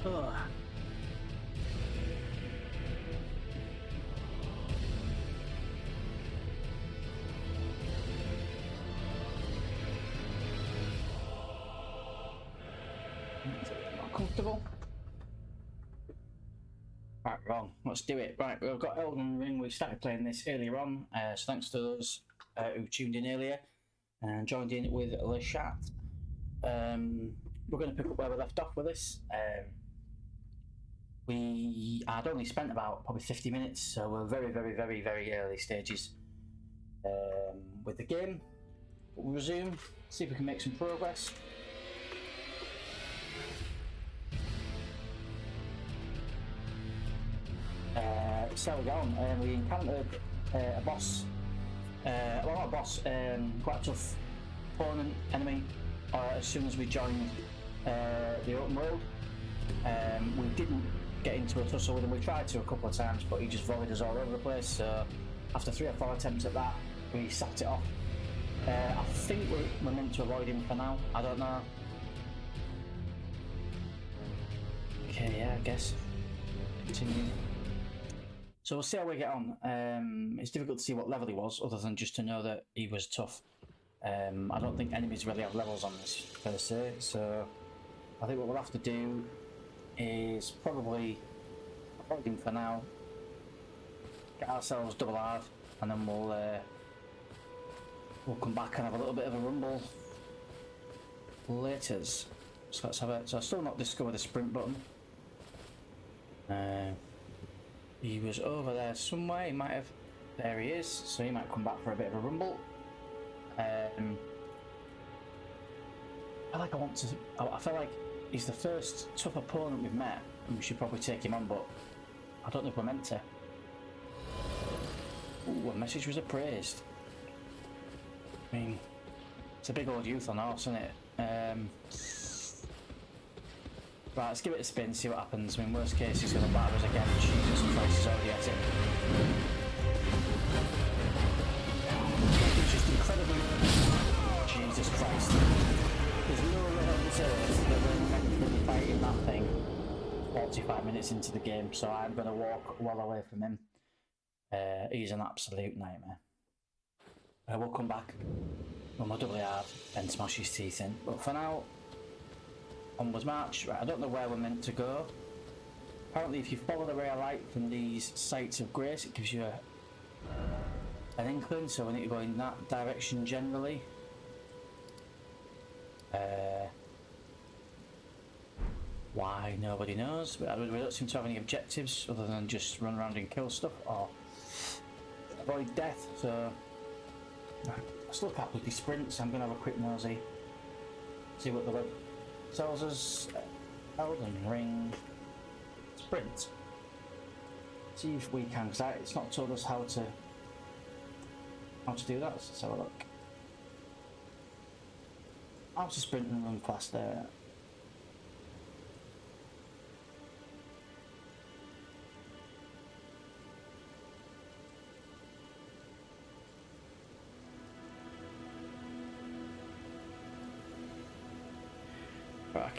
Oh. Not comfortable. Right, wrong. Let's do it. Right, we've got Elden Ring. We started playing this earlier on, so thanks to those who tuned in earlier and joined in with Le Chat. We're going to pick up where we left off with this. We had only spent about probably 50 minutes, so we're very early stages with the game. We'll resume, see if we can make some progress. So we go on. We encountered a boss, well not a boss, quite a tough opponent, enemy, as soon as we joined the open world. We didn't get into a tussle with him. We tried to a couple of times, but he just volleyed us all over the place, so after 3 or 4 attempts at that, we sacked it off. I think we're meant to avoid him for now, I don't know. Okay, yeah, I guess. Continue. So we'll see how we get on. It's difficult to see what level he was, other than just to know that he was tough. I don't think enemies really have levels on this, per se, so I think what we'll have to do is probably avoid him for now, get ourselves double hard, and then we'll come back and have a little bit of a rumble later. So let's have it. So I've still not discovered the sprint button. He was over there somewhere. He might have. There he is. So he might come back for a bit of a rumble. I feel like he's the first tough opponent we've met, and we should probably take him on. But I don't know if we're meant to. Ooh, a message was appraised. I mean, it's a big old youth on horse, isn't it? Right, let's give it a spin, see what happens. I mean, worst case, he's going to batter us again. Jesus Christ, he's already at it. It's just incredibly... Jesus Christ. There's no way on this earth that we're meant to be fighting that thing 45 minutes into the game, so I'm going to walk well away from him. He's an absolute nightmare. We'll come back when we're doubly hard and smash his teeth in. But for now, onwards march. Right, I don't know where we're meant to go. Apparently if you follow the ray of light from these sites of grace, it gives you an inkling, so we need to go in that direction generally. Why, nobody knows. We don't seem to have any objectives other than just run around and kill stuff or avoid death, so I still can't bloody sprint, so I'm going to have a quick nosy, see what the web tells us. Elden Ring sprint. See if we can, because it's not told us how to do that. Let's have a look. How to sprint and run faster.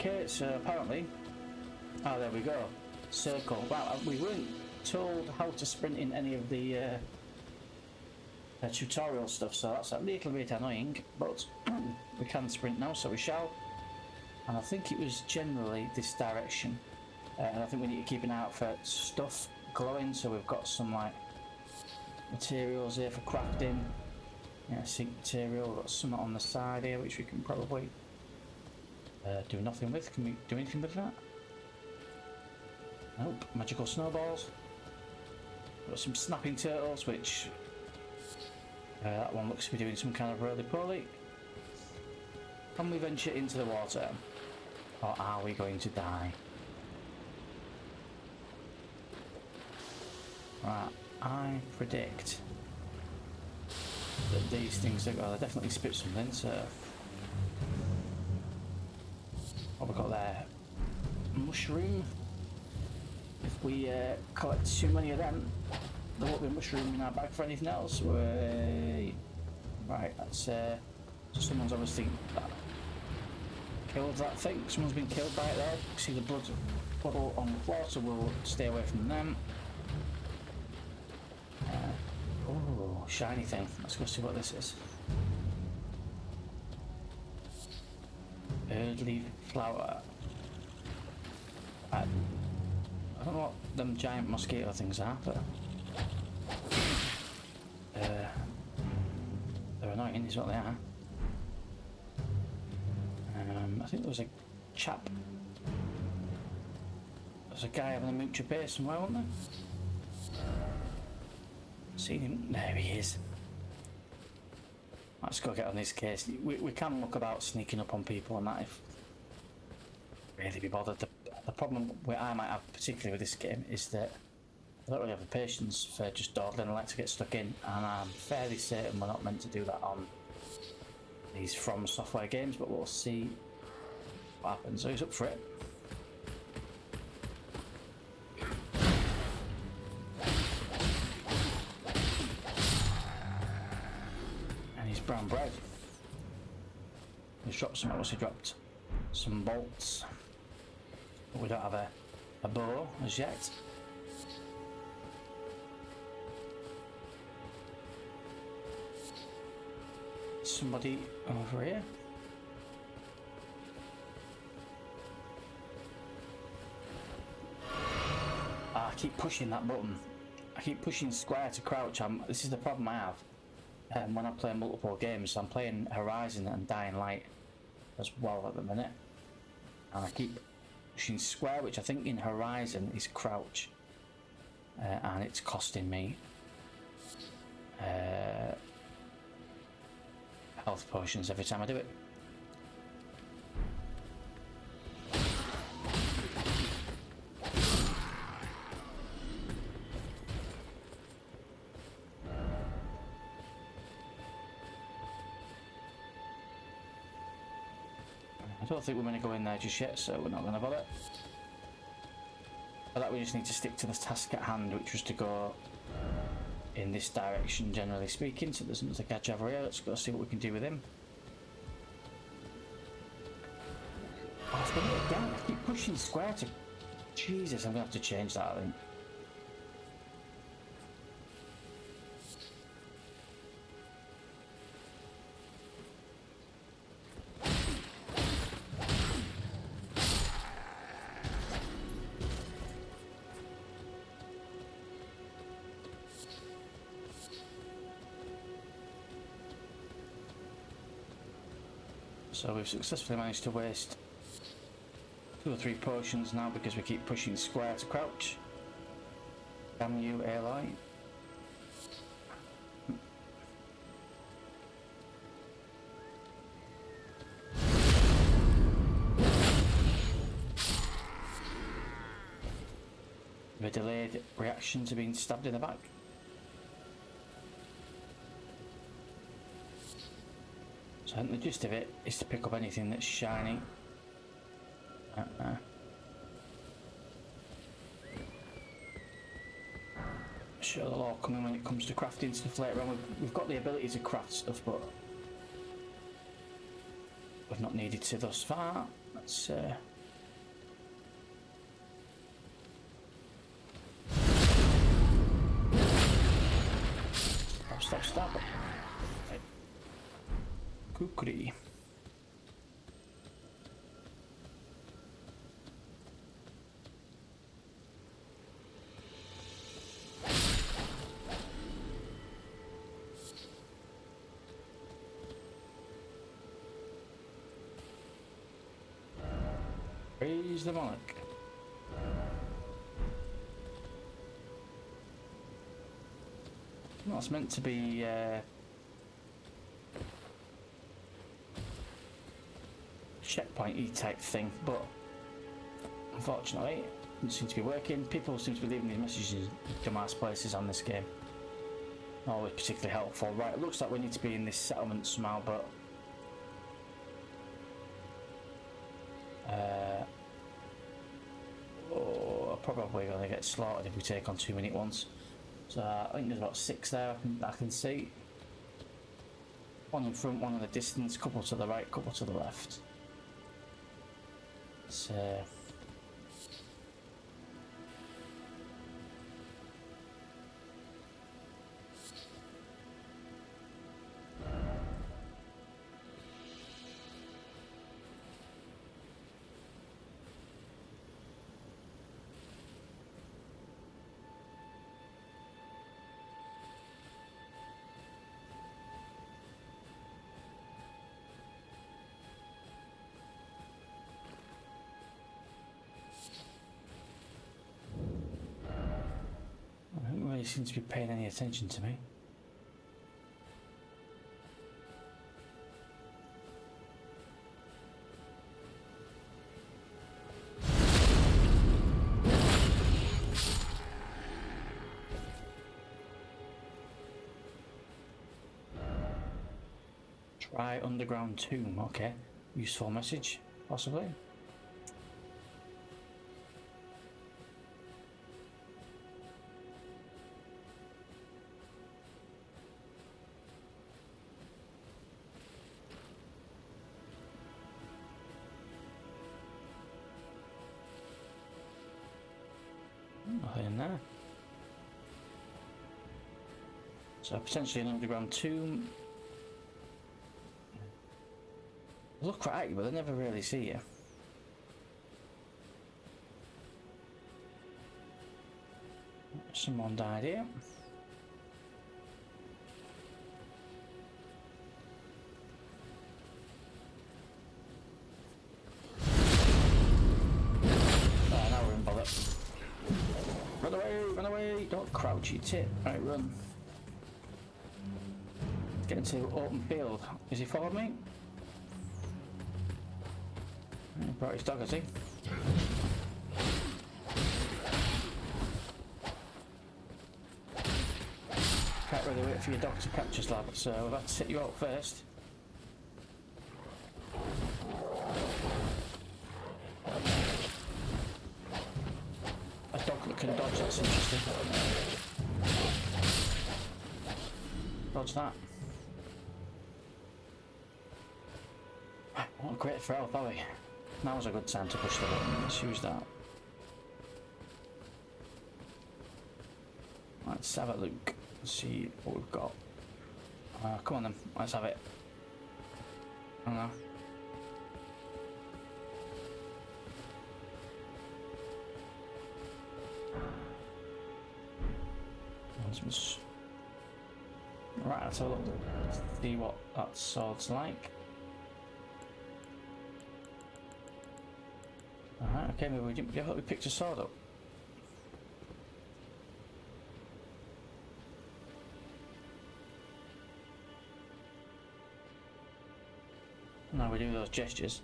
Okay, so apparently, there we go, circle. Wow, we weren't told how to sprint in any of the tutorial stuff, so that's a little bit annoying, but we can sprint now, so we shall. And I think it was generally this direction, and I think we need to keep an eye out for stuff glowing, so we've got some like materials here for crafting. Yeah, sink material. We've got some on the side here which we can probably do nothing with. Can we do anything with that? Nope. Magical snowballs. Got some snapping turtles, which that one looks to be doing some kind of roly-poly. Can we venture into the water, or are we going to die? Right, I predict that these things are going to definitely spit something, so what have we got there? Mushroom. If we collect too many of them, there won't be mushroom in our bag for anything else. Right, that's so someone's obviously killed that thing. Someone's been killed by it there. See the blood puddle on the floor, so we'll stay away from them. Oh, shiny thing. Let's go see what this is. Early flower. I don't know what them giant mosquito things are, but they're annoying is what they are. I think there was a chap. There's a guy having a mooch of beer somewhere, wasn't there? Seen him? There he is. Let's go get on this case. We can look about sneaking up on people and that if really be bothered. The problem I might have, particularly with this game, is that I don't really have the patience for just dawdling. I like to get stuck in, and I'm fairly certain we're not meant to do that on these From Software games, but we'll see what happens. So he's up for it. And he's brown bread. He's dropped some, what's he dropped? Some bolts. But we don't have a bow as yet. Somebody over here. I keep pushing that button. I keep pushing square to crouch. This is the problem I have when I play multiple games. I'm playing Horizon and Dying Light as well at the minute, and I keep pushing square, which I think in Horizon is crouch, and it's costing me health potions every time I do it. I don't think we're going to go in there just yet, so we're not going to bother. For that we just need to stick to the task at hand, which was to go in this direction, generally speaking. So there's another gadget over here. Let's go see what we can do with him. Oh, I've done it again. I keep pushing square to... Jesus, I'm going to have to change that, I think. So we've successfully managed to waste 2 or 3 potions now because we keep pushing square to crouch. Damn you, Aloy. A delayed reaction to being stabbed in the back. So I think the gist of it is to pick up anything that's shiny. Sure, they'll all come in when it comes to crafting stuff later on. We've got the ability to craft stuff, but we've not needed to thus far. Let's stop. Right. Kukri. Praise the monarch. Well, it's meant to be checkpoint-y type thing, but unfortunately it doesn't seem to be working. People seem to be leaving these messages in dumbass places on this game. Not always particularly helpful. Right, it looks like we need to be in this settlement somehow, but probably going to get slaughtered if we take on too many at once. So I think there's about 6 there I can see. One in front, one in the distance, couple to the right, couple to the left. So seem to be paying any attention to me. Try underground tomb, okay. Useful message, possibly. Nothing in there. So potentially an underground tomb. Look right, but they never really see you. Someone died here. Oh, now we're in bother. Run away, run away! Don't crouch, you tit. Right, run. Get into open field. Is he following me? Brought his dog, has he? Can't really wait for your dog to catch us, lad, so we've had to set you out first. A dog that can dodge, that's interesting. Dodge that. Not great for health, are we? Now's a good time to push the button. Let's use that. Let's have a look. Let's see what we've got. Come on then, let's have it. I don't know. Right, let's have a look. See what that sword's like. Alright, okay, maybe we didn't. Yeah, we picked a sword up. Now we do those gestures.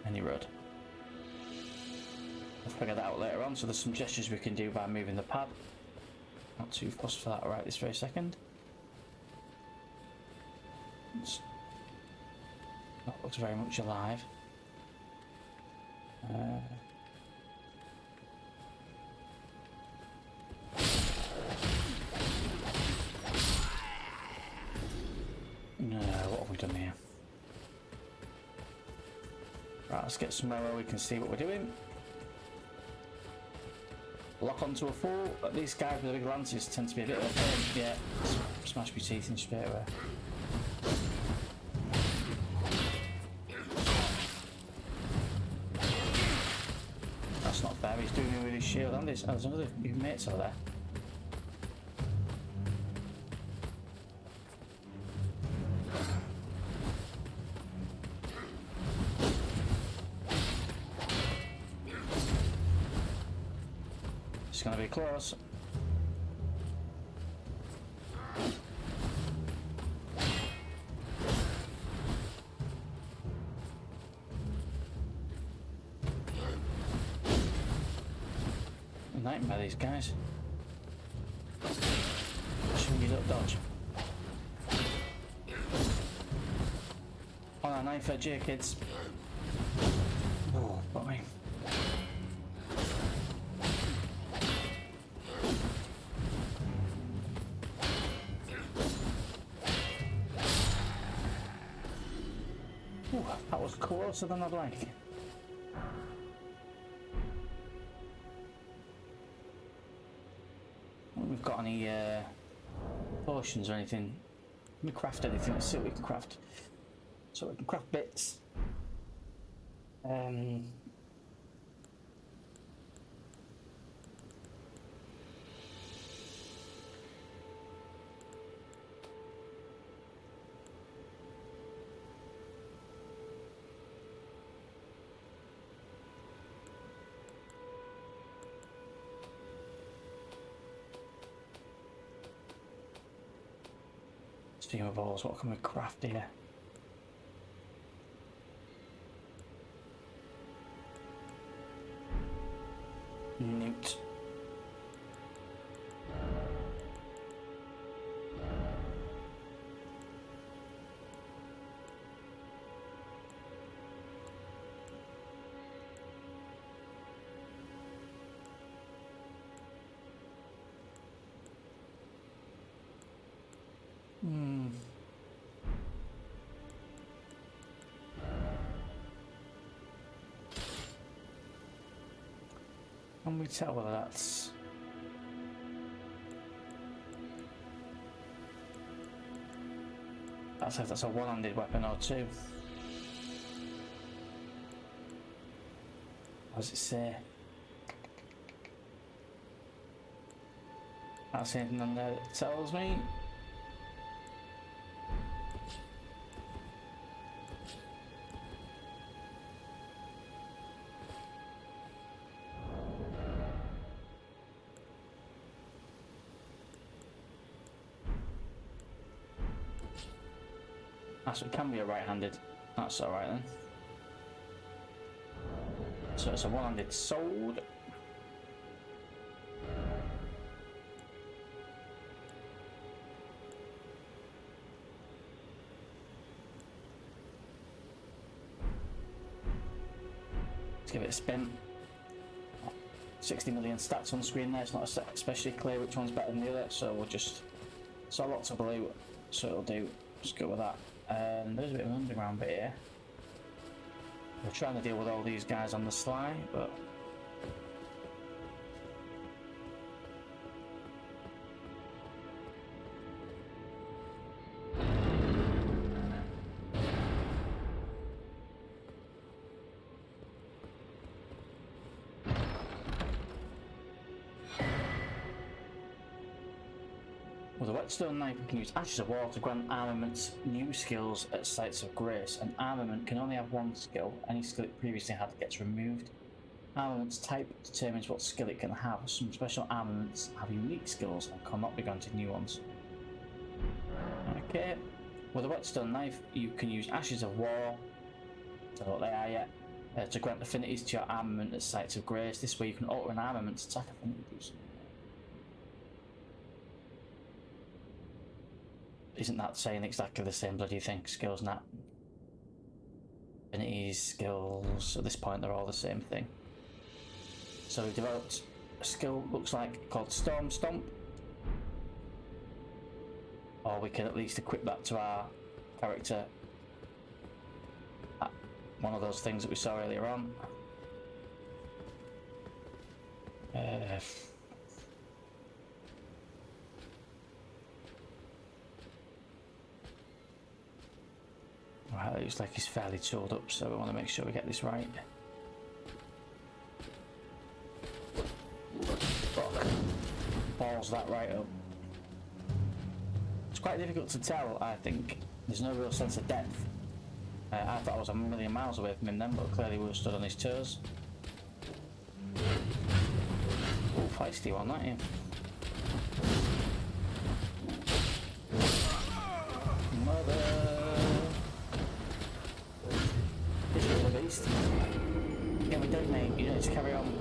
Any road. I'll figure that out later on, so there's some gestures we can do by moving the pad. Not too fussed for that right this very second. That looks very much alive. No, what have we done here? Right, let's get somewhere where we can see what we're doing. Lock onto a fool. These guys with the big lances tend to be a bit of a pain. Yeah, smash my teeth in straight away. That's not fair, he's doing me with his shield and his. Oh, there's another mates over there. It's gonna be close. Nightmare, these guys. Shouldn't you don't dodge. On a knife edge here, kids. Oh, got me. Ooh, that was closer than I'd like. We've got any potions or anything? Can we craft anything? Let's see what we can craft. So we can craft bits. Consumables, what can we craft here? Newt. Can we tell whether that's... That's if that's a one-handed weapon or two. What does it say? That's anything on there that tells me. So it can be a right-handed. That's all right then. So it's a one-handed sword. Let's give it a spin. 60 million stats on screen there. It's not especially clear which one's better than the other, so we'll just... So lots of blue, so it'll do. Just go with that. There's a bit of an underground bit here. We're trying to deal with all these guys on the sly, but... With a whetstone knife, we can use Ashes of War to grant armaments new skills at sites of grace. An armament can only have one skill. Any skill it previously had gets removed. Armament's type determines what skill it can have. Some special armaments have unique skills and cannot be granted new ones. Okay. With a whetstone knife, you can use Ashes of War, don't know what they are yet, to grant affinities to your armament at sites of grace. This way you can alter an armament's attack affinity. Isn't that saying exactly the same bloody thing? Skills, not affinities, skills. At this point, they're all the same thing. So we've developed a skill, looks like, called Storm Stomp. Or we can at least equip that to our character. One of those things that we saw earlier on. Right, it looks like he's fairly tooled up, so we want to make sure we get this right. Fuck. Balls that right up. It's quite difficult to tell, I think. There's no real sense of depth. I thought I was a million miles away from him then, but clearly we were stood on his toes. Oh, feisty one, aren't you? Mother! This is a beast. Yeah, we don't, mate. You need to carry on.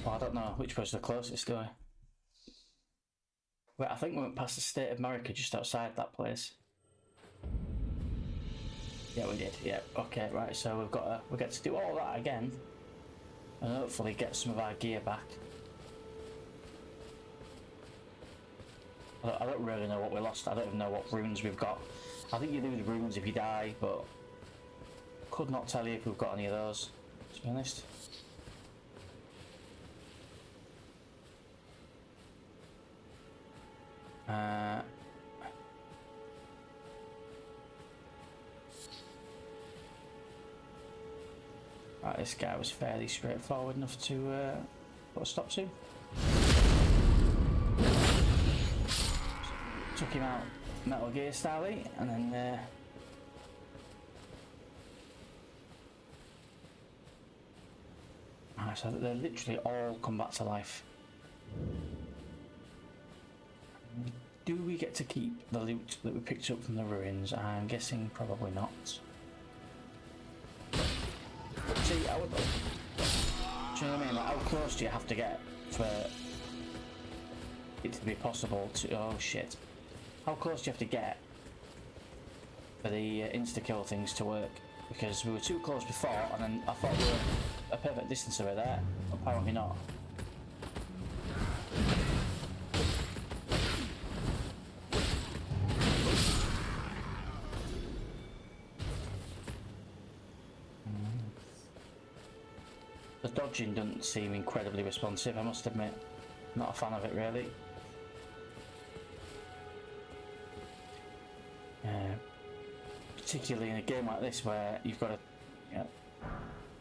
Well, I don't know which was the closest, do I? Wait, I think we went past the State of America just outside that place. Yeah, we did. Yeah. Okay. Right. So we get to do all that again, and hopefully get some of our gear back. I don't really know what we lost. I don't even know what runes we've got. I think you lose runes if you die, but could not tell you if we've got any of those, to be honest. Right, this guy was fairly straightforward enough to put a stop to. Took him out Metal Gear style, and then Alright, so they literally all come back to life. Do we get to keep the loot that we picked up from the ruins? I'm guessing probably not. See, I would... Do you know what I mean? Like, how close do you have to get for it to be possible to... Oh shit. How close do you have to get for the insta-kill things to work? Because we were too close before, and then I thought we were a perfect distance away there. Apparently not. The dodging doesn't seem incredibly responsive, I must admit. Not a fan of it, really. Particularly in a game like this where you've got to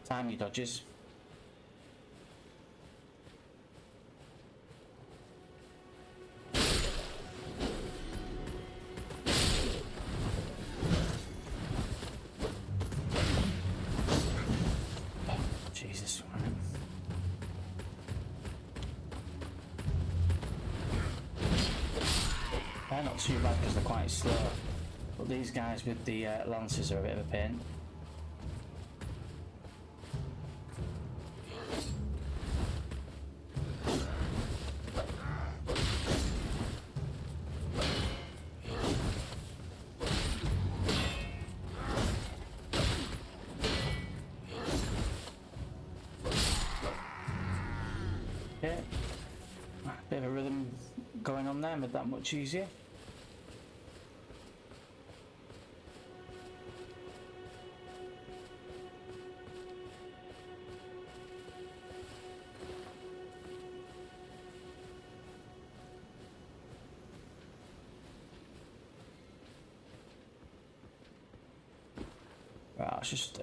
time your dodges. Jesus. They're not too bad because they're quite slow. But these guys with the lances are a bit of a pain. Okay, bit of a rhythm going on there, made that much easier. Right, let's just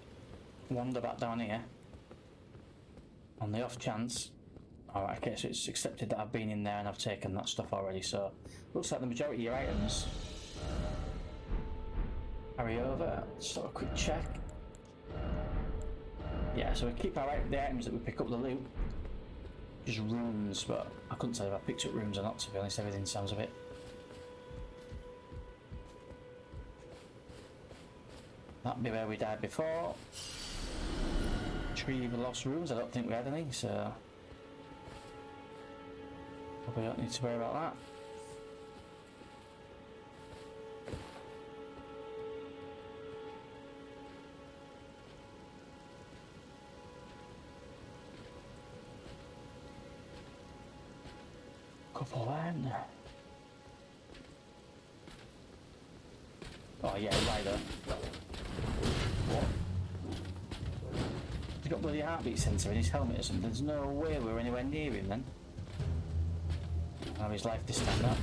wander back down here on the off chance. Alright, okay, so it's accepted that I've been in there and I've taken that stuff already, so looks like the majority of your items carry over. Let's have a quick check. Yeah, so we keep the items that we pick up the loot. Just runes, but I couldn't tell if I picked up runes or not, to be honest. Everything sounds a bit... That'd be where we died before. Retrieve lost runes, I don't think we had any, so... Probably don't need to worry about that. Couple then. Oh yeah, right there. What? He's got bloody heartbeat sensor in his helmet or something. There's no way we were anywhere near him then. Have his life this time, that.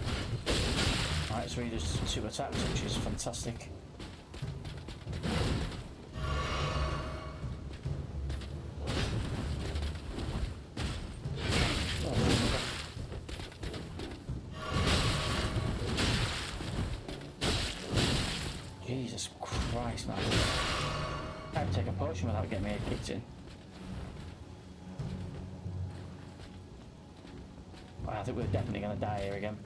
Alright, so he does 2 attacks, which is fantastic. Jesus Christ, man. I can't take a potion without getting my head kicked in. I think we're definitely going to die here again.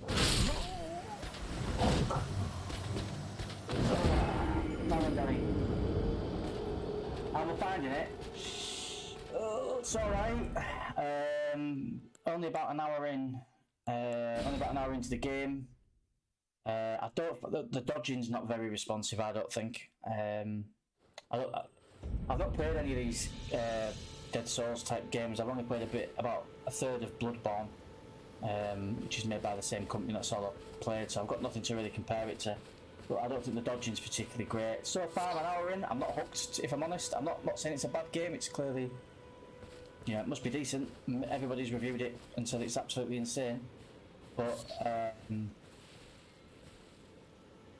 How am I finding it? Oh, it's alright. Only about an hour in. Only about an hour into the game. I don't. The dodging's not very responsive, I don't think. I've not played any of these Dead Souls type games. I've only played about a third of Bloodborne. Which is made by the same company. That's all I've played, so I've got nothing to really compare it to. But I don't think the dodging's particularly great. So far, an hour in, I'm not hooked, if I'm honest. I'm not saying it's a bad game, it's clearly... Yeah, it must be decent. Everybody's reviewed it and said it's absolutely insane. But,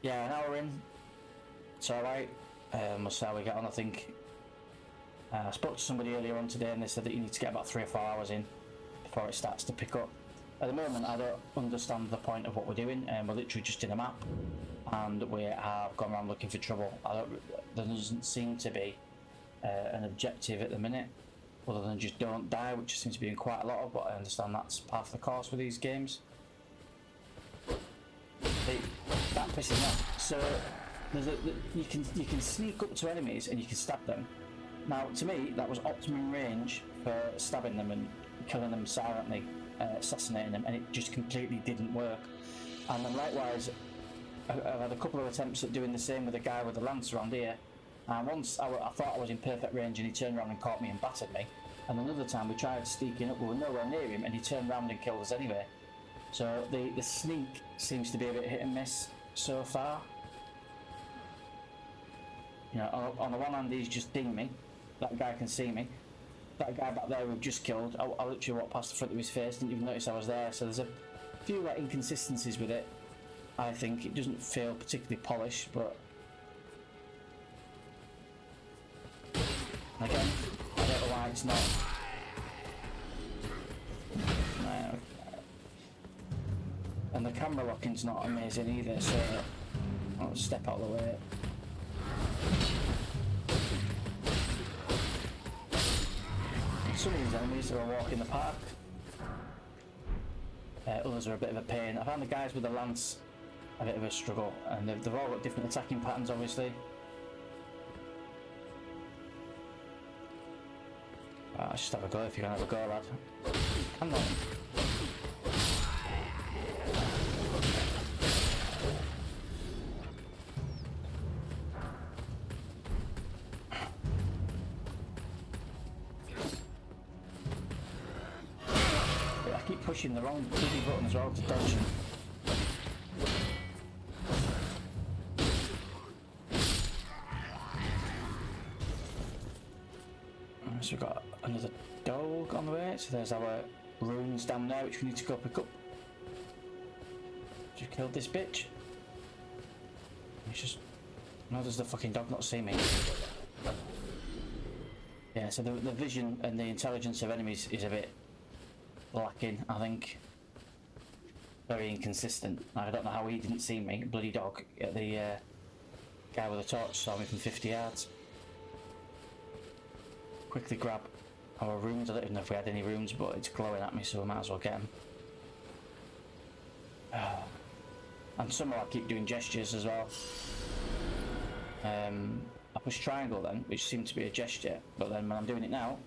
yeah, an hour in, it's alright. We'll see how we get on, I think. I spoke to somebody earlier on today and they said that you need to get about 3 or 4 hours in before it starts to pick up. At the moment, I don't understand the point of what we're doing, and we're literally just in a map, and we have gone around looking for trouble. There doesn't seem to be an objective at the minute. other than just don't die, which seems to be in quite a lot of, but I understand that's part of the course with these games. That pisses me off. So you can sneak up to enemies and you can stab them. Now, to me, that was optimum range for stabbing them and killing them silently, assassinating them, and it just completely didn't work. And then likewise, I've had a couple of attempts at doing the same with a guy with a lance around here, and once I thought I was in perfect range and he turned around and caught me and battered me, and another time we tried sneaking up, we were nowhere near him and he turned around and killed us anyway. So the sneak seems to be a bit hit and miss so far. You know, on the one hand he's just seen me, that guy can see me. That guy back there we've just killed, I literally walked past the front of his face, didn't even notice I was there, so there's a few like inconsistencies with it. I think it doesn't feel particularly polished, but again, I don't know why it's not. No. And the camera locking's not amazing either, so I'll step out of the way. Some of these enemies are a walk in the park. Others are a bit of a pain. I found the guys with the lance a bit of a struggle, and they've all got different attacking patterns, obviously. Let's just have a go if you're gonna have a go, lad. Come on. I keep pushing the wrong bloody button as well to dodge them. So we've got another dog on the way, so there's our runes down there which we need to go pick up. Just killed this bitch. It's just... No, does the fucking dog not see me? Yeah, so the vision and the intelligence of enemies is a bit lacking, I think. Very inconsistent. I don't know how he didn't see me, bloody dog. The guy with the torch saw me from 50 yards. Quickly grab our runes. I don't even know if we had any runes, but it's glowing at me, so we might as well get them. And somehow I keep doing gestures as well. I push triangle then, which seemed to be a gesture, but then when I'm doing it now,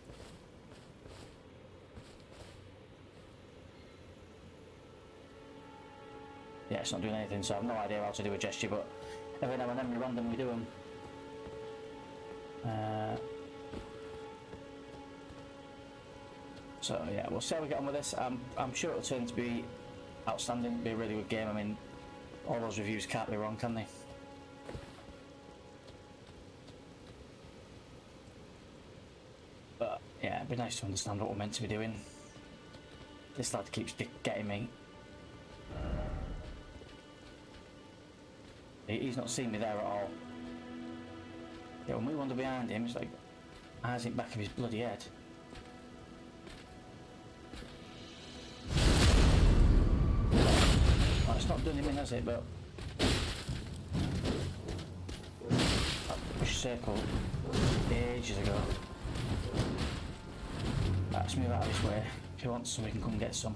yeah, it's not doing anything, so I have no idea how to do a gesture, but every now and then we randomly do them. So yeah, we'll see how we get on with this. I'm sure it'll turn to be outstanding, be a really good game. I mean, all those reviews can't be wrong, can they? But yeah, it'd be nice to understand what we're meant to be doing. This lad keeps getting me. He's not seen me there at all. Yeah, when we wander behind him, it's like eyes in the back of his bloody head. Well, it's not done him in, has it? But I pushed circle ages ago. Let's move out of his way. If he wants some, we can come get some.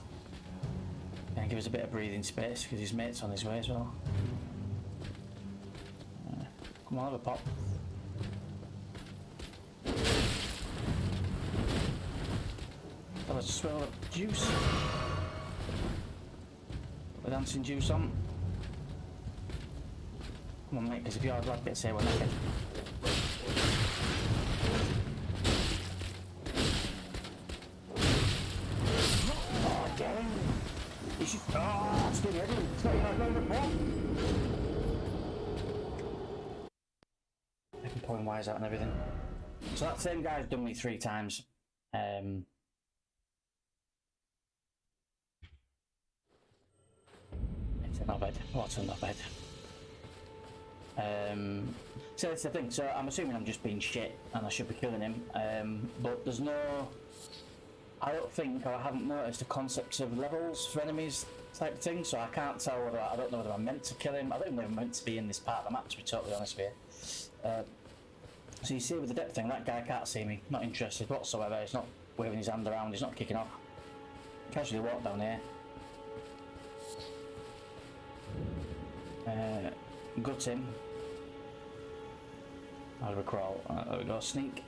And give us a bit of breathing space because his mate's on his way as well. Come on, have a pop. Let's swirl the juice. Put the dancing juice on. Come on, mate, because if your lad gets here, we're naked. Oh, get him! You should. Oh, it's getting ready. It's not even going to pop. Pulling wires out and everything. So that same guy's done me 3 times. It's not bad. What's not bad? So that's the thing. So I'm assuming I'm just being shit and I should be killing him. But there's no. I don't think, or I haven't noticed the concept of levels for enemies type of thing. So I can't tell whether I don't know whether I'm meant to kill him. I don't know if I'm meant to be in this part of the map, to be totally honest with you. So you see with the depth thing, that guy can't see me. Not interested whatsoever. He's not waving his hand around. He's not kicking off. Casually walk down here. Gut him. How do we crawl? There we go. Sneak.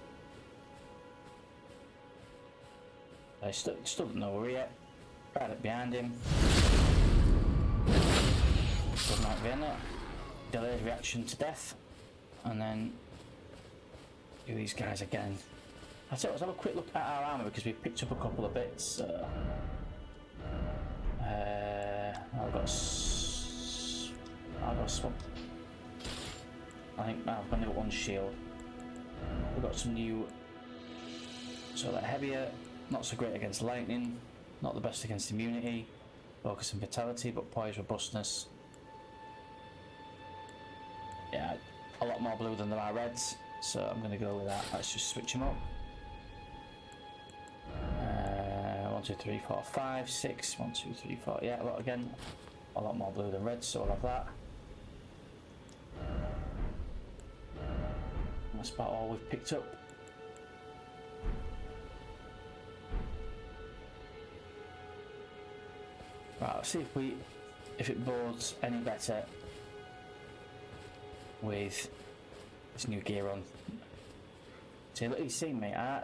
I stood nowhere yet. Right up behind him. Good night, Vienna. Delayed reaction to death. And then do these guys again. Let's have a quick look at our armour because we've picked up a couple of bits. I've got a swap. I think I've only got one shield. We've got some new. So they're heavier, not so great against lightning, not the best against immunity, focus and vitality, but poise, robustness. Yeah, a lot more blue than there are reds, so I'm going to go with that. Let's just switch them up. 1, 2, 3, 4, 5, 6. 1, 2, 3, 4. Yeah, a lot more blue than red, so I'll have that. That's about all we've picked up. Right, let's see if it bodes any better with this new gear on. See, look, he's seen me. How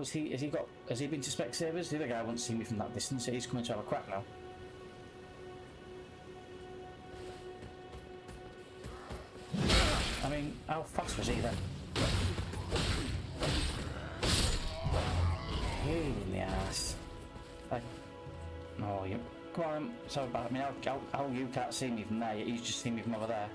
is he? Has he been to Specsavers? The other guy won't see me from that distance, so he's coming to have a crack now. I mean, how fast was he then? Pain in the ass. Like, no, you. Come on, so bad. I mean, how you can't see me from there? He's just seen me from over there.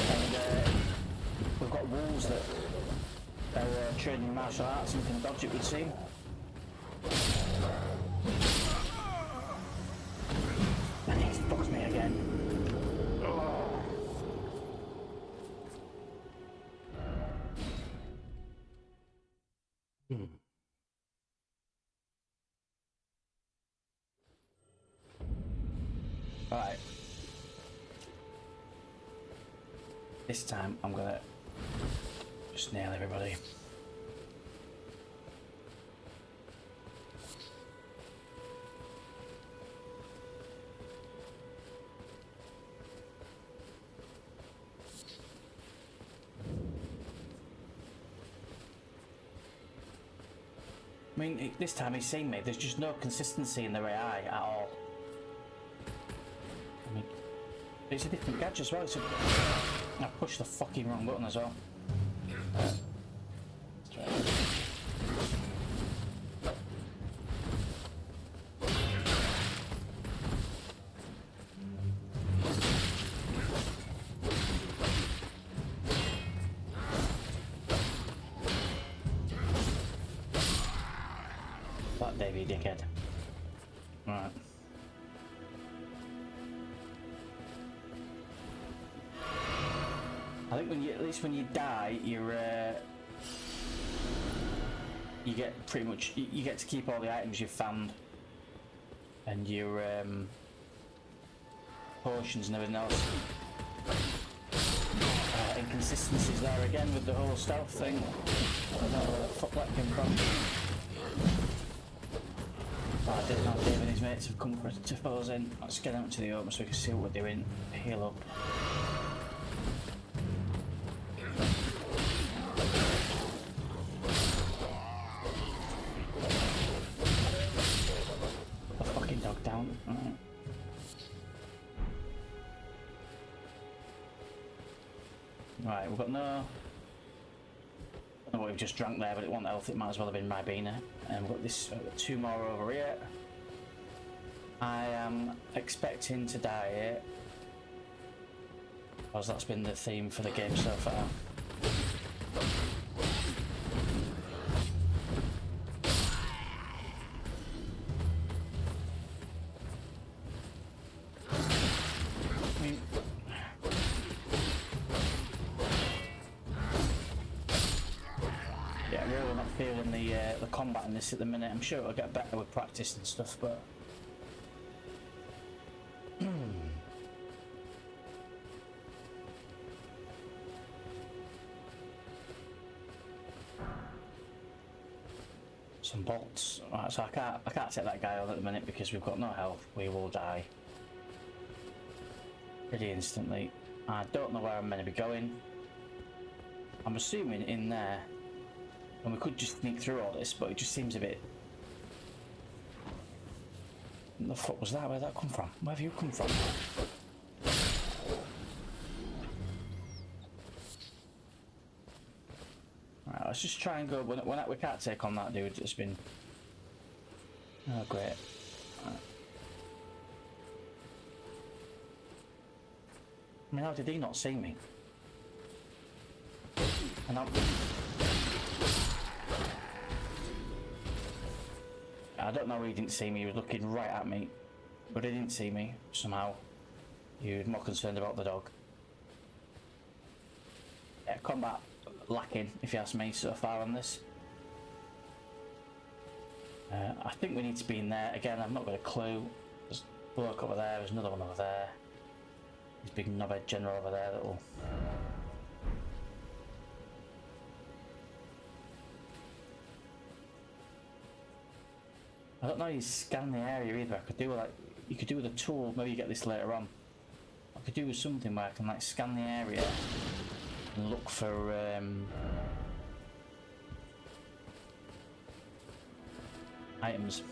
And we've got wolves that are training in martial arts and can dodge, it would seem. And he's fucked me again. Right. This time I'm gonna just nail everybody. I mean, this time he's seen me. There's just no consistency in their AI at all. I mean, it's a different gadget as well. I pushed the fucking wrong button as well. That Davey dickhead. Right. I think at least when you die, you get pretty much you get to keep all the items you've found, and your potions and everything else. Inconsistencies there again with the whole stealth thing. I don't know where the fuck that came from. But I didn't know Dave and his mates have come to fill us in. Let's get out to the open so we can see what we're doing. Heal up. The fucking dog down. Right, we've got no. I don't know what we've just drank there, but it wasn't health, it might as well have been Ribena. And we've got this, two more over here. I am expecting to die here, because that's been the theme for the game so far. really not feeling the combat in this at the minute. I'm sure it'll get better with practice and stuff, but some bolts. Right, so I can't take that guy on at the minute because we've got no health. We will die pretty instantly. I don't know where I'm meant to be going. I'm assuming in there, and we could just sneak through all this, but it just seems a bit. What the fuck was that? Where'd that come from? Where have you come from? Right, let's just try and go. We can't take on that dude that's been. Oh, great. Right. I mean, how did he not see me? And I don't know, he didn't see me. He was looking right at me, but he didn't see me somehow. He was more concerned about the dog. Yeah, combat lacking, if you ask me, so far on this. I think we need to be in there again. I've not got a clue. There's a bloke over there. There's another one over there. This big knobhead general over there that'll. I don't know how you scan the area either. I could do like, you could do with a tool, maybe you get this later on. I could do with something where I can like scan the area and look for items.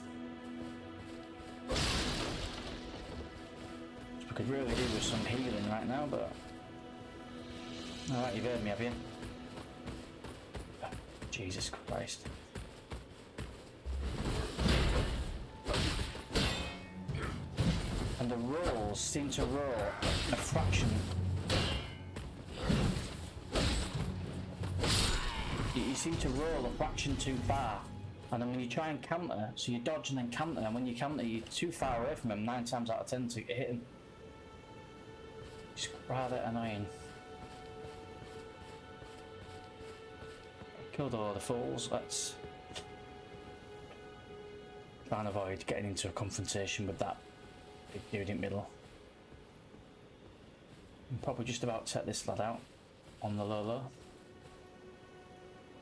Which we could really do with some healing right now, but... Alright, you've heard me, have you? Oh, Jesus Christ. And the rolls seem to roll a fraction. You seem to roll a fraction too far. And then when you try and counter, so you dodge and then counter, and when you counter, you're too far away from him 9 times out of 10 to hit him. It's rather annoying. Killed all the fools. Let's try and avoid getting into a confrontation with that big dude in the middle. I'm probably just about to set this lad out on the low.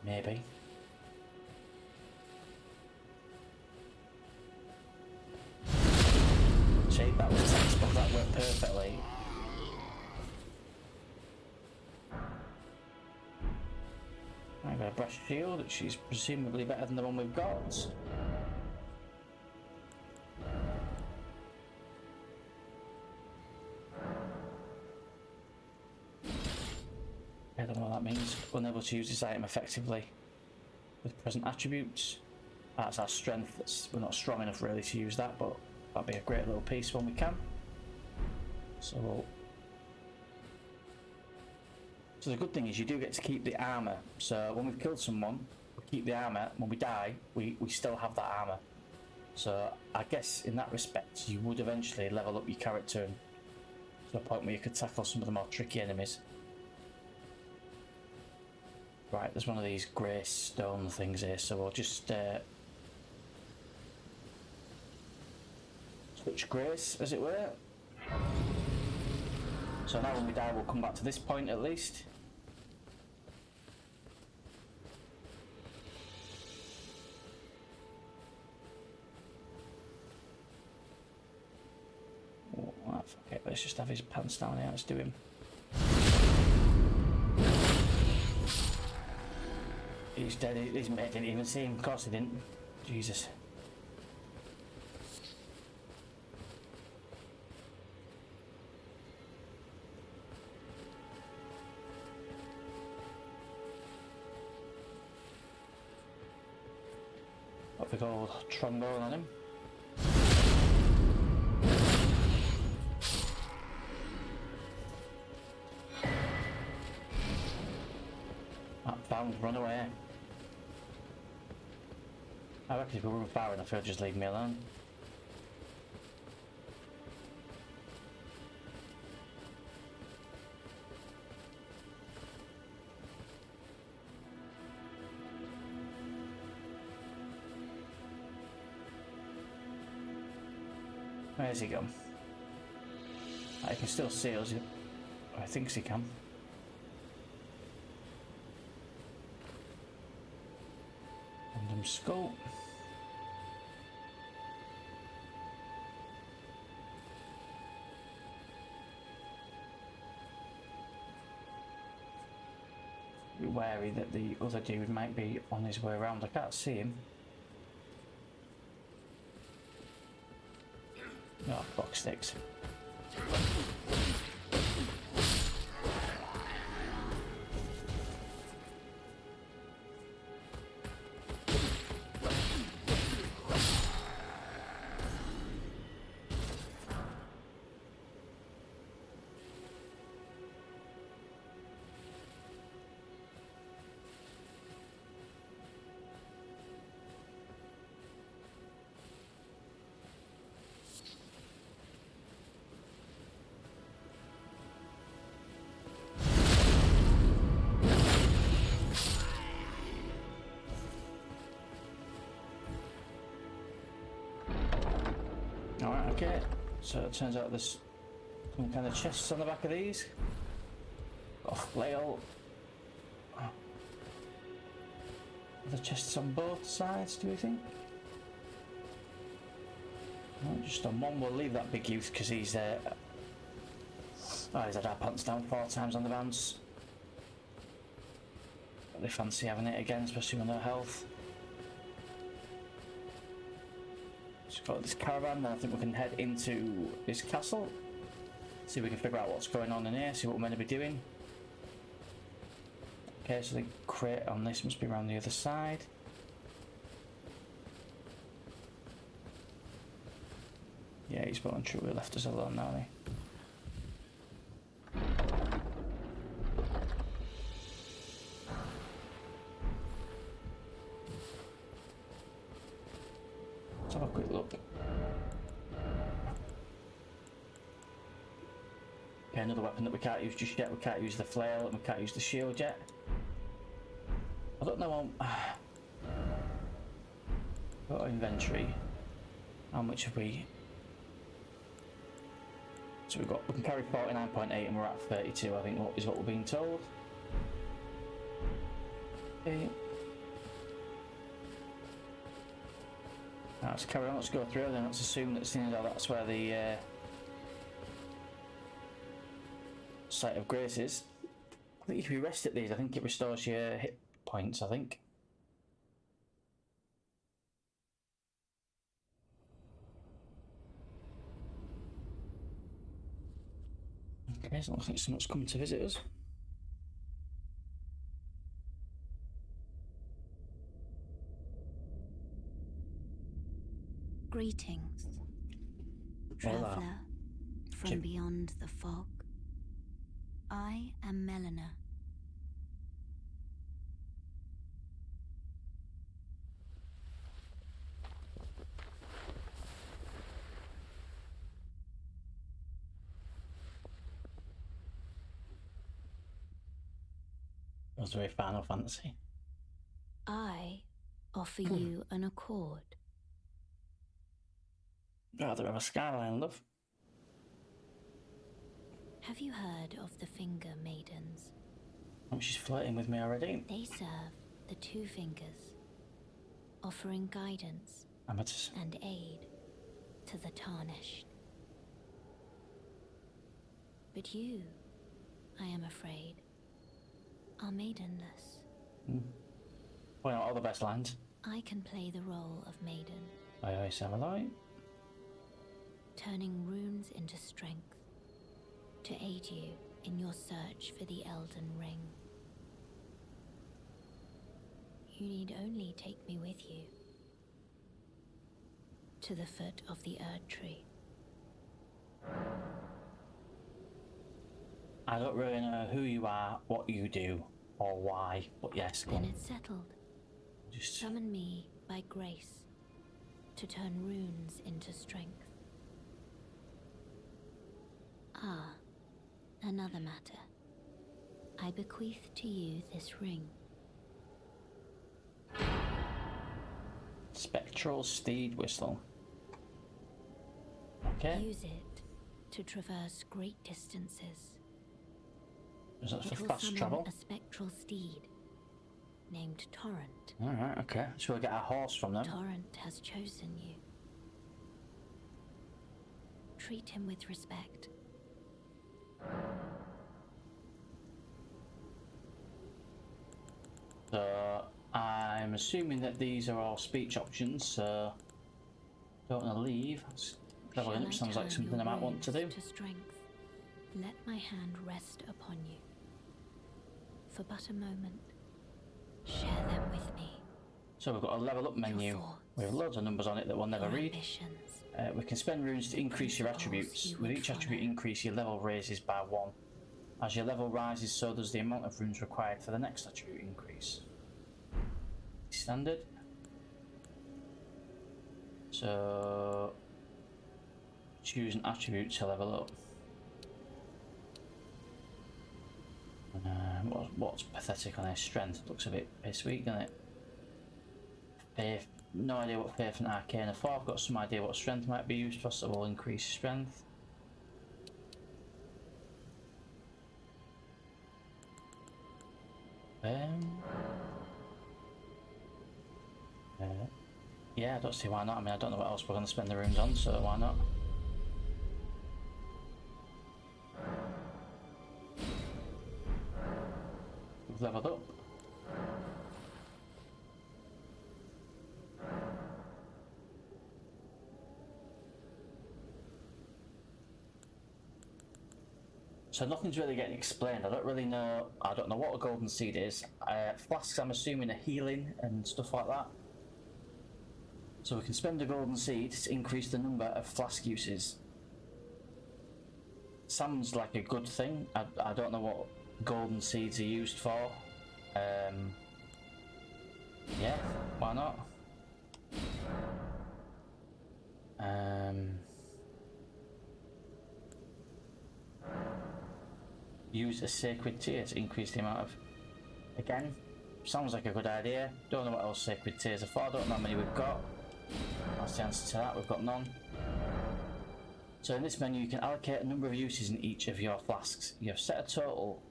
Maybe. See, that was textbook, that worked perfectly. I've got a brass shield, which is presumably better than the one we've got. I don't know what that means. Unable to use this item effectively with present attributes. That's our strength. We're not strong enough really to use that, but that'd be a great little piece when we can. So the good thing is you do get to keep the armour. So when we've killed someone, we keep the armour. When we die, we still have that armour. So I guess in that respect, you would eventually level up your character to a point where you could tackle some of the more tricky enemies. Right, there's one of these grey stone things here, so we'll just switch grace, as it were. So now when we die, we'll come back to this point at least. Oh, okay, let's just have his pants down here. Let's do him. He's dead. His mate didn't even see him. Of course he didn't. Jesus. Got the gold trombone on him. Found, run away. I reckon if we were far enough, he'll just leave me alone. Where's he gone? I can still see us. I think he can. Random scope. Be wary that the other dude might be on his way around. I can't see him. Oh, box sticks. Alright, okay. So it turns out there's some kind of chests on the back of these. Got a flail. Are the chests on both sides, do we think? No, just on one. We'll leave that big youth because he's he's had our pants down 4 times on the bounce. But they fancy having it again, especially with no health. Just got this caravan, then I think we can head into this castle. See if we can figure out what's going on in here, see what we're meant to be doing. Okay, so the crate on this must be around the other side. Yeah, he's well and truly left us alone now, eh? Let's have a quick look. Okay, another weapon that we can't use just yet. We can't use the flail and we can't use the shield yet. I don't know got inventory. How much have we? So we can carry 49.8 and we're at 32, I think is what we're being told. Okay. Right, let's carry on, let's go through, then let's assume that seeing as that's where the site of grace is. I think if you rest at these, I think it restores your hit points, I think. Okay, so it looks like someone's coming to visit us. Greetings, traveller from beyond the fog. I am Melina. That was very Final Fantasy. I offer you an accord. Rather have a skyline, love. Have you heard of the Finger Maidens? Oh, she's flirting with me already. They serve the Two Fingers, offering guidance and aid to the tarnished. But you, I am afraid, are maidenless. Well, all the best lines. I can play the role of maiden. Aye, Samurai. Turning runes into strength to aid you in your search for the Elden Ring. You need only take me with you to the foot of the Erd Tree. I don't really know who you are, what you do, or why, but yes. Then it's settled. Just Summon me by grace to turn runes into strength. Ah, another matter. I bequeath to you this ring. Spectral Steed Whistle. Okay. Use it to traverse great distances. Is that for It will fast summon travel? a spectral steed named Torrent. Alright, okay. So we'll get our horse from them. Torrent has chosen you. Treat him with respect. So I'm assuming that these are all speech options, so don't want to leave. It sounds like something I might want to do. To strength, let my hand rest upon you. For but a moment, share them with me. So we've got a level up menu with loads of numbers on it that we'll never read. We can spend runes to increase your attributes. With each attribute increase, your level raises by 1. As your level rises, so does the amount of runes required for the next attribute increase. Standard. So choose an attribute to level up. What's pathetic on his strength? Looks a bit weak, doesn't it? Faith. No idea what faith and arcane are for. I've got some idea what strength might be used for, so we'll increase strength. Yeah, I don't see why not. I mean, I don't know what else we're going to spend the runes on, so why not? We've leveled up. So nothing's really getting explained. I don't really know. I don't know what a golden seed is. Flasks, I'm assuming, are healing and stuff like that. So we can spend a golden seed to increase the number of flask uses. Sounds like a good thing. I don't know what golden seeds are used for. Yeah, why not? Use a sacred tear to increase the amount of... Again, sounds like a good idea. Don't know what else sacred tears are for. Don't know how many we've got. That's the answer to that. We've got none. So in this menu, you can allocate a number of uses in each of your flasks. You have a set total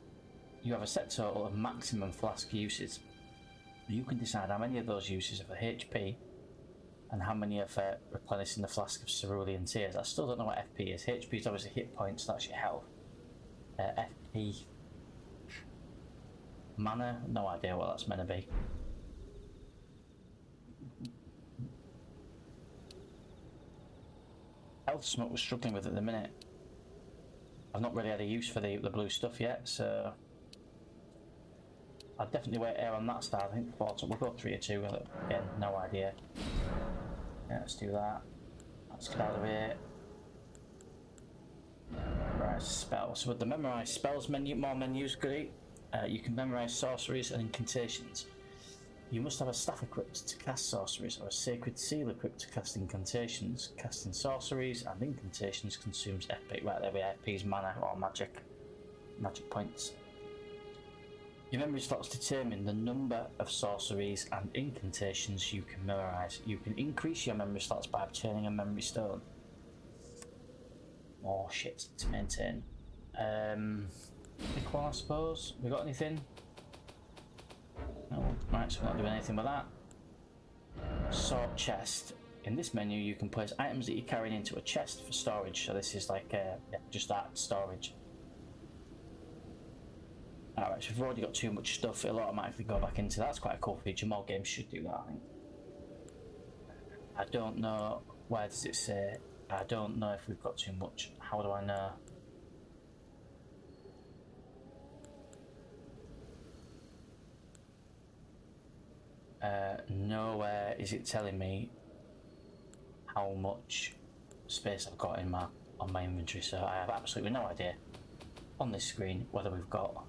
of maximum flask uses. You can decide how many of those uses are for HP and how many are for replenishing the flask of cerulean tears. I still don't know what FP is. HP is obviously hit points, that's your health. FP mana, no idea what that's meant to be. Health smoke we're struggling with at the minute. I've not really had a use for the blue stuff yet, so I'd definitely wait air on that start. I think we'll go 3 or 2. Again, no idea. Yeah, let's do that. Let's get out of here. Memorize spells. So with the memorize spells menu, more menus, great. You can memorize sorceries and incantations. You must have a staff equipped to cast sorceries or a sacred seal equipped to cast incantations. Casting sorceries and incantations consumes FP. Right, there we are. FP's mana or magic points. Your memory slots determine the number of sorceries and incantations you can memorize. You can increase your memory slots by obtaining a memory stone. More shit to maintain. Pick one, I suppose. We got anything? No. Right, so we're not doing anything with that. Sort chest. In this menu, you can place items that you're carrying into a chest for storage. So this is like just that storage. Alright, so if we've already got too much stuff, it'll automatically go back into that. That's quite a cool feature. More games should do that, I think. I don't know. Where does it say? I don't know if we've got too much. How do I know? Nowhere is it telling me how much space I've got in on my inventory, so I have absolutely no idea on this screen whether we've got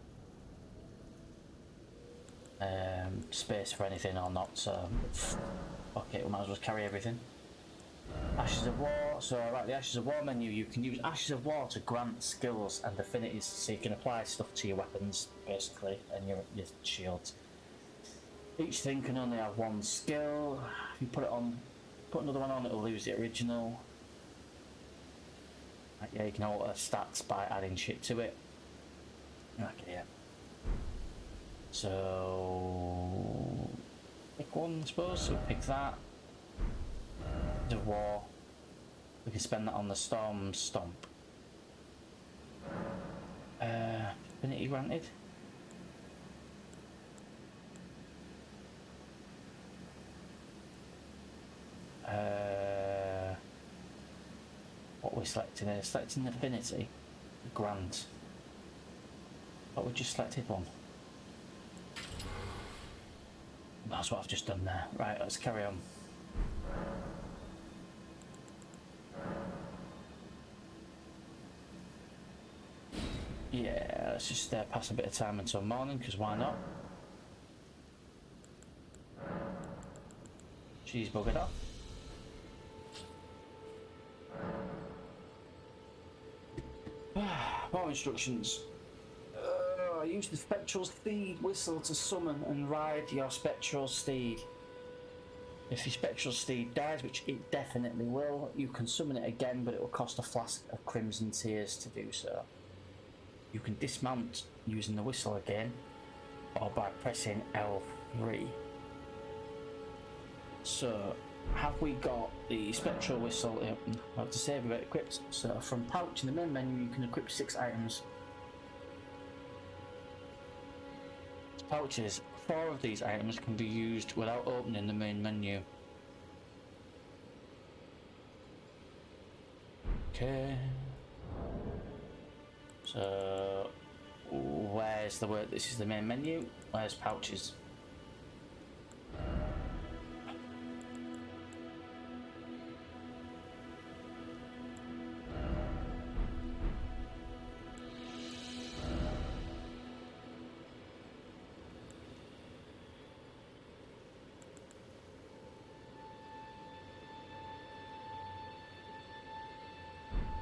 space for anything or not. So okay, we might as well carry everything. Ashes of War. So right, the Ashes of War menu, you can use Ashes of War to grant skills and affinities, so you can apply stuff to your weapons basically and your shields. Each thing can only have one skill. If you put another one on, it'll lose the original. Right, yeah, you can alter stats by adding shit to it. Okay, yeah. So pick one, I suppose. So pick that. The war. We can spend that on the storm stomp. Affinity granted. What we're selecting there? Selecting affinity. Grant. But we just selected one. That's what I've just done there. Right, let's carry on. Yeah, let's just pass a bit of time until morning, because why not? She's buggered off. More instructions. Use the spectral steed whistle to summon and ride your spectral steed. If your spectral steed dies, which it definitely will, you can summon it again, but it will cost a flask of crimson tears to do so. You can dismount using the whistle again, or by pressing L3. So, have we got the spectral whistle? I have to say we've got it equipped. So, from pouch in the main menu, you can equip 6 items. Pouches. 4 of these items can be used without opening the main menu. Okay. So, where's the word? This is the main menu. Where's pouches?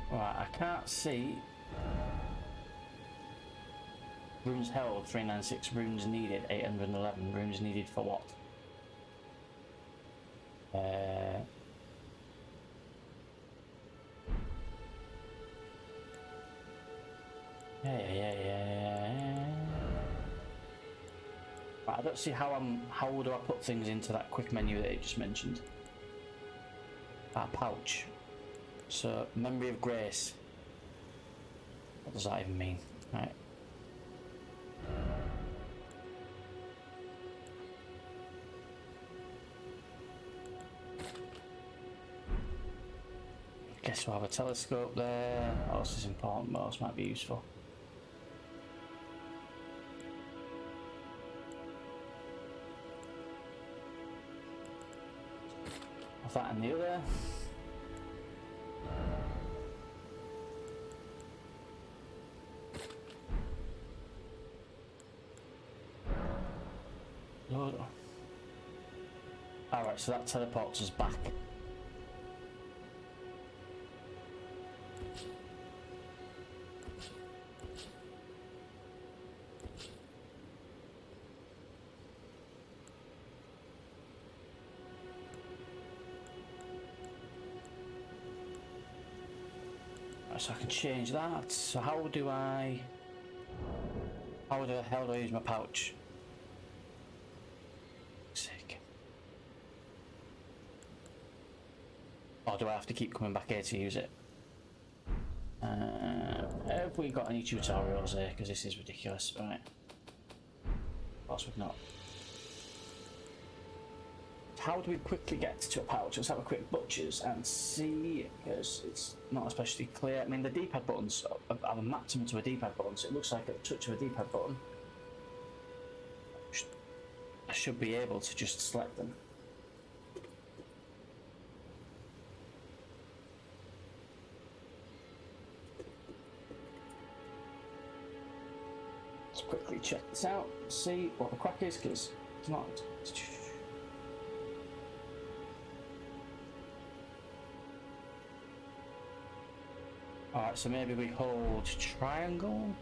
Right, I can't see. Runes held 396, runes needed 811, runes needed for what? Yeah. Right, I don't see how how do I put things into that quick menu that it just mentioned? That pouch. So, memory of grace. What does that even mean? Right. Guess we'll have a telescope there. What else is important? What else might be useful? Have that in the other. Alright, so that teleports us back. So I can change that. So how the hell do I use my pouch? Sick. Or do I have to keep coming back here to use it? Have we got any tutorials here? Because this is ridiculous. Right. Of course we've not. How do we quickly get to a pouch? Let's have a quick butchers and see, because it's not especially clear. I mean, the D-pad buttons, I've mapped them to a D-pad button, so it looks like a touch of a D-pad button. I should be able to just select them. Let's quickly check this out, see what the crack is, because it's not... Alright, so maybe we hold triangle.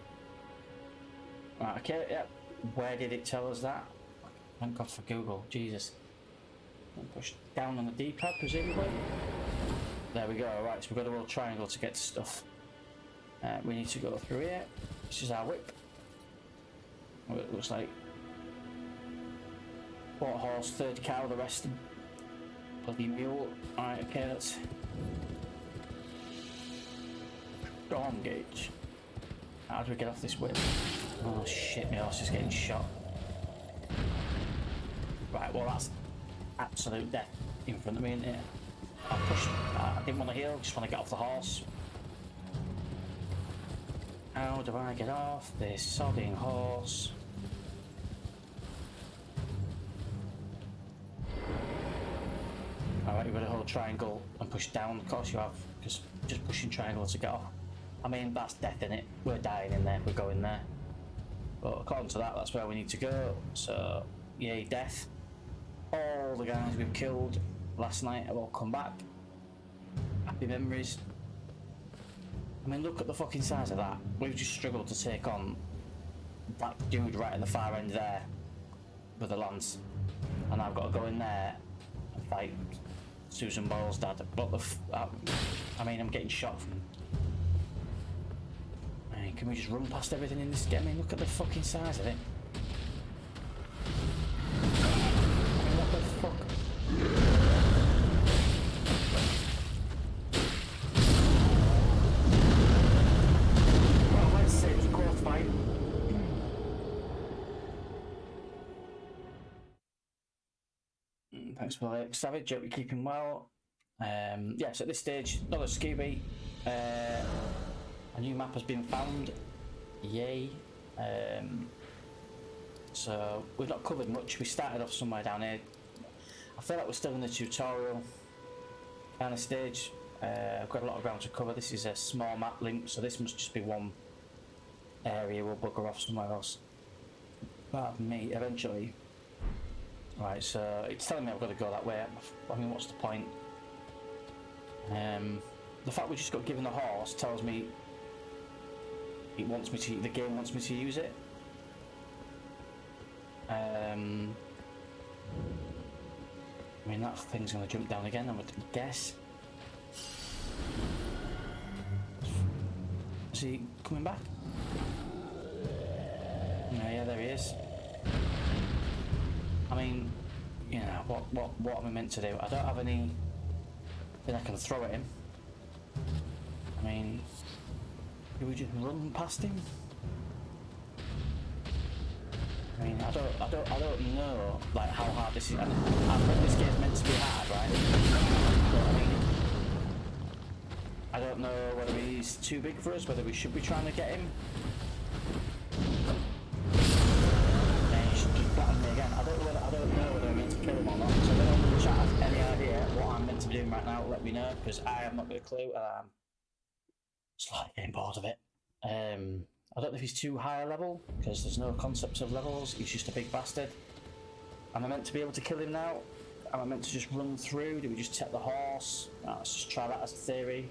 Right, okay, yep. Where did it tell us that? Thank God for Google, Jesus. And push down on the D-pad, presumably. There we go, right, so we've got to hold triangle to get to stuff. We need to go through here. This is our whip. Oh, it looks like 4 horse, 3rd cow, the rest bloody mule. Alright, okay, let's storm gauge. How do we get off this whip? Oh shit, my horse is getting shot. Right, well that's absolute death in front of me, isn't it? I pushed, I didn't want to heal, just want to get off the horse. How do I get off this sodding horse? Alright, you've got to hold triangle and push down. Of course you have, because just pushing triangle to get off. I mean, that's death in it. We're dying in there, we're going there. But according to that, that's where we need to go. So, yay, death. All the guys we've killed last night have all come back. Happy memories. I mean, look at the fucking size of that. We've just struggled to take on that dude right at the far end there with the lance. And I've got to go in there and fight Susan Boyle's dad. What the I mean, I'm getting shot from... I mean, can we just run past everything in this game? I mean, look at the fucking size of it. I mean, what the fuck? Well, let's say it was a close fight. Thanks for the Savage, hope you're keeping well. Yeah, so at this stage, another Scooby. A new map has been found. Yay. So we've not covered much. We started off somewhere down here. I feel like we're still in the tutorial kind of stage. I've got a lot of ground to cover. This is a small map link, so this must just be one area. We'll bugger off somewhere else. Pardon me, eventually. Right, so it's telling me I've got to go that way. I mean, what's the point? The fact we just got given the horse tells me it wants me to. The game wants me to use it. I mean, that thing's going to jump down again, I would guess. Is he coming back? Yeah, there he is. I mean, you know, what am I meant to do? I don't have any thing I can throw at him. I mean, do we just run past him? I mean, I don't know like how hard this is. I've heard this game's meant to be hard, right? But I mean, I don't know whether he's too big for us, whether we should be trying to get him. And he should just batter me again. I don't know whether I'm meant to kill him or not. So if anyone in the chat has any idea what I'm meant to be doing right now, let me know, because I have not got a clue. Slightly getting bored of it. I don't know if he's too high a level, because there's no concept of levels. He's just a big bastard. Am I meant to be able to kill him now? Am I meant to just run through? Do we just take the horse? Let's just try that as a theory.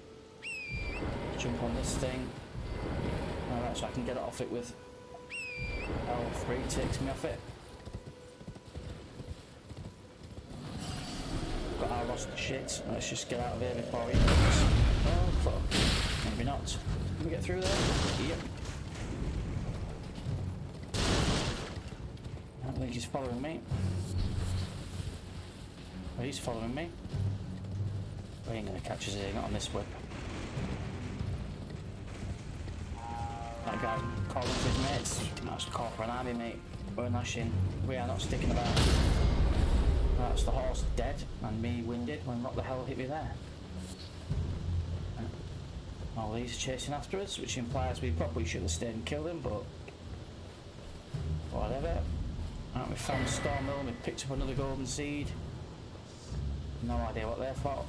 Jump on this thing. Alright, so I can get it off it with L3 takes me off it. Got our lost shit. Let's just get out of here before he comes. Oh fuck. Maybe not. Can we get through there? Yep. I don't think he's following me. Oh, he's following me. We ain't gonna catch us here, not on this whip. That guy calling for his mates. That's a call for an army, mate. We're gnashing. We are not sticking about. That's the horse dead and me winded. When what the hell hit me there? All these chasing after us, which implies we probably should have stayed and killed him, but whatever. Right, we found Storm Mill, we picked up another golden seed. No idea what they're for.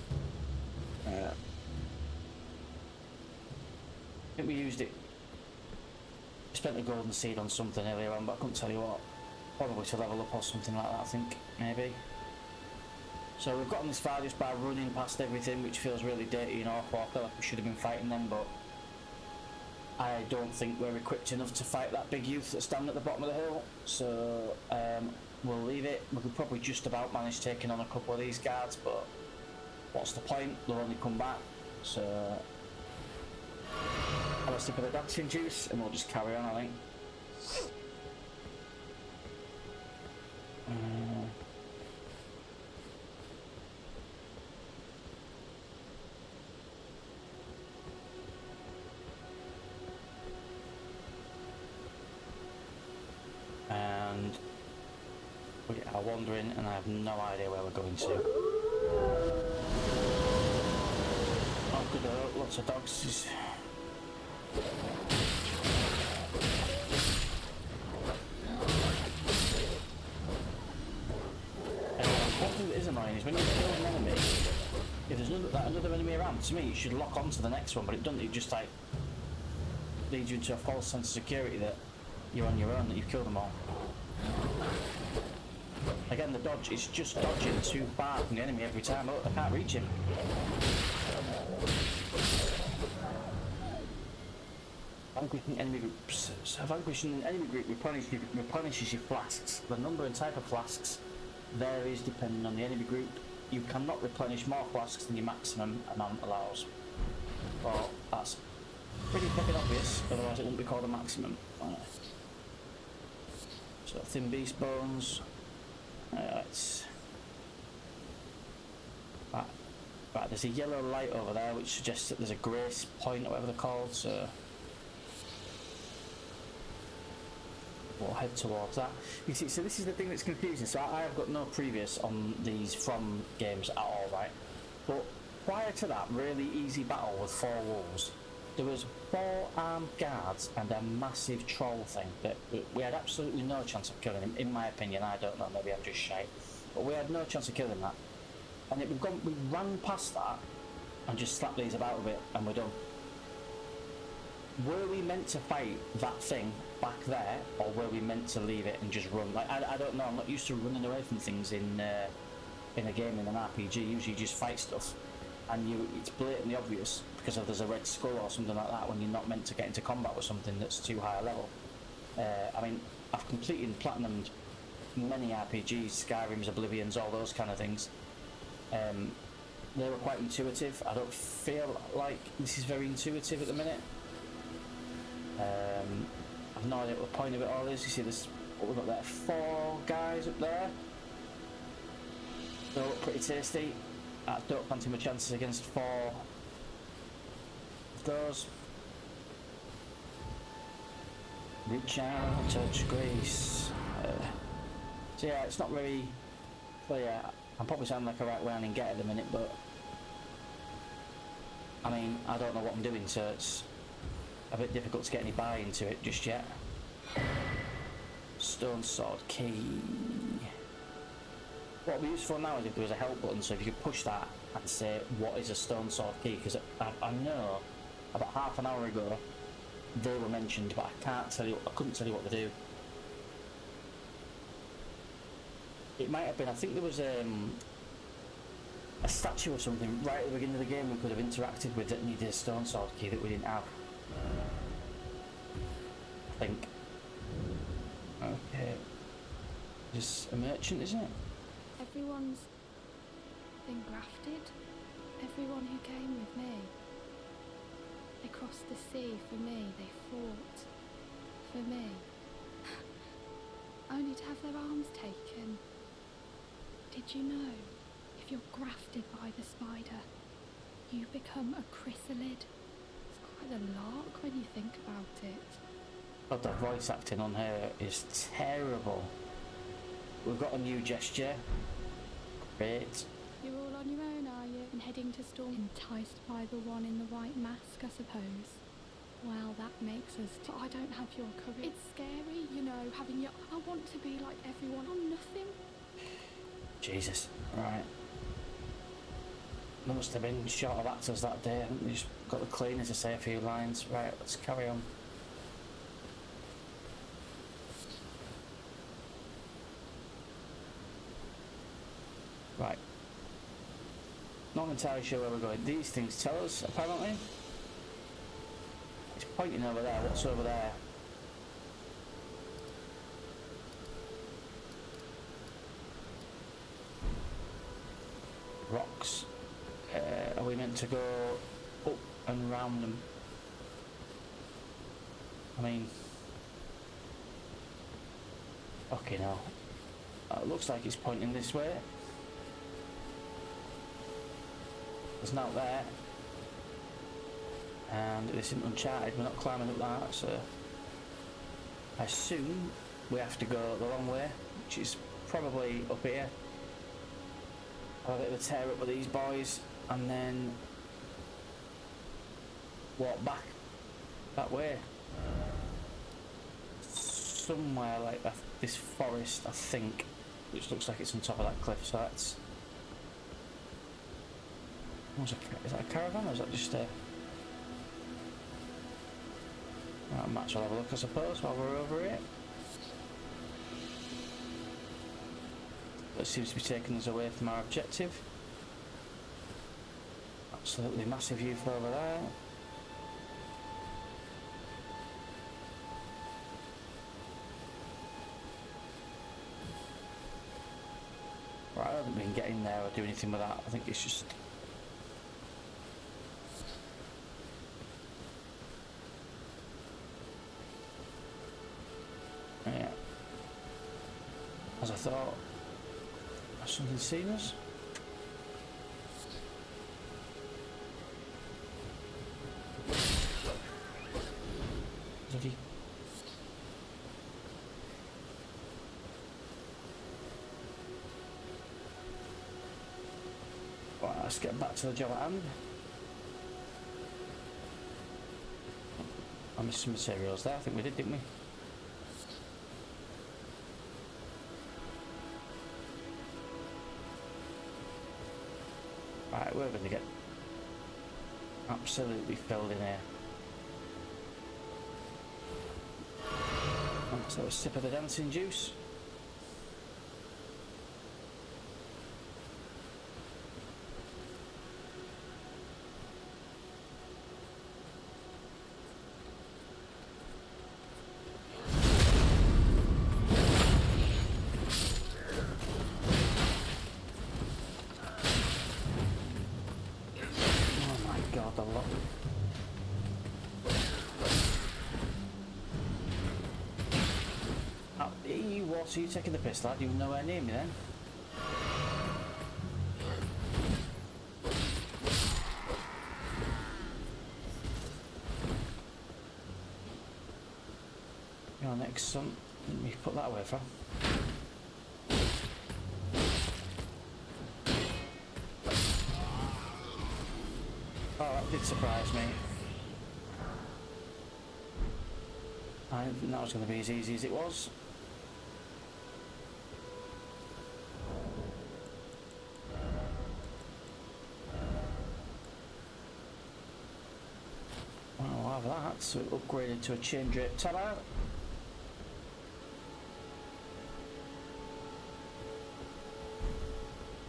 I think we used it. We spent a golden seed on something earlier on, but I couldn't tell you what. Probably to level up or something like that, I think, maybe. So we've gotten this far just by running past everything, which feels really dirty and awful. I feel like we should have been fighting them, but I don't think we're equipped enough to fight that big youth that's standing at the bottom of the hill. So we'll leave it. We could probably just about manage taking on a couple of these guards, but what's the point? They'll only come back. So Have a sip of the dancing juice and we'll just carry on, I think. And we are wandering and I have no idea where we're going to. Oh, good, lots of dogs. One thing that is annoying is when you kill an enemy, if there's another enemy around, to me it should lock on to the next one, but it doesn't. It just like leads you into a false sense of security that you're on your own, that you've killed them all. Again, the dodge, it's just dodging too far from the enemy every time. Oh, I can't reach him. Vanquishing enemy groups. So vanquishing an enemy group replenishes your flasks. The number and type of flasks varies depending on the enemy group. You cannot replenish more flasks than your maximum amount allows. Well, that's pretty fucking obvious, otherwise it wouldn't be called a maximum. So thin beast bones. Right, there's a yellow light over there which suggests that there's a grace point or whatever they're called, so we'll head towards that. You see, so this is the thing that's confusing. So I have got no previous on these From games at all, right? But prior to that really easy battle with 4 wolves, there was 4 armed guards and a massive troll thing that we had absolutely no chance of killing him, in my opinion. I don't know, maybe I'm just shite, but we had no chance of killing that. And we ran past that and just slapped these about a bit and we're done. Were we meant to fight that thing back there, or were we meant to leave it and just run? Like I don't know. I'm not used to running away from things in a game, in an RPG. Usually you just fight stuff, and it's blatantly obvious because if there's a red skull or something like that when you're not meant to get into combat with something that's too high a level. I mean, I've completed and platinumed many RPGs, Skyrim's, Oblivion's, all those kind of things. They were quite intuitive. I don't feel like this is very intuitive at the minute. I've no idea what the point of it all is. You see this, what we've got there, 4 guys up there. They look pretty tasty. I don't fancy my chances against 4 of those. Reach out, touch grace. So yeah, it's not very... Well, yeah, I'm probably sounding like a right whale and get at the minute, but I mean, I don't know what I'm doing, so it's a bit difficult to get any buy into it just yet. Stone sword key. What would be useful now is if there was a help button, so if you could push that and say what is a stone sword key, because I know about half an hour ago they were mentioned, but I couldn't tell you what they do. It might have been, I think there was a statue or something right at the beginning of the game we could have interacted with that needed a stone sword key that we didn't have. I think. Okay. Just a merchant, isn't it? Everyone's been grafted. Everyone who came with me. They crossed the sea for me. They fought for me. Only to have their arms taken. Did you know, if you're grafted by the spider, you become a chrysalid? It's quite a lark when you think about it. God, the voice acting on her is terrible. We've got a new gesture. Great. You're all on your own, are you? And heading to storm? Enticed by the one in the white mask, I suppose. Well, that makes us... But I don't have your courage. It's scary, you know, having your... I want to be like everyone. I'm nothing. Jesus. Right. There must have been short of actors that day. I think they just got the cleaner to say a few lines. Right, let's carry on. Right. Not entirely sure where we're going. These things tell us, apparently. It's pointing over there. What's over there? Rocks. Are we meant to go up and round them? I mean, okay, no. It looks like it's pointing this way. There's not there. And this isn't Uncharted, we're not climbing up that, so I assume we have to go the long way, which is probably up here. Have a bit of a tear up with these boys and then walk back that way. Somewhere like this forest, I think, which looks like it's on top of that cliff, so that's... Is that a caravan or is that just a... I might as well have a look, I suppose, while we're over here. That seems to be taking us away from our objective. Absolutely massive view from over there. Right, I don't think we can get in there or do anything with that. I think it's just... Yeah. As I thought. Has something seen us? Bloody... Right, let's get back to the job at hand. I missed some materials there, I think we did, didn't we? Right, we're going to get absolutely filled in here. Let's have a sip of the dancing juice. So you taking the piss, lad? You were nowhere near me then. Your next son. Let me put that away from. Oh, that did surprise me. I didn't think that was going to be as easy as it was. So it upgraded to a chain drape tab out.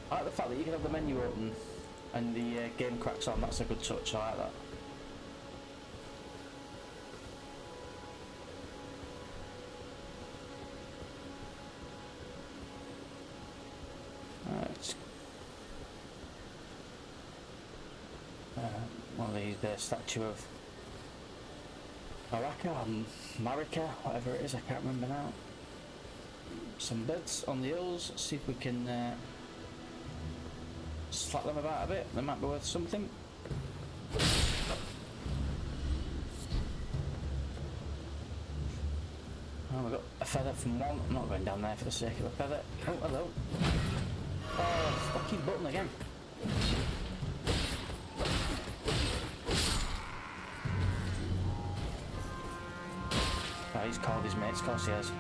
I like the fact that you can have the menu open and the game cracks on. That's a good touch, I like that. Right. One of these statue of Marika, whatever it is, I can't remember now. Some beds on the hills, see if we can slap them about a bit, they might be worth something. Oh, we've got a feather from one, I'm not going down there for the sake of a feather. Oh, hello. Oh, fucking button again. He's called his mates, of course he has.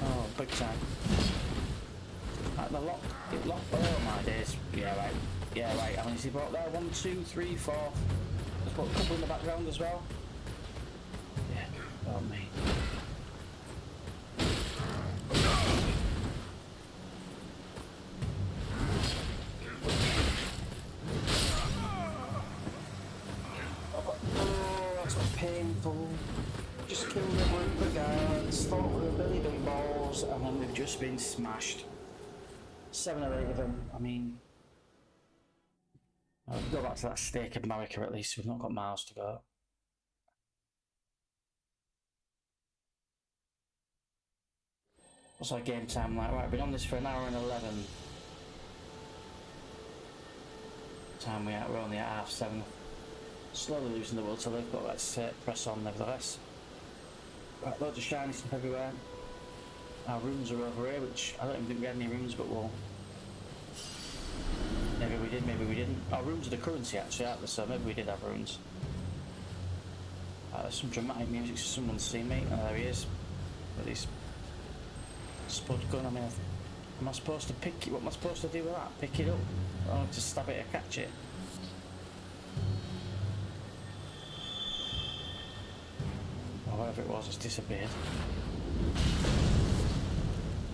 Oh, big time. Right, the lock, it locked, oh my days. Yeah, right. Yeah, right. How many has he brought there? 1, 2, 3, 4. There's got a couple in the background as well. Yeah, oh me. Just killed a group of guards, thought we were Billy Big Balls, and then we've just been smashed. 7 or 8 of them. I mean, We'll go back to that Stake of Marika at least. We've not got miles to go. What's our game time like? Right, been on this for an hour and 11. Time we're only at 7:30. Slowly losing the will to live, but let's press on nevertheless. Right, loads of shiny stuff everywhere. Our rooms are over here, which I don't even think we had any rooms, but we'll... Maybe we did, maybe we didn't. Our rooms are the currency actually, aren't they? So maybe we did have rooms. There's some dramatic music, someone's seen me. Oh, there he is. With his spud gun. I mean, am I supposed to pick it? What am I supposed to do with that? Pick it up? Or to stab it or catch it? Or whatever it was, it's disappeared.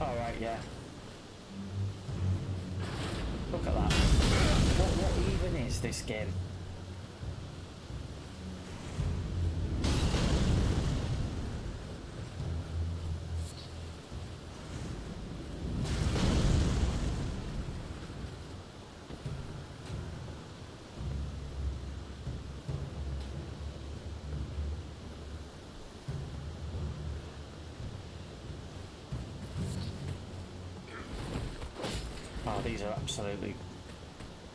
Alright, yeah. Look at that. What even is this game? Oh, these are absolutely...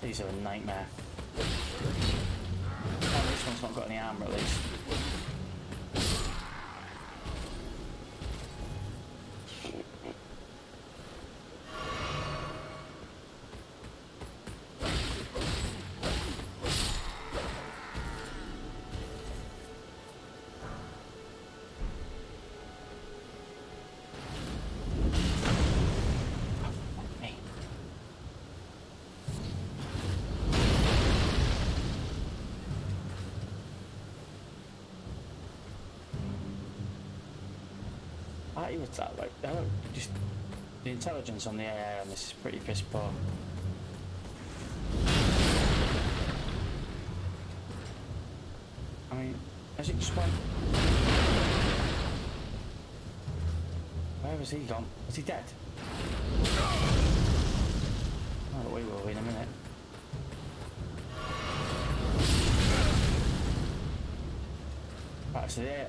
These are a nightmare. Oh, this one's not got any armour at least. What's that like? I don't just the intelligence on the AI on this is pretty piss poor. I mean, has it just went? Where has he gone? Is he dead? Oh, we will in a minute. Right, so yeah.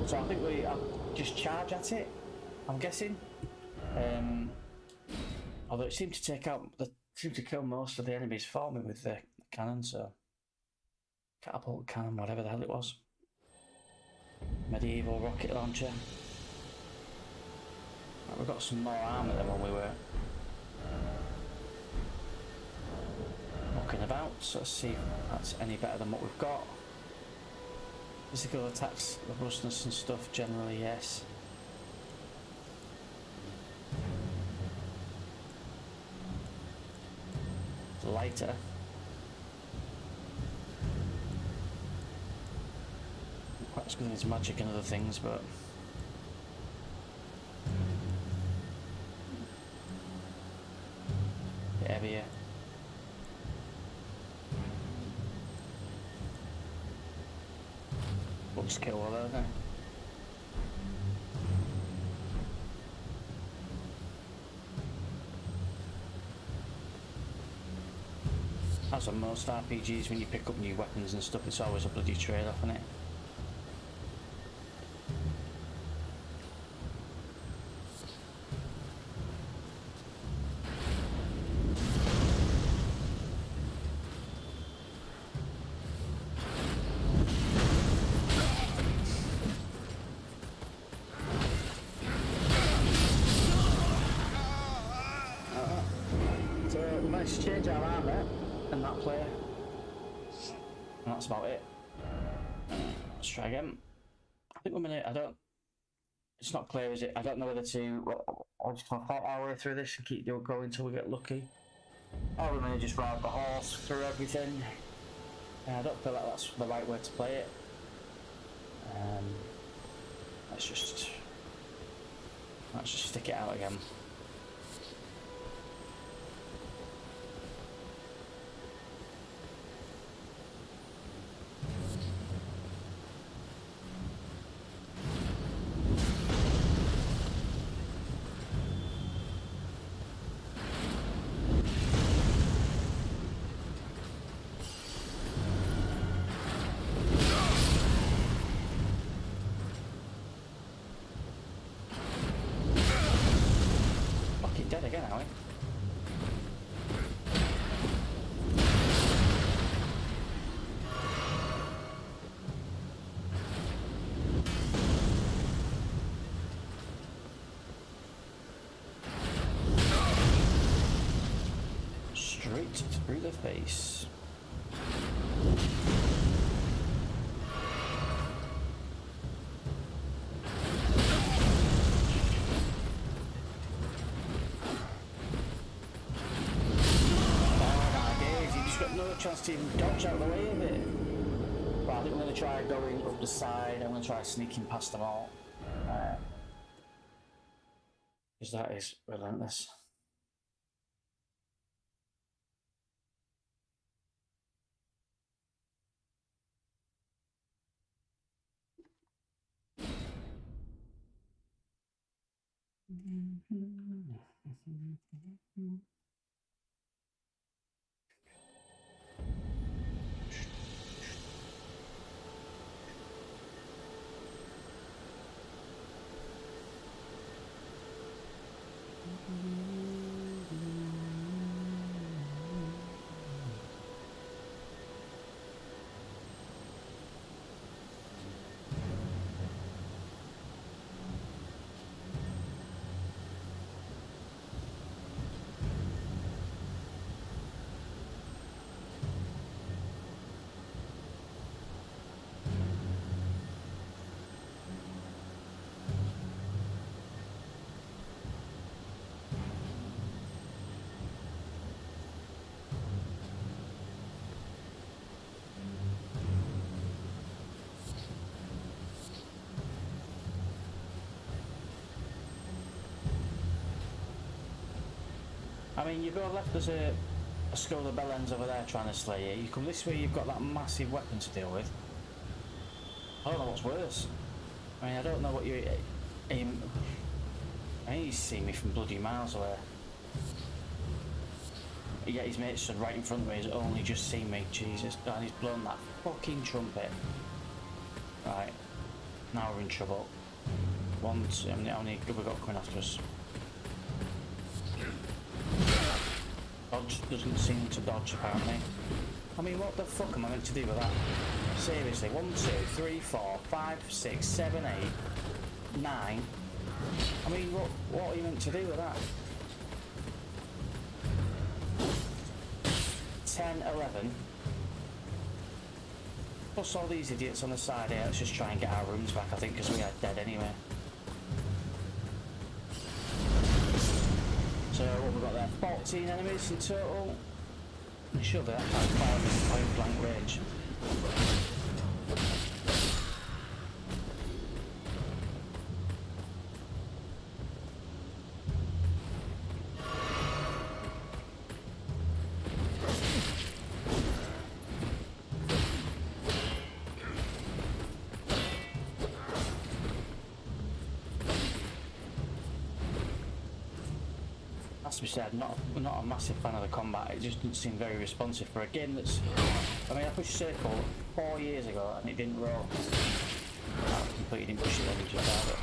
So I think I'll just charge at it, I'm guessing. Although it seemed to seemed to kill most of the enemies for me with the cannon, so catapult cannon, whatever the hell it was. Medieval rocket launcher. Right, we've got some more armour than when we were mucking about, so let's see if that's any better than what we've got. Physical attacks, robustness and stuff, generally, yes. Lighter. Perhaps because it's magic and other things, but... bit heavier. Looks cool though, doesn't it? As on most RPGs, when you pick up new weapons and stuff, it's always a bloody trade-off, isn't it? Let's change our armour and that player. And that's about it. Let's try again. I think we're gonna, it's not clear, is it? I don't know whether to, I'll just fight our way through this and keep going until we get lucky. Or we're gonna just ride the horse through everything. I don't feel like that's the right way to play it. Let's just stick it out again. Through the face. Chance to even dodge out the way of it. But I think I'm going to try going up the side. I'm going to try sneaking past them all. Because that is relentless. I mean, you go left, there's a skull of bellends over there trying to slay you. You come this way, you've got that massive weapon to deal with. I don't know what's worse. I mean, I don't know what you aim. I think he's seen me from bloody miles away. Yet his mate stood right in front of me, he's only just seen me. Jesus, and he's blown that fucking trumpet. Right, now we're in trouble. One, two, how many have we got coming after us? Dodge doesn't seem to dodge apparently. I mean, what the fuck am I meant to do with that? Seriously, 1, 2, 3, 4, 5, 6, 7, 8, 9. I mean, what are you meant to do with that? 10, 11. Plus all these idiots on the side here. Let's just try and get our rooms back, I think, because we are dead anyway. So what we've got there, 14 enemies in total. And sure that has fire in point blank range. To be said, not a massive fan of the combat. It just didn't seem very responsive for a game that's. I mean, I pushed Circle 4 years ago and it didn't roll. I completely didn't push it then, just out of it.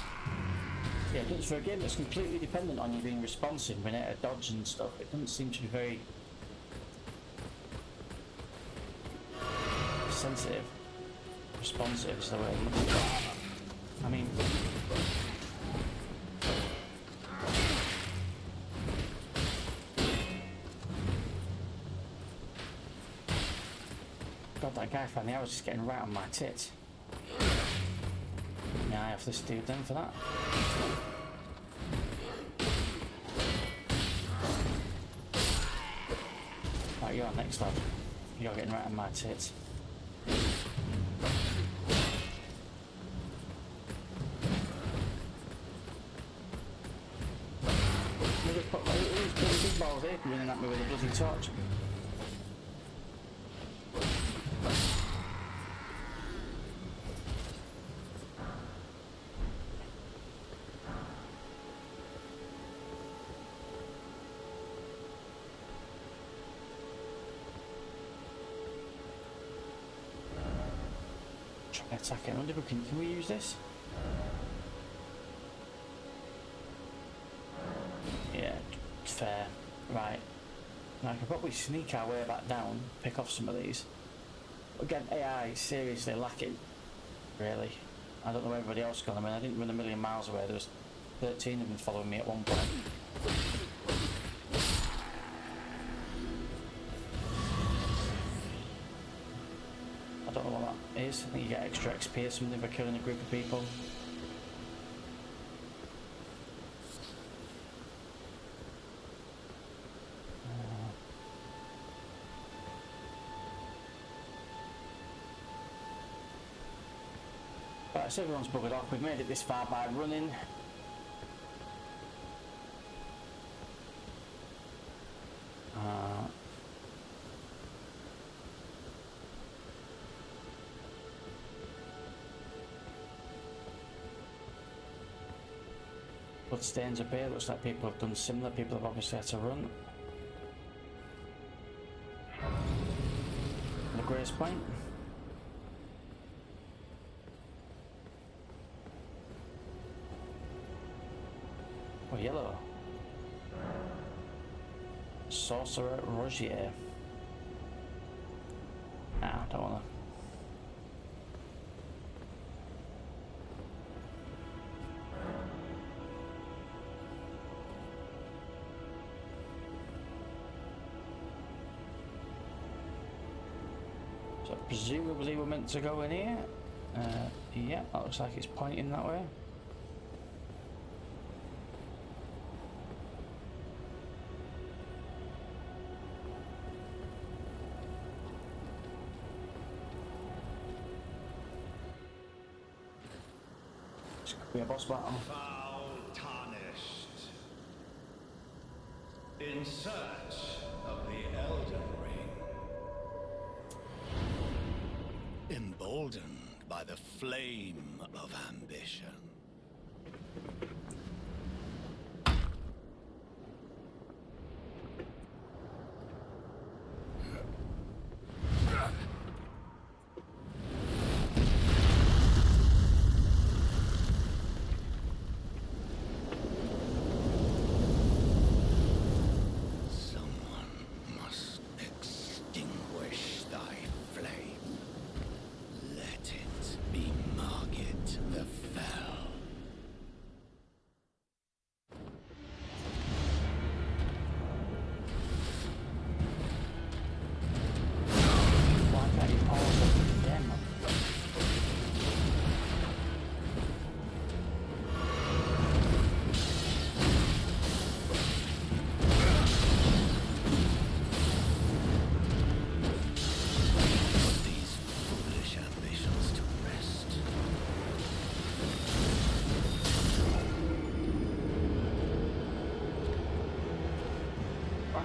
Yeah, for a game that's completely dependent on you being responsive, being able to dodge and stuff, it doesn't seem to be very sensitive. Responsive is the way I'm looking at it. I mean. God, that guy found the I was just getting right on my tits. Yeah, I have this dude then for that. Right, you're next, lad. You're getting right on my tits. These big balls here running at me with a bloody torch. Attacking. I wonder if can we use this? Yeah, fair. Right. Now I can probably sneak our way back down, pick off some of these. Again, AI is seriously lacking. Really. I don't know where everybody else gone. I mean, I didn't run a million miles away. There was 13 of them following me at one point. is. I think you get extra XP or something for killing a group of people. Right, so everyone's buggered off. We've made it this far by running. Bloodstains up here. Looks like people have done similar. People have obviously had to run. The Grace Point. Oh, yellow. Sorcerer Rogier. Nah, don't wanna. So presumably we're meant to go in here. Yeah, that looks like it's pointing that way. Be a boss battle. Foul tarnished. In search of the Elden Ring. Emboldened by the flame of ambition.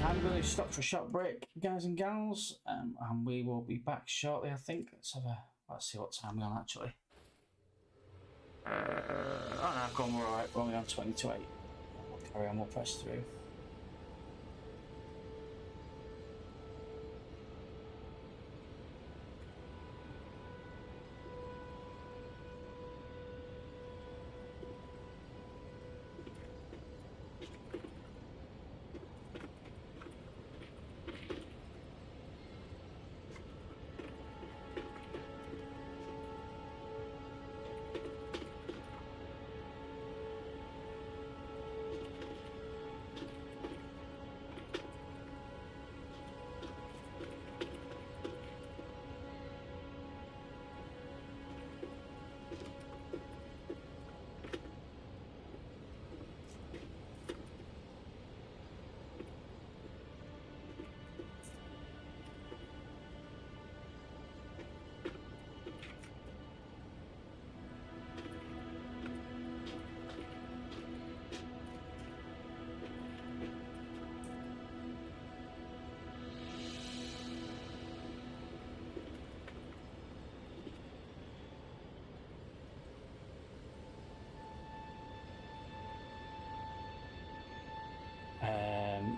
I'm going to stop for a short break, guys and gals, and we will be back shortly. I think. Let's see what time we're on actually. Oh no, I've gone right. We're only on 20 to 8. We'll carry on. We'll press through.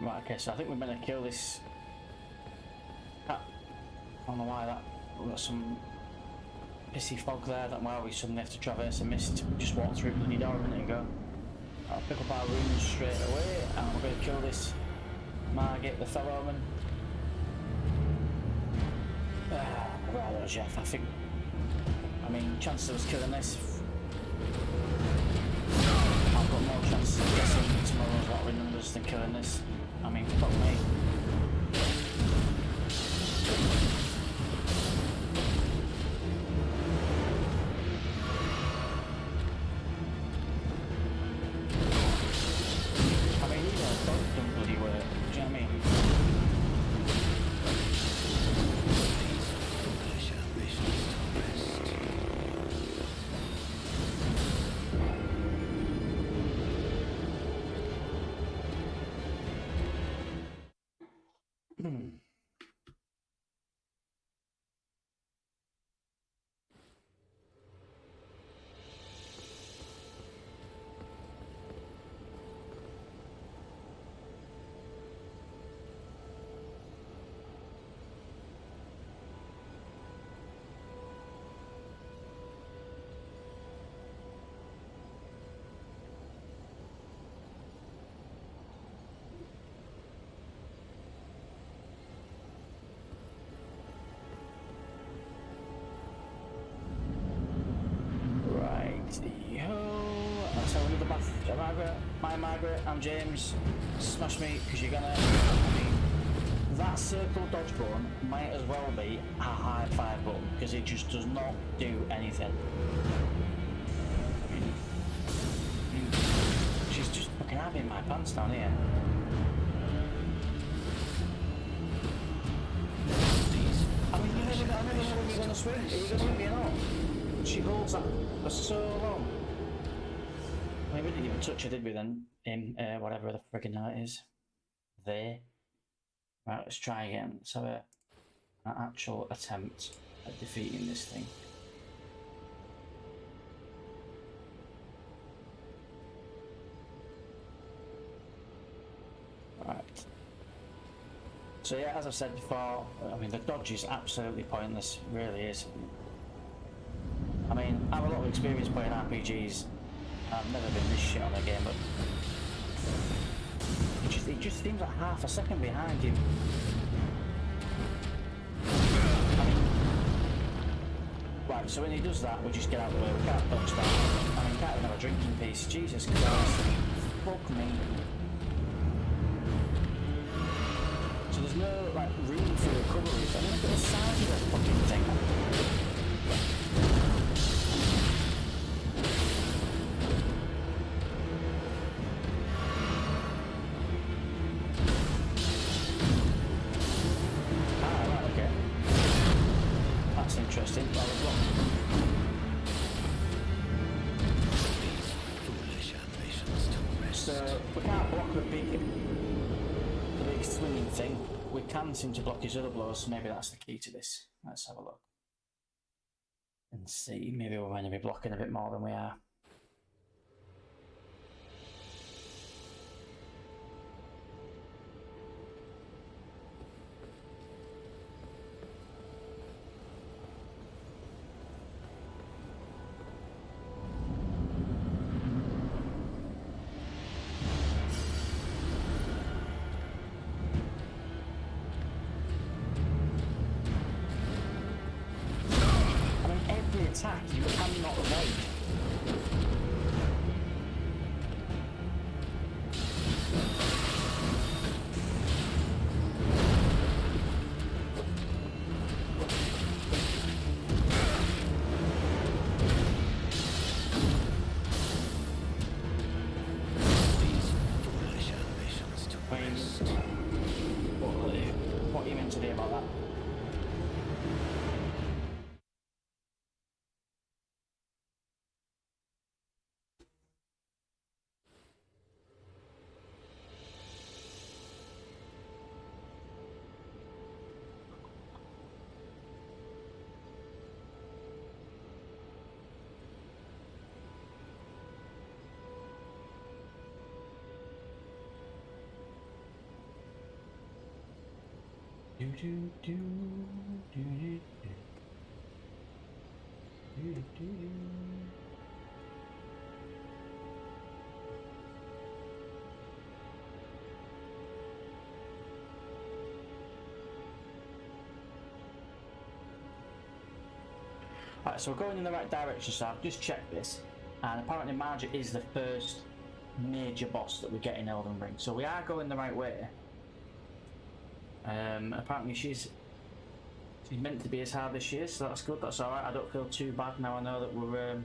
Right, okay, so I think we're going to kill this cat. I don't know why that. We've got some pissy fog there. I don't know why we suddenly have to traverse a mist. We just walked through a bloody door a minute ago. I'll pick up our runes straight away and we're going to kill this Margit, the Fellowman. Well, Jeff, I mean, chances of us killing this. I've got more chances of guessing tomorrow's lottery numbers than killing this. I mean, fuck me. So another bath, Margaret, my Margaret, I'm James. Smash me, because you're gonna. I mean, that circle dodge button might as well be a high five button because it just does not do anything. She's just fucking having my pants down here. I mean, I never know when you're gonna swing. Are you gonna hit me or not? She holds that for so long. I mean, we didn't even touch her, did we then? In whatever the friggin' night is. There. Right, let's try again. Let's have an actual attempt at defeating this thing. Right. So yeah, as I said before, I mean the dodge is absolutely pointless, really is. I mean, I have a lot of experience playing RPGs. I've never been this shit on a game, but it just seems like half a second behind you. I mean, right, so when he does that, we just get out of the way. We can't dodge that. I mean, we can't even have a drinking piece. Jesus Christ. Fuck me. So there's no, like, room for recovery. So I mean, look at the size of that fucking thing. Interesting. So we can't block the big swinging thing. We can seem to block his other blows, so maybe that's the key to this. Let's have a look and see. Maybe we're going to be blocking a bit more than we are. Attack you cannot avoid. These foolish ambitions to rest. What are you meant to do about that? Do do do do do do do do. Right, so we're going in the right direction, so I've just checked this, and apparently Margaret is the first major boss that we get in Elden Ring, so we are going the right way. Apparently she's meant to be as hard as she is, so that's good, that's alright. I don't feel too bad now. I know that we're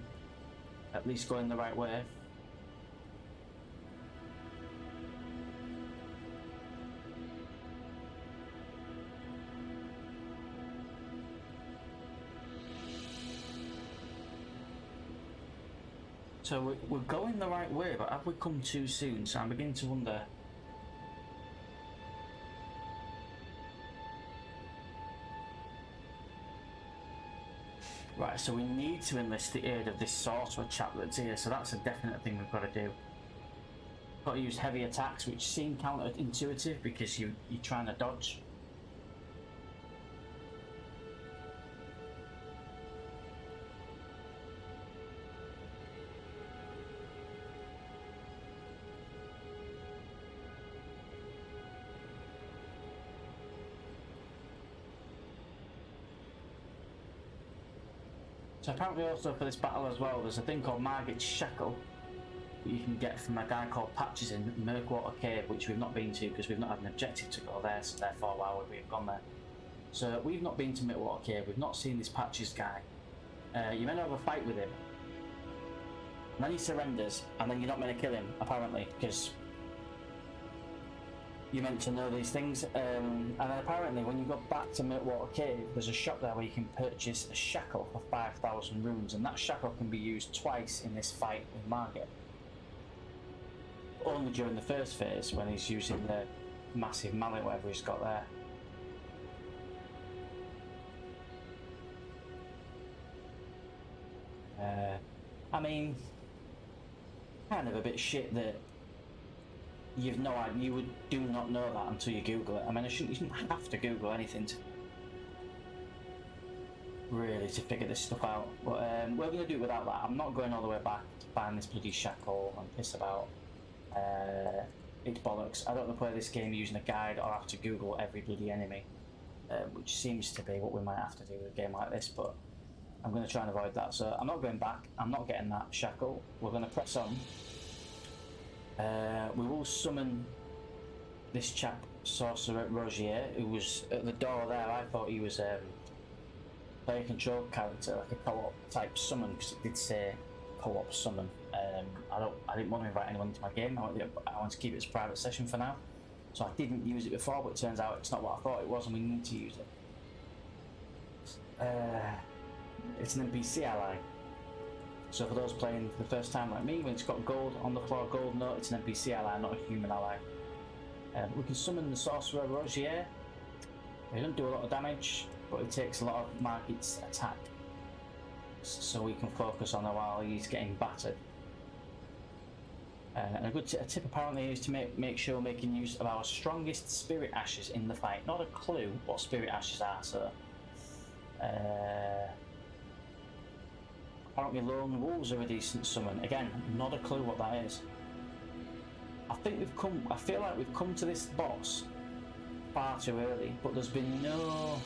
at least going the right way. So we're going the right way, but have we come too soon? So I'm beginning to wonder. Right, so we need to enlist the aid of this sorcerer chap that's here, so that's a definite thing we've got to do. Got to use heavy attacks, which seem counterintuitive because you're trying to dodge. So apparently also for this battle as well, there's a thing called Margaret's Shackle, you can get from a guy called Patches in Murkwater Cave, which we've not been to because we've not had an objective to go there, so therefore why would we have gone there? So we've not been to Murkwater Cave, we've not seen this Patches guy. You're meant to have a fight with him, and then he surrenders, and then you're not meant to kill him, apparently, because you're meant to know these things. And then apparently when you go back to Murkwater Cave, there's a shop there where you can purchase a shackle for 5,000 runes, and that shackle can be used twice in this fight with Margit. Only during the first phase when he's using the massive mallet, whatever he's got there. I mean, kind of a bit shit that you do not know that until you Google it. I mean, you shouldn't have to Google anything to really to figure this stuff out. But we're going to do it without that. I'm not going all the way back to find this bloody shackle and piss about. It's bollocks. I don't want to play this game using a guide or have to Google every bloody enemy, which seems to be what we might have to do with a game like this, but I'm going to try and avoid that. So I'm not going back, I'm not getting that shackle. We're going to press on. We will summon this chap, Sorcerer Rogier, who was at the door there. I thought he was a player control character, like a co-op type summon, because it did say co-op summon. I didn't want to invite anyone into my game. I want to keep it as a private session for now. So I didn't use it before, but it turns out it's not what I thought it was, and we need to use it. It's an NPC ally. So for those playing for the first time like me, when it's got gold on the floor, gold note, it's an NPC ally, not a human ally. We can summon the Sorcerer Rogier. He doesn't do a lot of damage, but it takes a lot of Margit's attack, so we can focus on her while he's getting battered. And a good tip apparently is to make sure we're making use of our strongest spirit ashes in the fight. Not a clue what spirit ashes are, so apparently lone wolves are a decent summon. Again, not a clue what that is. I feel like we've come to this boss far too early, but there's been no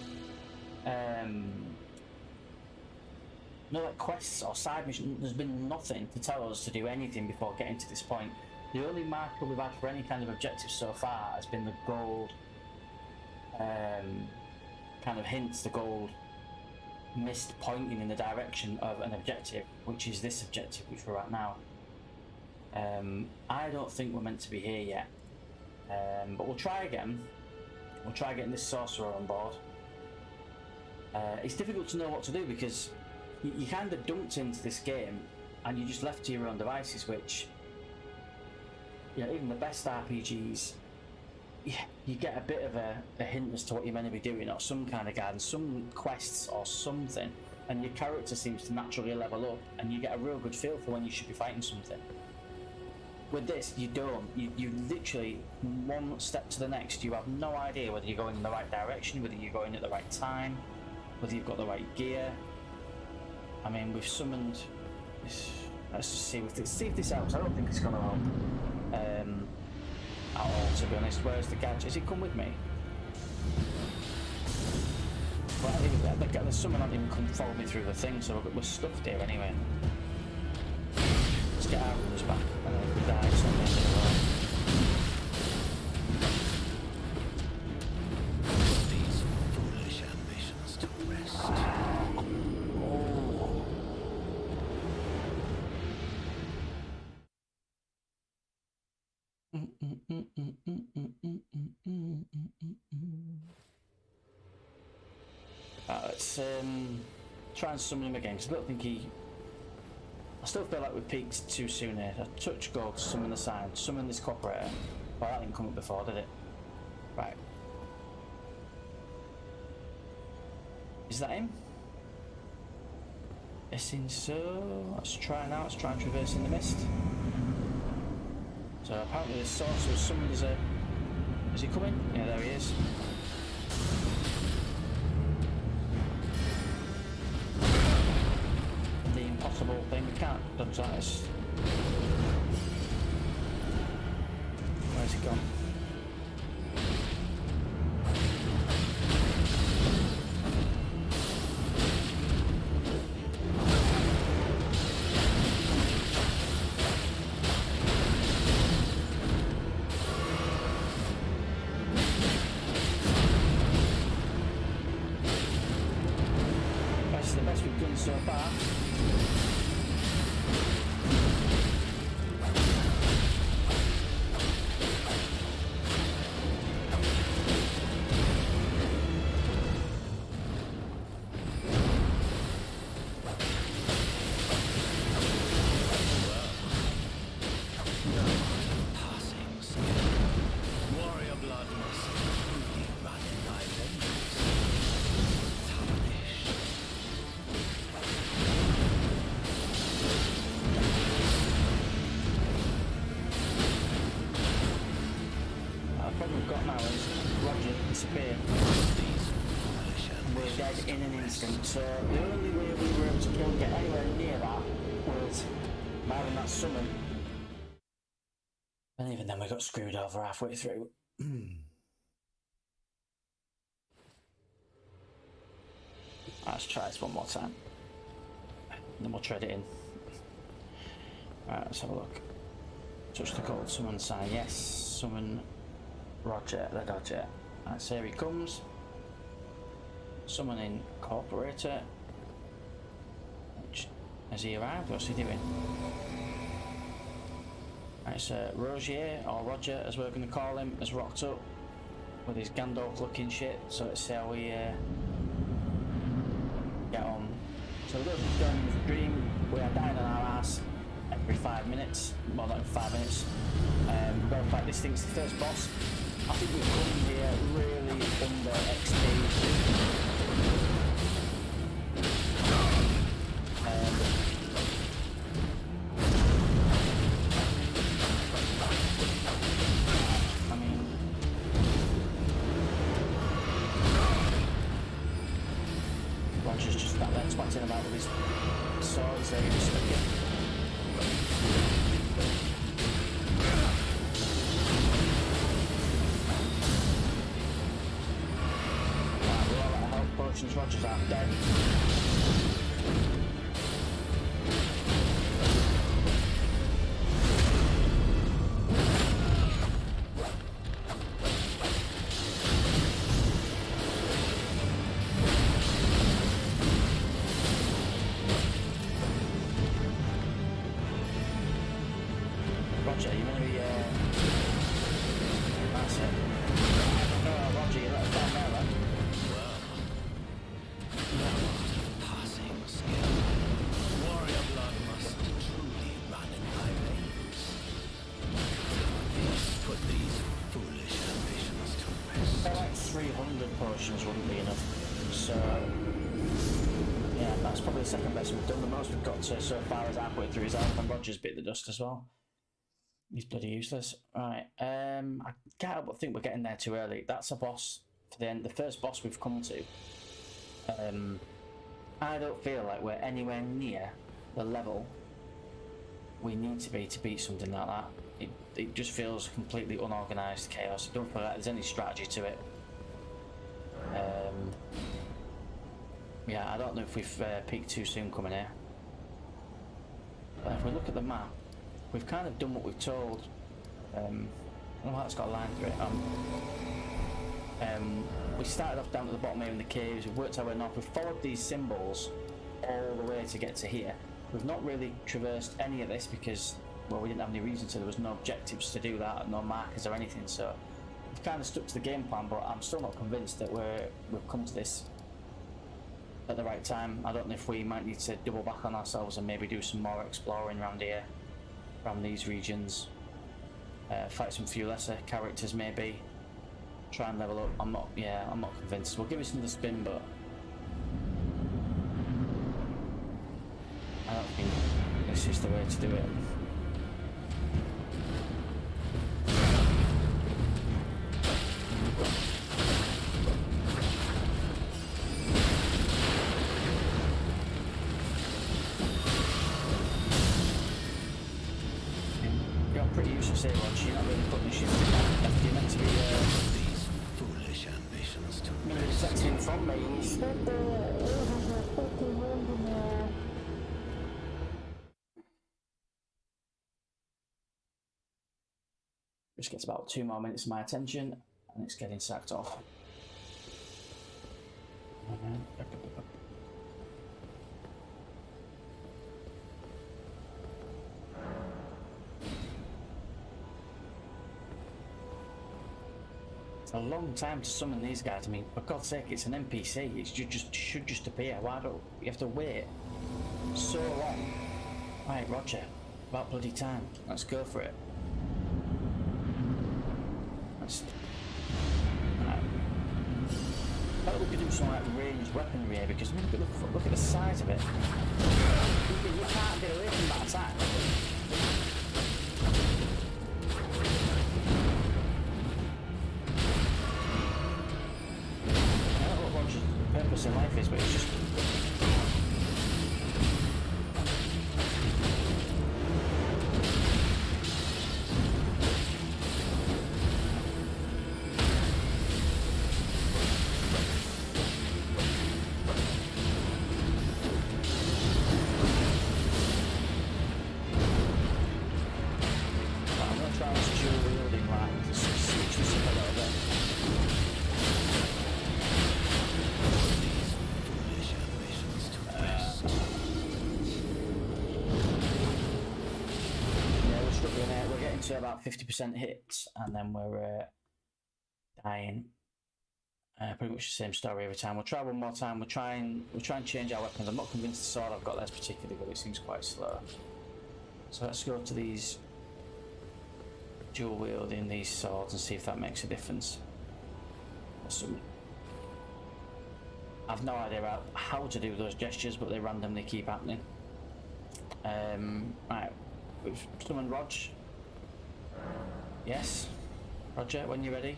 like quests or side missions. There's been nothing to tell us to do anything before getting to this point. The only marker we've had for any kind of objective so far has been the gold kind of hints, the gold mist pointing in the direction of an objective, which is this objective which we're at now. I don't think we're meant to be here yet, but we'll try again. We'll try getting this sorcerer on board. It's difficult to know what to do because you kind of dumped into this game and you're just left to your own devices, which, you know, even the best RPGs, you get a bit of a hint as to what you're meant to be doing, or some kind of guidance, some quests or something, and your character seems to naturally level up and you get a real good feel for when you should be fighting something. With this, you don't. You literally, one step to the next, you have no idea whether you're going in the right direction, whether you're going at the right time, whether you've got the right gear. I mean, we've summoned this. Let's just see if this helps. I don't think it's going to help at all, to be honest. Where's the gadget? Has it come with me? Well, the summon hasn't even come follow me through the thing, so we're stuffed here anyway. Let's get our rules back, and then if we die, it's on the end of the world. These foolish ambitions to rest. Let's try and summon him again, because I don't think I still feel like we peaked too soon here. A touch gold to summon the sign, summon this cooperator. Well, that didn't come up before, did it? Right. Is that him? It seems so. Let's try now, let's try and traverse in the mist. So apparently the sorcerer was summoned as a... Is he coming? Yeah, there he is. The impossible thing, we can't dodge that. Where's he gone? disappear. We're dead in an instant, so the only way we were able to get anywhere near that was by having that summon. And even then we got screwed over halfway through. Let's try this one more time. Then we'll trade it in. Alright, let's have a look. Touch the gold, summon sign, yes. Summon Roger the Dodger. Alright, so here he comes. Summon Incorporator. Has he arrived? What's he doing? Alright, so Rogier, or Roger as we're going to call him, has rocked up with his Gandalf looking shit. So let's see how we get on. So we're going with Dream. We are dying on our ass every 5 minutes, more than 5 minutes. We're going to fight this thing. It's the first boss. I think we've come here really under XP. Roger's just back there twatting about with his swords there, just sticking. Right, we're all out of health potions, Roger's half dead. Roger, you want to be, that's it. Oh, Roger, you let us down there, then. Passing skill. Warrior blood must truly run in my veins. Put these foolish ambitions to rest. Like 300 potions wouldn't be enough. So, yeah, that's probably the second best we've done. The most we've got to so far is halfway through his health, and Roger's bit the dust as well. He's bloody useless. Right, I can't help but think we're getting there too early. That's a boss for the end, the first boss we've come to. I don't feel like we're anywhere near the level we need to be to beat something like that. It just feels completely unorganised chaos. I don't feel like there's any strategy to it. Yeah, I don't know if we've peaked too soon coming here. But if we look at the map, we've kind of done what we've told. I don't know how it's got a line through it. We started off down at the bottom here in the caves, we've worked our way north, we've followed these symbols all the way to get to here. We've not really traversed any of this because, well, we didn't have any reason to, there was no objectives to do that, no markers or anything, so we've kind of stuck to the game plan, but I'm still not convinced that we've come to this at the right time. I don't know if we might need to double back on ourselves and maybe do some more exploring around here. Around these regions, fight some few lesser characters maybe, try and level up. I'm not convinced. We'll give it another spin, but I don't think this is the way to do it. Pretty useless here, Roger. You're not really putting shit in that. You're meant to be These foolish ambitions to protecting from me. Just gets about 2 more minutes of my attention and it's getting sacked off. It's a long time to summon these guys. I mean, for God's sake, it's an NPC. It should just appear. Why don't you have to wait so long? Right, Roger. About bloody time. Let's go for it. Let's. Right. I thought we could do some like ranged weaponry here because look at the size of it. You can't get away from that attack. to about 50% hits, and then we're dying. Pretty much the same story every time. We'll try one more time. We'll try and change our weapons. I'm not convinced the sword I've got there is particularly good. It seems quite slow. So let's go to these dual wielding these swords and see if that makes a difference. I've no idea about how to do those gestures, but they randomly keep happening. Right, we've summoned Rog. Yes, Roger, when you're ready.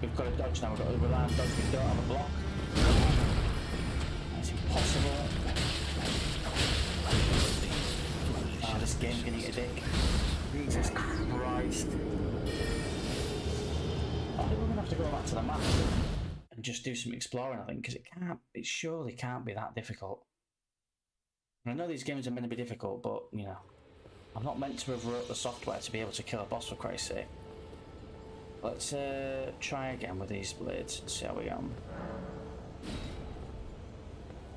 We've got a dodge now, we've got to rely on dodge, we don't have a block. That's impossible. Ah, this game's gonna eat a dick. Jesus Christ. I think we're gonna have to go back to the map and just do some exploring, I think, because it surely can't be that difficult. And I know these games are meant to be difficult, but, you know, I'm not meant to have wrote the software to be able to kill a boss, for Christ's sake. Let's try again with these blades and see how we get on.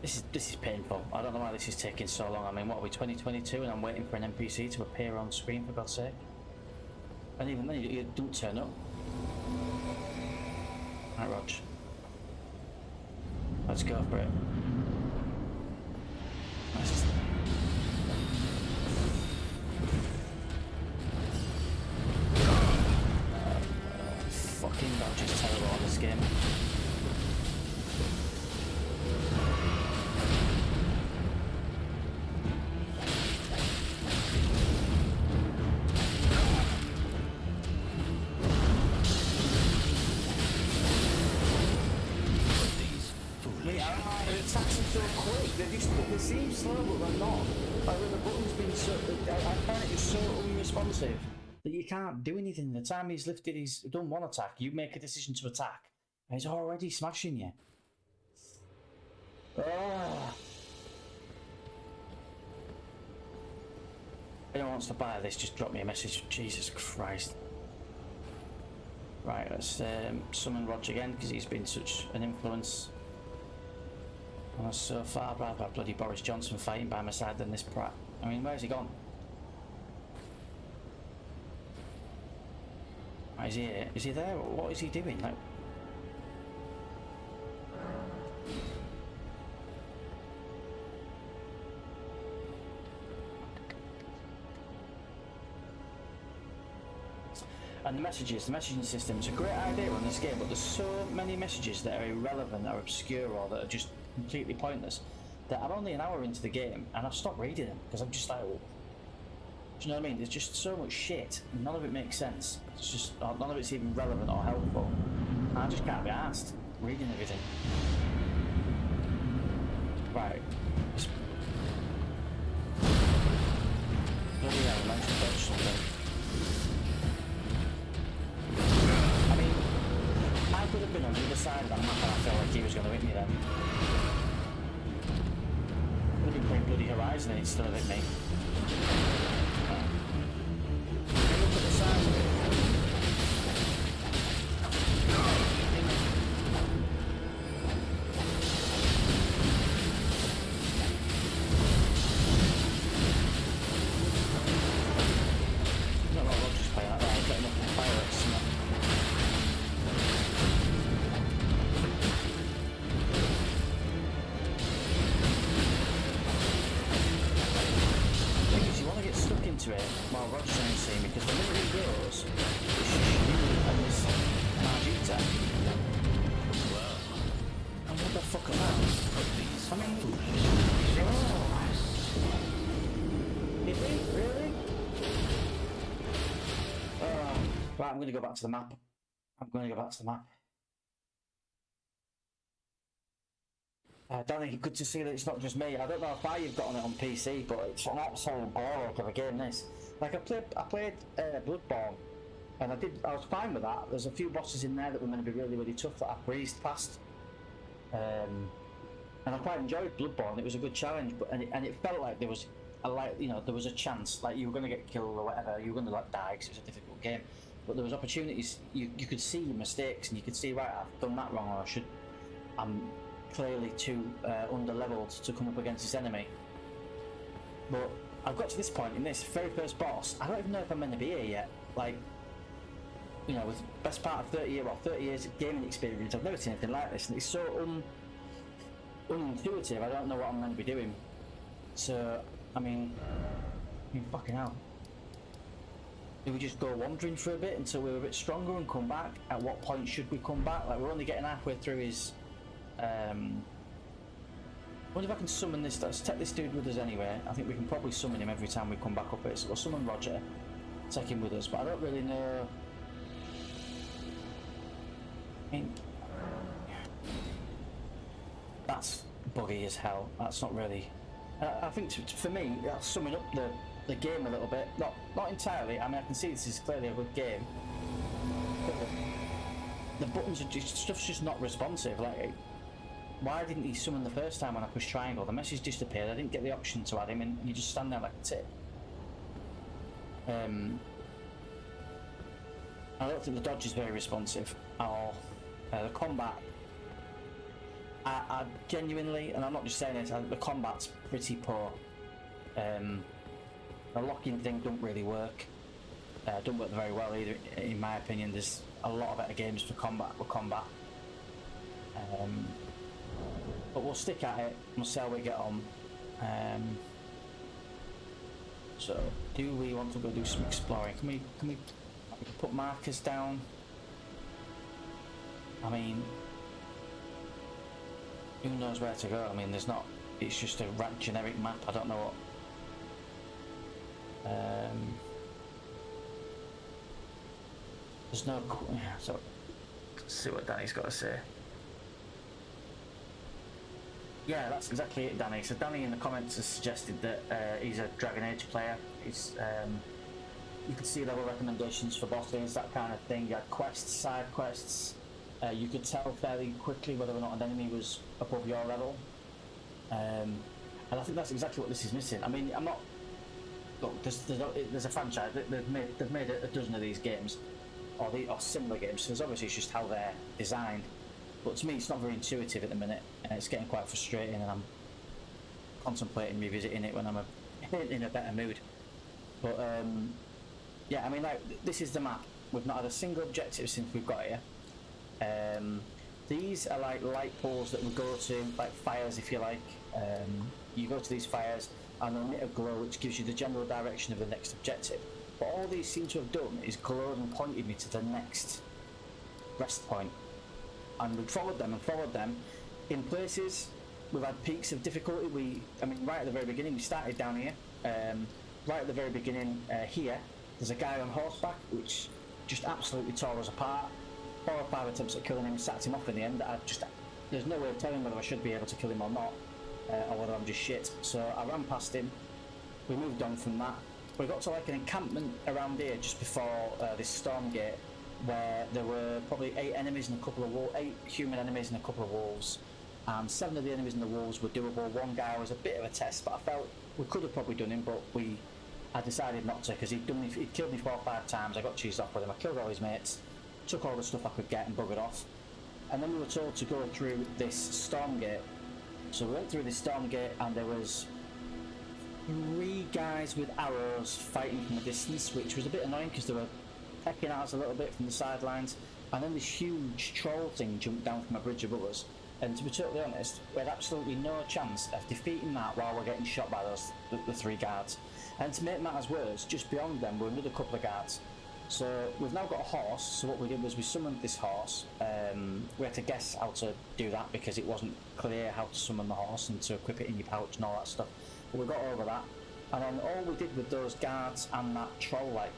This is painful. I don't know why this is taking so long. I mean, what are we, 2022, and I'm waiting for an NPC to appear on screen, for God's sake. And even then, you don't turn up. Right, Rog. Let's go for it. Nice. Fucking dodge is terrible on this game. They seem slow, but they're not. Like, the button's been so... I find it just so unresponsive that you can't do anything. The time he's lifted, he's done one attack, you make a decision to attack, and he's already smashing you. Oh. If anyone wants to buy this, just drop me a message. Jesus Christ. Right, let's summon Rog again, because he's been such an influence. I was so far rather have bloody Boris Johnson fighting by my side than this prat. I mean, where's he gone? Is he here? Is he there? What is he doing? Like... And the messaging system, it's a great idea on this game, but there's so many messages that are irrelevant or obscure or that are just completely pointless that I'm only an hour into the game and I've stopped reading them because I'm just like, oh. Do you know what I mean? There's just so much shit, none of it makes sense. It's just, none of it's even relevant or helpful. And I just can't be arsed reading everything. Right. Bloody hell, I managed to dodge something. I mean, I could have been on the other side of that map and I felt like he was going to hit me then. Could have been playing bloody Horizon and he'd still have hit me. Look at the size of it. Not a lot of Rogers playing like that, I've got enough of pirates. Into it while Roger's on the scene because the minute he goes, it's you and this Margita. Well, and what the fuck are that? I mean, really? Right, I'm going to go back to the map. Danny, good to see that it's not just me. I don't know why you've got on it on PC, but it's an absolute bore of a game, this. Like, I played Bloodborne, and I was fine with that. There's a few bosses in there that were going to be really, really tough that I breezed past. and I quite enjoyed Bloodborne. It was a good challenge, but and it felt like there was there was a chance, like you were going to get killed or whatever, you were going to like die because it was a difficult game. But there was opportunities. You could see your mistakes, and you could see, right, I've done that wrong, or I'm clearly too under-leveled to come up against this enemy. But I've got to this point in this very first boss. I don't even know if I'm meant to be here yet. Like, with best part of 30 years of gaming experience, I've never seen anything like this, and it's so unintuitive. I don't know what I'm meant to be doing. So, I mean, fucking hell. Do we just go wandering for a bit until we're a bit stronger and come back? At what point should we come back? Like, we're only getting halfway through his... I wonder if I can summon this. Let's take this dude with us anyway. I think we can probably summon him every time we come back up here. So we'll summon Roger, take him with us, but I don't really know... I mean... That's buggy as hell. That's not really... I think for me, that's summing up the game a little bit. Not entirely. I mean, I can see this is clearly a good game. But the buttons are just... Stuff's just not responsive. Like... Why didn't he summon the first time when I pushed triangle? The message disappeared. I didn't get the option to add him, and you just stand there like a tit. I don't think the dodge is very responsive at all. The combat, I genuinely, and I'm not just saying this, the combat's pretty poor. The locking thing don't really work. Don't work very well either, in my opinion. There's a lot of better games for combat. But we'll stick at it, we'll see how we get on. So, do we want to go do some exploring? Can we put markers down? I mean, who knows where to go? I mean, there's not, it's just a generic map, I don't know what. There's no, so, let's see what Danny's got to say. Yeah, that's exactly it, Danny. So Danny in the comments has suggested that he's a Dragon Age player. He's, you could see level recommendations for bosses, that kind of thing. You had quests, side quests. You could tell fairly quickly whether or not an enemy was above your level. And I think that's exactly what this is missing. I mean, I'm not... Look, there's a franchise. They've made a dozen of these games, or similar games. So there's obviously it's just how they're designed. But to me, it's not very intuitive at the minute, and it's getting quite frustrating, and I'm contemplating revisiting it when I'm in a better mood. But yeah, I mean, like, this is the map. We've not had a single objective since we've got here. These are like light poles that we go to, like fires, if you like. You go to these fires, and they'll emit a glow, which gives you the general direction of the next objective. But all these seem to have done is glowed and pointed me to the next rest point. And we've followed them. In places, we've had peaks of difficulty. I mean, right at the very beginning, we started down here. Right at the very beginning, here, there's a guy on horseback, which just absolutely tore us apart. 4 or 5 attempts at killing him, sacked him off in the end. There's no way of telling whether I should be able to kill him or not, or whether I'm just shit. So I ran past him. We moved on from that. We got to like an encampment around here just before this storm gate, where there were probably 8 enemies and 8 human enemies and a couple of wolves, and 7 of the enemies and the wolves were doable. One guy was a bit of a test, but I felt we could have probably done him, but I decided not to, because he'd killed me 4 or 5 times. I got cheesed off with him. I killed all his mates, took all the stuff I could get and buggered off, and then we were told to go through this storm gate. So we went through this storm gate, and there was 3 guys with arrows fighting from a distance, which was a bit annoying because they were pecking at us a little bit from the sidelines, and then this huge troll thing jumped down from a bridge above us, and to be totally honest, we had absolutely no chance of defeating that while we're getting shot by the 3 guards. And to make matters worse, just beyond them were another couple of guards. So we've now got a horse, so what we did was we summoned this horse. We had to guess how to do that because it wasn't clear how to summon the horse and to equip it in your pouch and all that stuff, but we got over that. And then all we did with those guards and that troll-like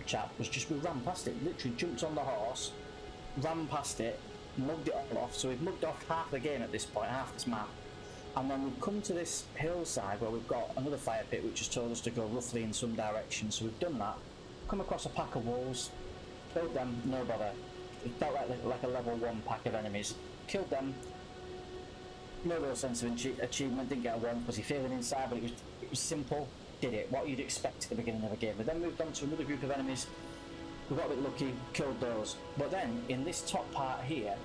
chap was just we ran past it, literally jumped on the horse, ran past it, mugged it all off. So we've mugged off half the game at this point, half this map, and then we've come to this hillside where we've got another fire pit which has told us to go roughly in some direction. So we've done that, come across a pack of wolves, killed them, no bother. It felt like a level 1 pack of enemies, killed them, no real sense of achievement. Didn't get a 1 because you're feeling inside, but it was simple. Did it, what you'd expect at the beginning of a game. But then moved on to another group of enemies. We got a bit lucky, killed those. But then in this top part here,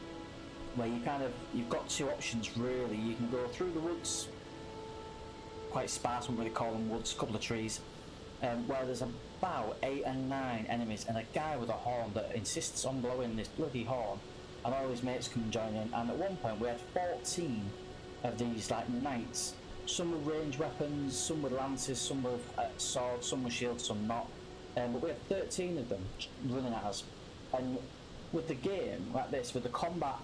where you've got two options really. You can go through the woods, quite sparse, wouldn't really call them woods, a couple of trees, where there's about 8 and 9 enemies and a guy with a horn that insists on blowing this bloody horn, and all his mates come and join in. And at one point we had 14 of these like knights, some with ranged weapons, some with lances, some with swords, some with shields, some not, but we had 13 of them running at us. And with the game like this, with the combat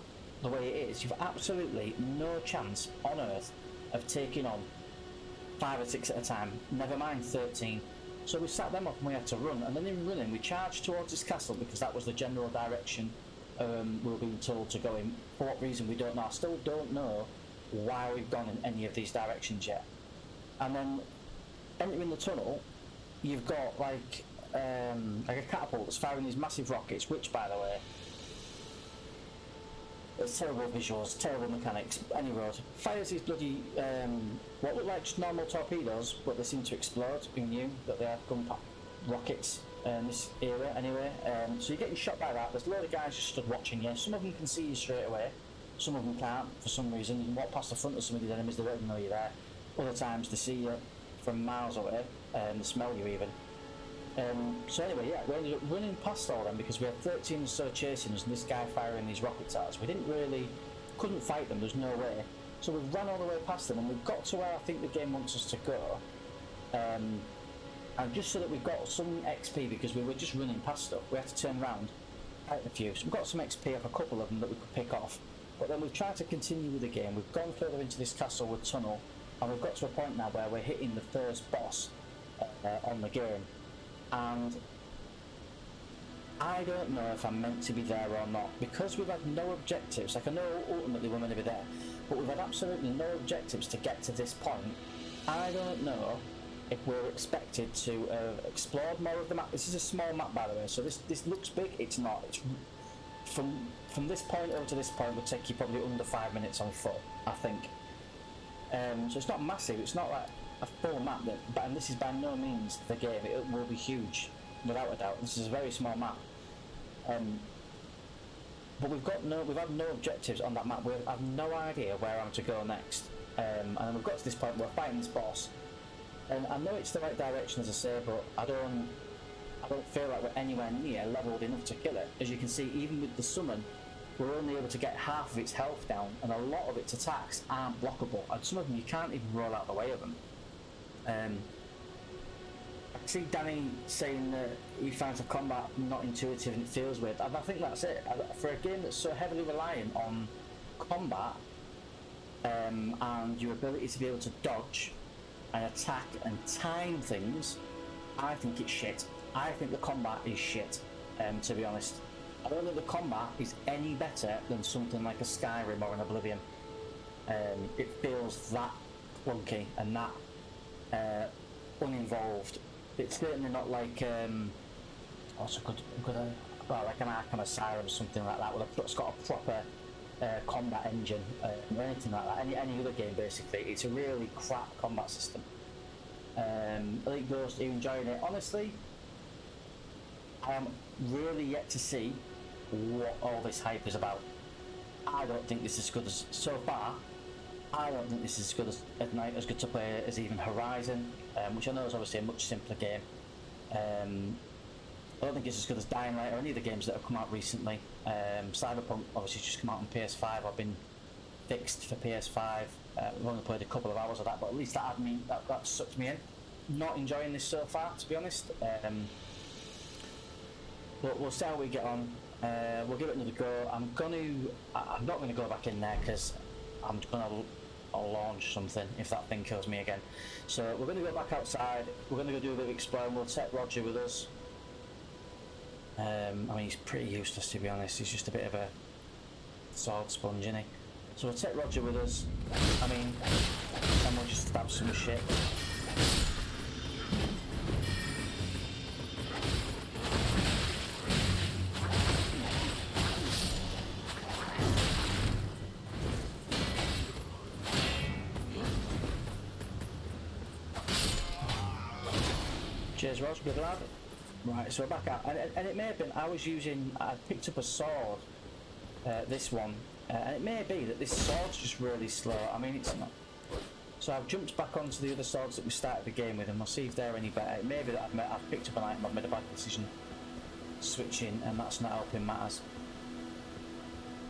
the way it is, you've absolutely no chance on earth of taking on 5 or 6 at a time, never mind 13. So we sat them off and we had to run, and then in running we charged towards this castle because that was the general direction we were being told to go in. For what reason we don't know. I still don't know why we've gone in any of these directions yet. And then entering the tunnel, you've got like a catapult that's firing these massive rockets, which by the way, it's terrible visuals, terrible mechanics. Any road fires these bloody what look like just normal torpedoes, but they seem to explode. Who knew that they have gun rockets in this era anyway? So you're getting shot by that. There's a load of guys just stood watching you. Some of them can see you straight away, some of them can't for some reason. You can walk past the front of some of these enemies, they don't even know you're there. Other times they see you from miles away and they smell you even. So anyway, yeah, we ended up running past all them because we had 13 or so chasing us and this guy firing these rockets at us. We couldn't fight them, there's no way. So we ran all the way past them and we've got to where I think the game wants us to go. And just so that we got some XP, because we were just running past stuff, we had to turn around, fight a few. So we got some XP off a couple of them that we could pick off. But then we've tried to continue with the game. We've gone further into this castle with tunnel, and we've got to a point now where we're hitting the first boss on the game. And I don't know if I'm meant to be there or not, because we've had no objectives. Like, I know ultimately we're meant to be there, but we've had absolutely no objectives to get to this point. I don't know if we're expected to explore more of the map. This is a small map, by the way, so this looks big. It's not. It's from this point over to this point would take you probably under 5 minutes on foot, I think. So it's not massive. It's not like a full map, and this is by no means the game. It will be huge, without a doubt. This is a very small map, but we've had no objectives on that map. We have no idea where I'm to go next, and we've got to this point where we're fighting this boss, and I know it's the right direction, as I say, but I don't feel like we're anywhere near leveled enough to kill it. As you can see, even with the summon, we're only able to get half of its health down, and a lot of its attacks aren't blockable, and some of them you can't even roll out the way of them. I see Danny saying that he finds the combat not intuitive and it feels weird, and I think that's it. For a game that's so heavily reliant on combat and your ability to be able to dodge and attack and time things, I think it's shit. I think the combat is shit, to be honest. I don't think the combat is any better than something like a Skyrim or an Oblivion. It feels that clunky and that uninvolved. It's certainly not like what's a good like an Arkham Asylum or something like that, it's got a proper combat engine or anything like that. Any other game basically. It's a really crap combat system. I think those who enjoying it, honestly, I am really yet to see what all this hype is about. I don't think this is as good as so far. I don't think this is as good to play as even Horizon, which I know is obviously a much simpler game. I don't think it's as good as Dying Light or any of the games that have come out recently. Cyberpunk obviously just come out on PS5 or been fixed for PS5. We've only played a couple of hours of that, but at least that sucked me in. Not enjoying this so far, to be honest. But we'll see how we get on. We'll give it another go. I'm not going to go back in there because I'm going to launch something if that thing kills me again. So we're going to go back outside. We're going to go do a bit of exploring. We'll take Roger with us. I mean, he's pretty useless, to be honest. He's just a bit of a sword sponge, isn't he? So we'll take Roger with us. I mean, and we'll just stab some shit. Cheers, Ross, good lad. Right, so we're back out, and it may have been I picked up a sword, this one, and it may be that this sword's just really slow. I mean, it's not. So I've jumped back onto the other swords that we started the game with, and we'll see if they're any better. It may be that I've picked up an item, I've made a bad decision switching, and that's not helping matters.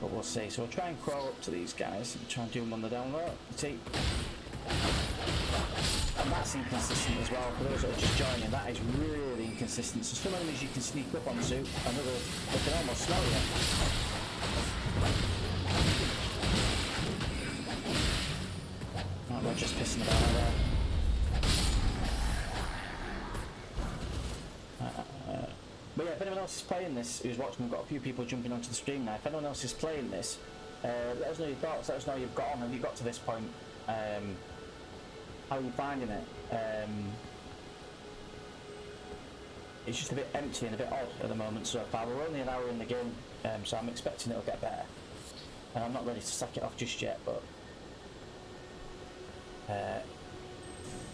But we'll see. So we'll try and crawl up to these guys and try and do them on the down low. See. And that's inconsistent as well. For those that are just joining, that is really inconsistent. So some enemies you can sneak up onto, and others they can almost smell you. Right, we're just pissing about there. But yeah, if anyone else is playing this, who's watching, we've got a few people jumping onto the stream now. If anyone else is playing this, let us know your thoughts. Let us know how you've got on. Have you got to this point? How are you finding it? It's just a bit empty and a bit odd at the moment so far. We're only an hour in the game, so I'm expecting it'll get better. And I'm not ready to sack it off just yet, but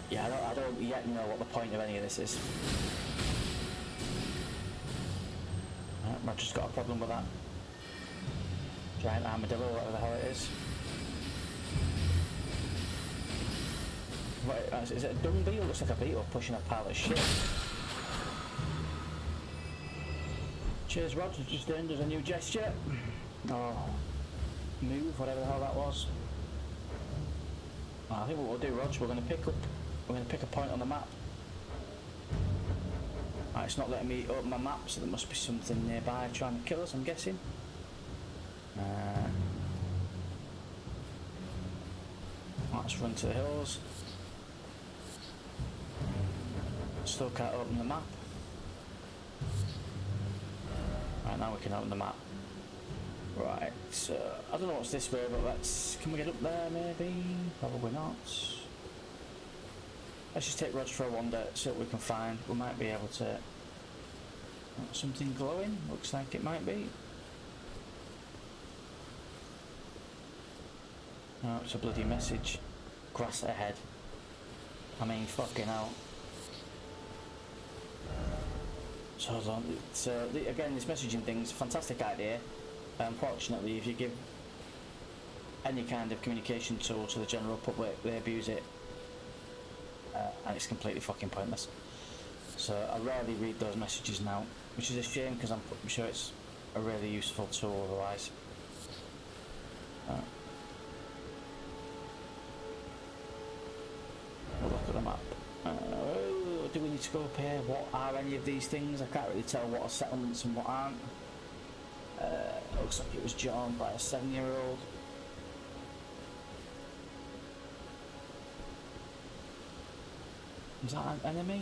yeah, I don't yet know what the point of any of this is. I've just got a problem with that. Giant armadillo, whatever the hell it is. What, is it a dung beetle? It looks like a beetle pushing a pile of shit. Cheers, Rod. Just doing a new gesture. Oh, move, whatever the hell that was. I think what we'll do, Rog, we're going to pick a point on the map. Right, it's not letting me open my map, so there must be something nearby trying to kill us, I'm guessing. Let's run to the hills. Still can't open the map. Right, now we can open the map. Right, so I don't know what's this way, but can we get up there maybe? Probably not. Let's just take Rog for a wander, see what we can find. We might be able to... Something glowing? Looks like it might be. No, it's a bloody message. Grass ahead. I mean, fucking hell. So hold on. Again, this messaging thing's a fantastic idea. Unfortunately, if you give any kind of communication tool to the general public, they abuse it. And it's completely fucking pointless. So I rarely read those messages now, which is a shame because I'm sure it's a really useful tool otherwise. We'll look at the map. Do we need to go up here? What are any of these things? I can't really tell what are settlements and what aren't. Looks like it was joined by a 7-year-old. Is that an enemy?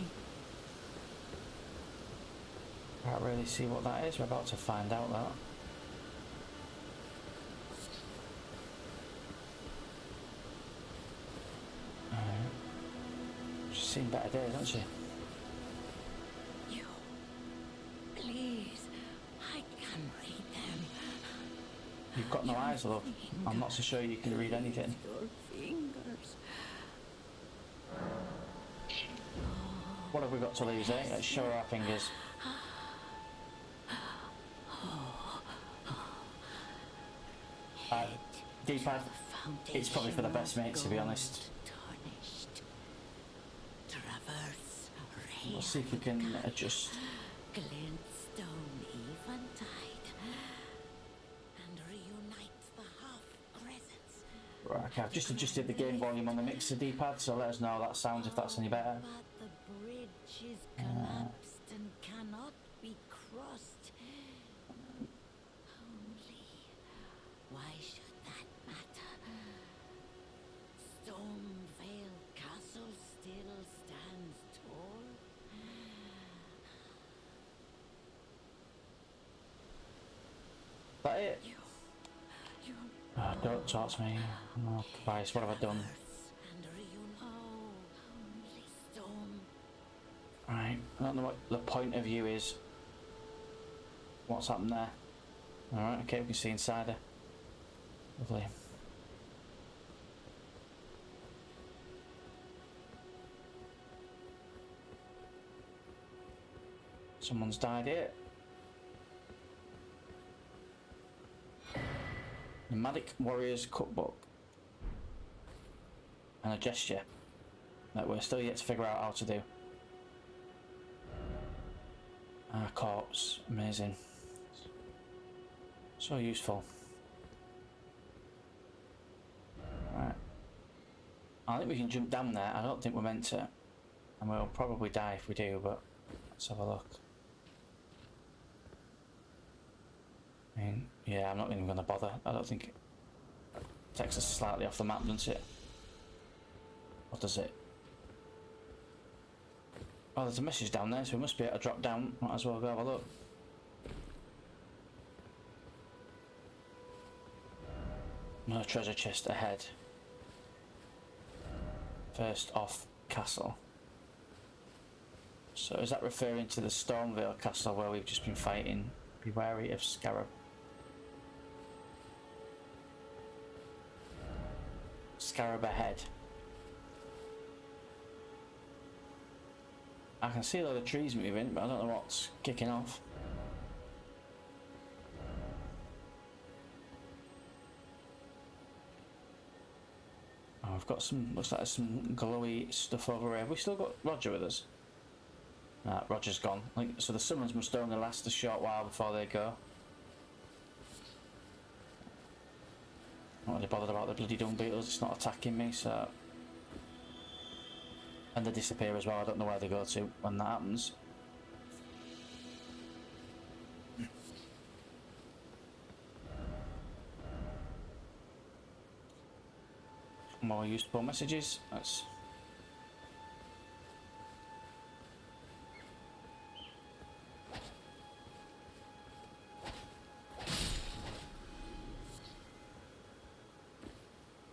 Can't really see what that is. We're about to find out that. She's seen better days, hasn't she? You, please, I can read them. You've got no eyes, love. I'm not so sure you can read anything. Your fingers. What have we got to lose, eh? Let's show her our fingers. D-pad, it's probably for the best, mate, to be honest. We'll see if we can adjust. Glintstone eventide and reunites the half crescents. Right, okay, I've just adjusted the game volume on the mixer D-pad, so let us know how that sounds if that's any better. But the bridge is collapsed and cannot be crossed. Only, why should that matter? Stormvale Castle still stands tall. That it? Oh, don't talk to me. Oh, Christ, what have I done? Right, I don't know what the point of view is. What's happened there? Alright, okay, we can see inside her. Lovely. Someone's died here. Nomadic Warriors Cookbook. And a gesture that we're still yet to figure out how to do. Our corpse, amazing. So useful. Right. I think we can jump down there. I don't think we're meant to. And we'll probably die if we do, but let's have a look. I mean, yeah, I'm not even going to bother. I don't think it takes us slightly off the map, doesn't it? What does it? Oh, there's a message down there, so we must be able to drop down. Might as well go have a look. No treasure chest ahead. First off castle. So is that referring to the Stormvale castle where we've just been fighting? Be wary of Scarab. Scarab ahead. I can see a lot of trees moving, but I don't know what's kicking off. Oh, I've got some, looks like there's some glowy stuff over here. Have we still got Roger with us? Nah, Roger's gone. So the summons must only last a short while before they go. Not really bothered about the bloody dung beetles, it's not attacking me, so... And they disappear as well, I don't know where they go to when that happens. More useful messages, let's...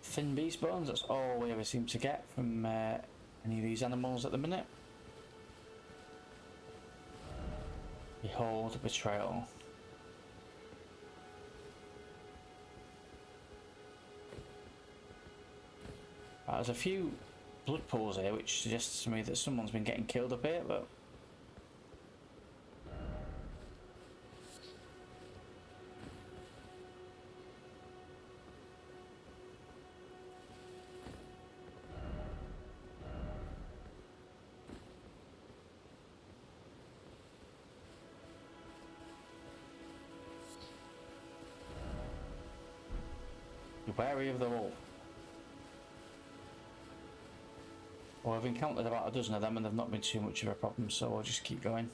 Thin beast bones, that's all we ever seem to get from any of these animals at the minute. Behold betrayal. Right, there's a few blood pools here which suggests to me that someone's been getting killed up here, but be wary of the wolf. Well, I've encountered about a dozen of them and they've not been too much of a problem, so we'll just keep going.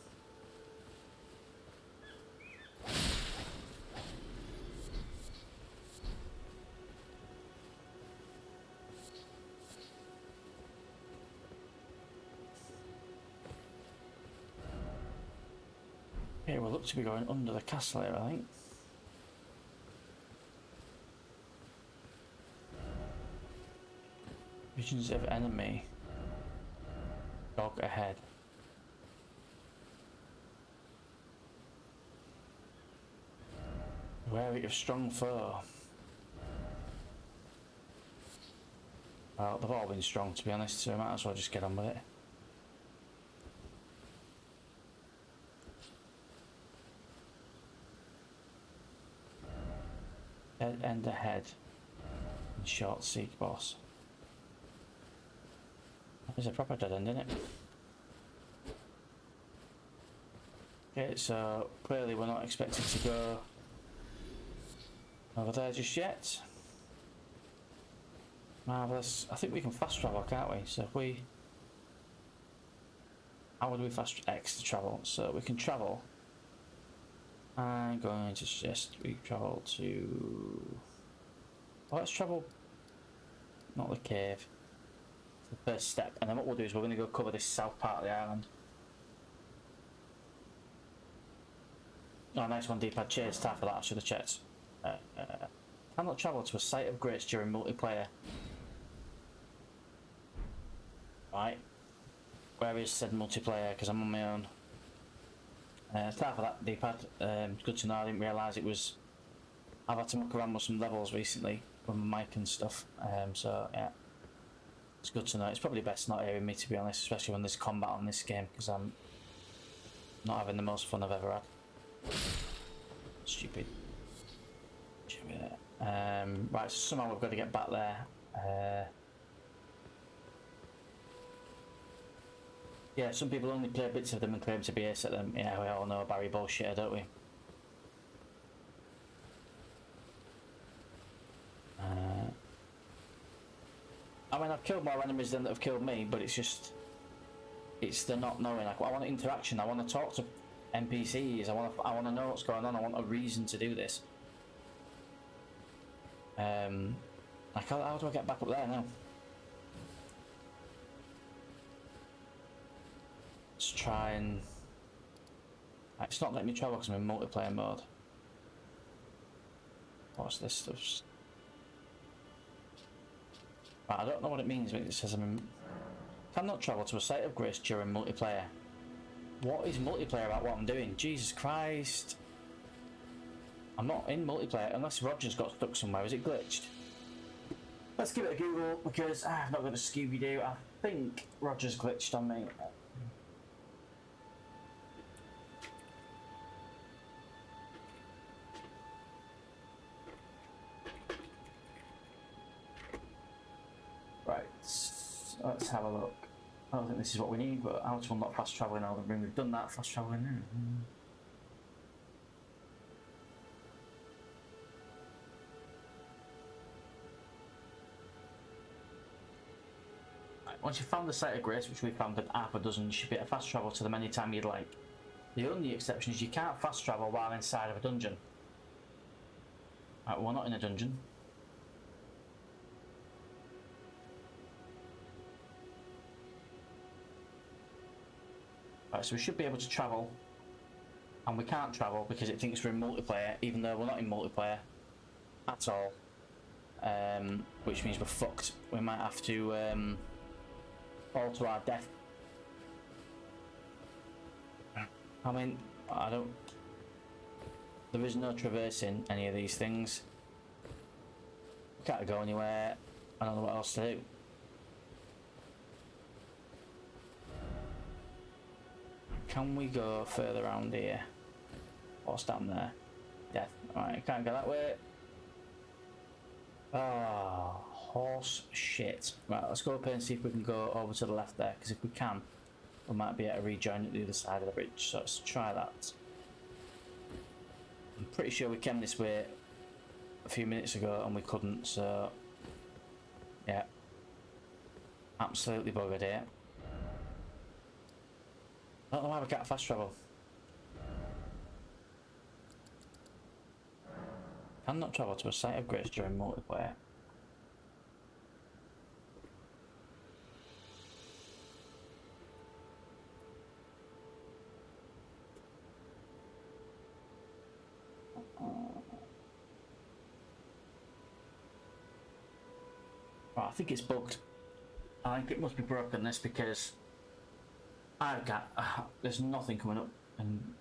Okay, we'll look to be going under the castle here, I think. Visions of enemy. Dog ahead. Wary of strong foe. Well, they've all been strong to be honest, so we might as well just get on with it. Dead end ahead. And short seek boss. There's a proper dead end, isn't it? Okay, so clearly we're not expected to go over there just yet. Marvellous. I think we can fast travel, can't we? So if we... How would we fast X to travel? So we can travel. I'm going to suggest we travel to... Oh, let's travel... Not the cave. The first step, and then what we'll do is we're going to go cover this south part of the island. Oh, nice one, D-pad. Cheers, time for that. I should have checked. Cannot travel to a site of grace during multiplayer. Right. Where is said multiplayer? Because I'm on my own. Time for that, D-pad. Good to know. I didn't realise it was. I've had to muck around with some levels recently with my mic and stuff. So yeah. It's good to know. It's probably best not hearing me, to be honest, especially when there's combat on this game, because I'm Not having the most fun I've ever had. Stupid. Right, so somehow we've got to get back there. Yeah, some people only play bits of them and claim to be ace at them. Yeah, we all know Barry bullshit, don't we? I mean, I've killed more enemies than that have killed me, but it's just... It's the not knowing. Like, I want interaction, I want to talk to NPCs, I want to know what's going on, I want a reason to do this. Like, how do I get back up there now? Let's try and... It's not letting me travel because I'm in multiplayer mode. What's this stuff? Right, I don't know what it means when it says I'm in... Cannot travel to a site of grace during multiplayer. What is multiplayer about what I'm doing? Jesus Christ. I'm not in multiplayer unless Roger's got stuck somewhere. Is it glitched? Let's give it a Google because I've not got a Scooby-Doo. I think Roger's glitched on me. Right, let's have a look. I don't think this is what we need, but how to unlock fast travel in Elden Ring? We've done that, fast travel in there. Once you've found the site of grace, which we found at half a dozen, you should be able to fast travel to them anytime you'd like. The only exception is you can't fast travel while inside of a dungeon. Right, we're not in a dungeon. Right, so we should be able to travel, and we can't travel because it thinks we're in multiplayer, even though we're not in multiplayer at all. Which means we're fucked. We might have to alter our death. I mean, I don't... There is no traversing any of these things. We can't go anywhere. I don't know what else to do. Can we go further around here? What's down there? Death. Alright, can't go that way. Ah, horse shit. Right, let's go up here and see if we can go over to the left there, because if we can, we might be able to rejoin at the other side of the bridge. So let's try that. I'm pretty sure we came this way a few minutes ago and we couldn't, so yeah. Absolutely buggered here. I don't know why we can't fast travel. Cannot travel to a site of grace during multiplayer. Right, I think it's bugged. I think it must be broken, this, because I've got there's nothing coming up in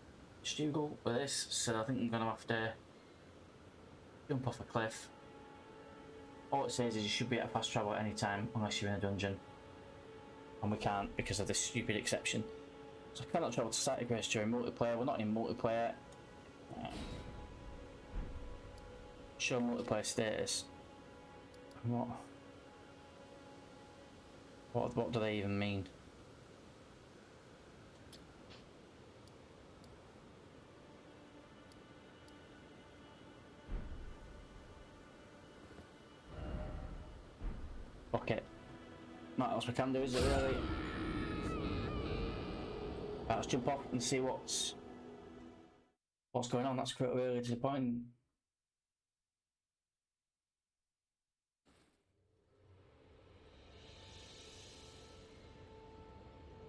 Stugel with this, so I think I'm gonna have to jump off a cliff. All it says is you should be able to fast travel at any time unless you're in a dungeon, and we can't because of this stupid exception. So I cannot travel to site of grace during multiplayer. We're not in multiplayer. Show multiplayer status. What do they even mean? Okay. Not else we can do, is it really? Right, let's jump off and see what's going on. That's quite really disappointing.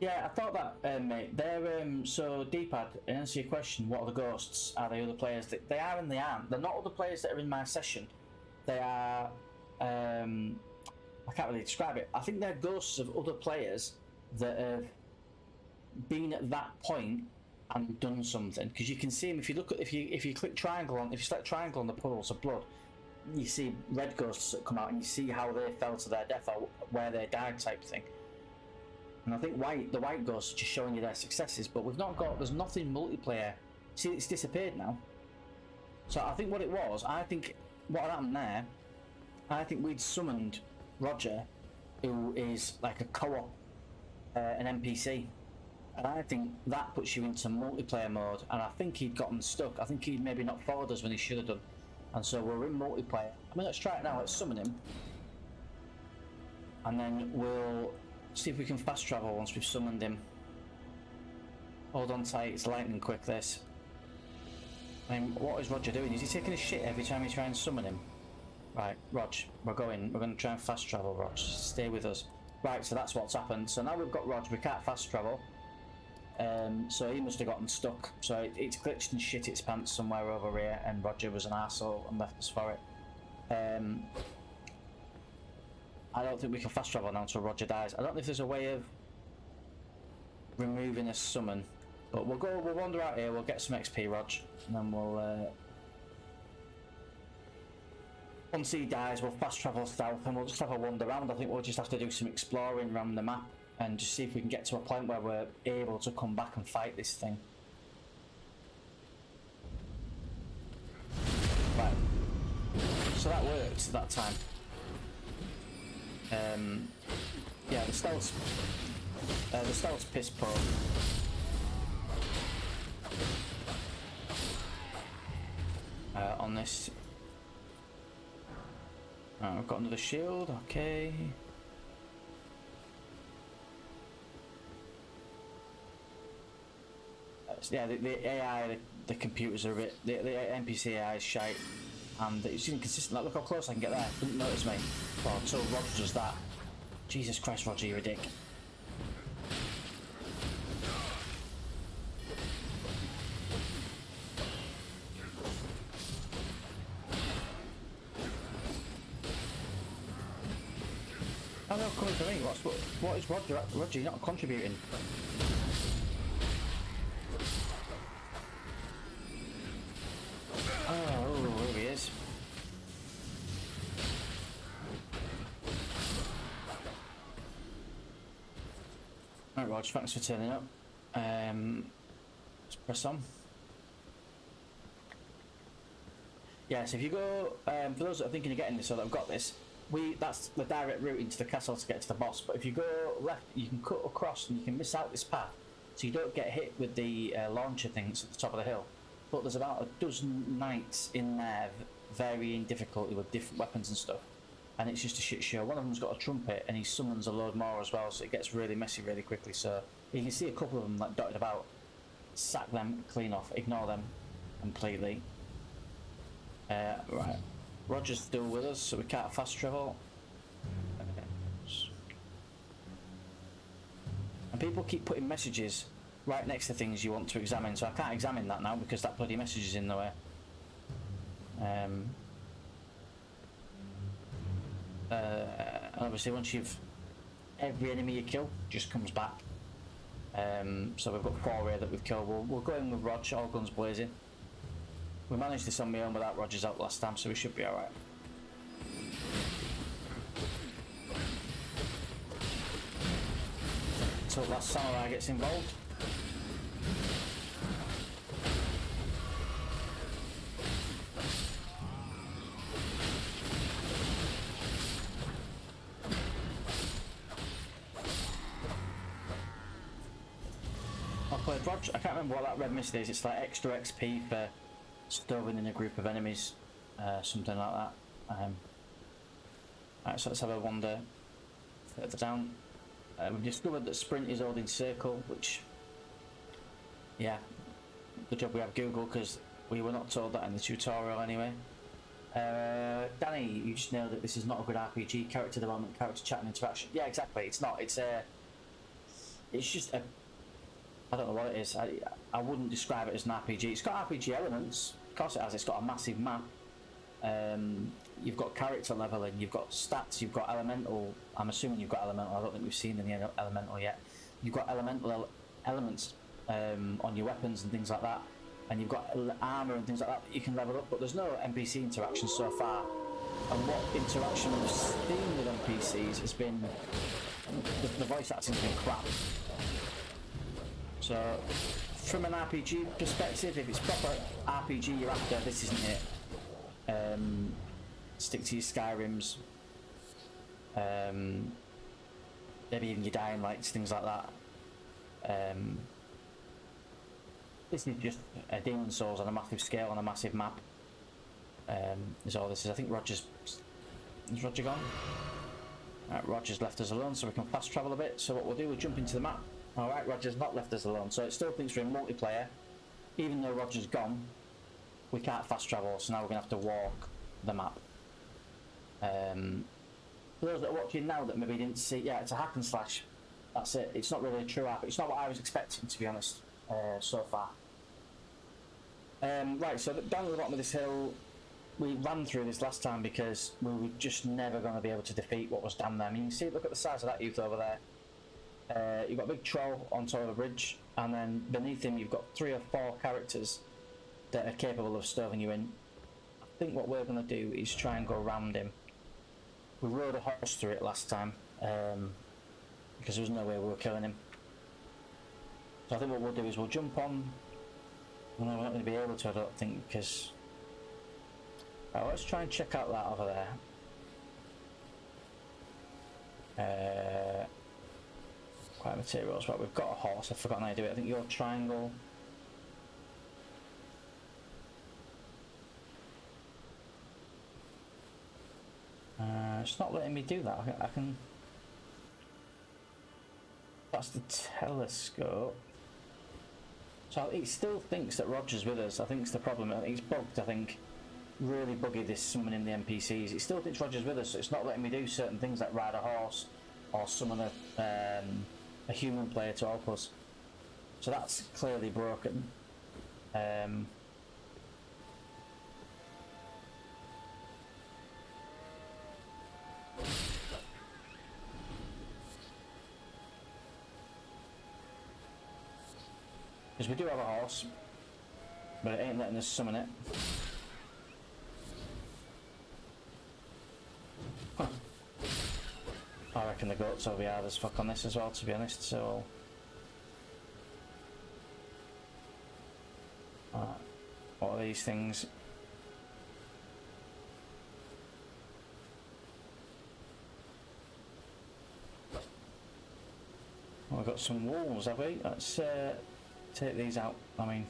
Yeah, I thought that, mate. They're so D-pad. In answer to your question, what are the ghosts? Are they other players? They are and they aren't. They're not other players that are in my session. They are. I can't really describe it. I think they're ghosts of other players that have been at that point and done something. Because you can see them if you look at if you click triangle on if you select triangle on the puddles of blood, you see red ghosts that come out and you see how they fell to their death or where they died type thing. And I think the white ghosts are just showing you their successes, but there's nothing multiplayer. See, it's disappeared now. So I think what it was, what happened there, I think we'd summoned Roger, who is like a co-op, an NPC. And I think that puts you into multiplayer mode, and I think he'd gotten stuck. I think he'd maybe not followed us when he should have done. And so we're in multiplayer. I mean, let's try it now, let's summon him. And then we'll see if we can fast travel once we've summoned him. Hold on tight, it's lightning quick this. I mean, what is Roger doing? Is he taking a shit every time you try and summon him? Right, Rog, we're going to try and fast travel, Rog. Stay with us. Right, so that's what's happened. So now we've got Rog, we can't fast travel. So he must have gotten stuck. So it's glitched and shit its pants somewhere over here, and Roger was an arsehole and left us for it. I don't think we can fast travel now until Roger dies. I don't know if there's a way of removing a summon, but we'll wander out here, we'll get some XP, Rog, and then we'll once he dies we'll fast travel south and we'll just have a wander around. I think we'll just have to do some exploring around the map and just see if we can get to a point where we're able to come back and fight this thing. Right, so that worked that time. Yeah, the stealth's piss poor. On this. I've got another shield, okay. Yeah, the AI, the computers are a bit, the NPC AI is shite, and it's inconsistent. Like, look how close I can get there. Didn't notice me. Well, until Roger does that. Jesus Christ, Roger, you're a dick. Oh no, coming for me. What is Roger? Roger, you're not contributing. Oh, here he is. Right, Rog, thanks for turning up. Let's press on. Yeah, so if you go, for those that are thinking of getting this or that have got this, that's the direct route into the castle to get to the boss, but if you go left, you can cut across and you can miss out this path, so you don't get hit with the launcher things at the top of the hill. But there's about a dozen knights in there, varying difficulty with different weapons and stuff, and it's just a shit show. One of them's got a trumpet and he summons a load more as well, so it gets really messy really quickly. So you can see a couple of them like dotted about. Sack them clean off, ignore them completely. Right, Roger's still with us, so we can't fast travel. And people keep putting messages right next to things you want to examine, so I can't examine that now because that bloody message is in the way. Obviously once every enemy you kill just comes back. So we've got 4 here that we've killed. We'll go in with Rog, all guns blazing. We managed this on my own without Roger's out last time, so we should be alright. So last samurai gets involved. Rog, I can't remember what that red mist is. It's like extra XP for stoving in a group of enemies, something like that. Alright, so let's have a wander further down. We've discovered that sprint is holding circle, which, yeah, good job we have Google because we were not told that in the tutorial anyway. Danny, you just nailed it. This is not a good RPG. Character development, character chat and interaction. Yeah, exactly. It's not. It's just a. I don't know what it is. I wouldn't describe it as an RPG. It's got RPG elements. Of course it has. It's got a massive map. You've got character leveling. You've got stats. You've got elemental. I'm assuming you've got elemental. I don't think we've seen any elemental yet. You've got elemental elements on your weapons and things like that. And you've got armor and things like that you can level up. But there's no NPC interaction so far. And what interaction we've seen with NPCs has been the voice acting's been crap. So, from an RPG perspective, if it's proper RPG you're after, this isn't it. Stick to your Skyrims. Maybe even your Dying Lights, things like that. This is just a Demon Souls on a massive scale, on a massive map. Is all this is. I think Roger's... Is Roger gone? Right, Roger's left us alone, so we can fast travel a bit. So what we'll do, we'll jump into the map. Alright, Roger's not left us alone, so it still thinks we're in multiplayer. Even though Roger's gone, we can't fast travel, so now we're going to have to walk the map. For those that are watching now that maybe didn't see, yeah, it's a hack and slash. That's it. It's not really a true hack. It's not what I was expecting, to be honest, so far. Right, so down at the bottom of this hill, we ran through this last time because we were just never going to be able to defeat what was down there. I mean, you see, look at the size of that youth over there. You've got a big troll on top of a bridge, and then beneath him you've got 3 or 4 characters that are capable of stoving you in. I think what we're going to do is try and go around him. We rode a horse through it last time, because there was no way we were killing him. So I think what we'll do is we'll jump on. Well, no, we're not going to be able to, I don't think, because... Right, let's try and check out that over there. Quite materials. Right, we've got a horse. I've forgotten how to do it. I think your triangle. It's not letting me do that. I can. That's the telescope. So it still thinks that Roger's with us. I think it's the problem. I think it's bugged. I think really buggy this summoning the NPCs. It still thinks Roger's with us. So it's not letting me do certain things like ride a horse or summon a human player to help us. So that's clearly broken. Because we do have a horse, but it ain't letting us summon it. Huh. I reckon the goats will be hard as fuck on this as well, to be honest, so... what are these things? Oh, we've got some wolves, have we? Let's take these out, I mean...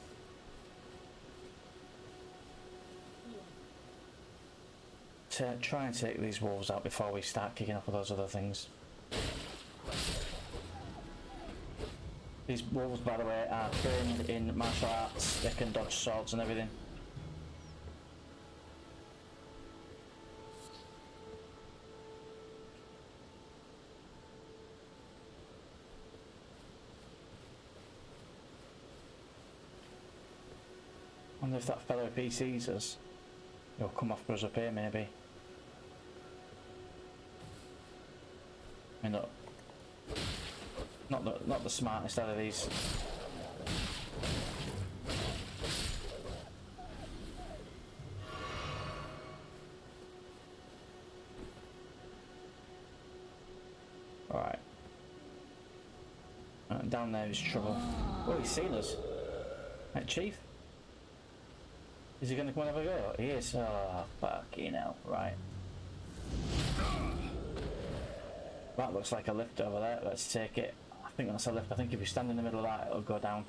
try and take these wolves out before we start kicking off with those other things. These wolves, by the way, are trained in martial arts. They can dodge swords and everything. I wonder if that fellow PCs us. He'll come off us up here, maybe. I mean, look. Not the smartest out of these. Alright. Down there is trouble. Oh, he's seen us. Right, Chief? Is he going to come and have a go? He is. Oh, fucking hell. Right. That looks like a lift over there. Let's take it. I think that's a lift. I think if you stand in the middle of that, it'll go down.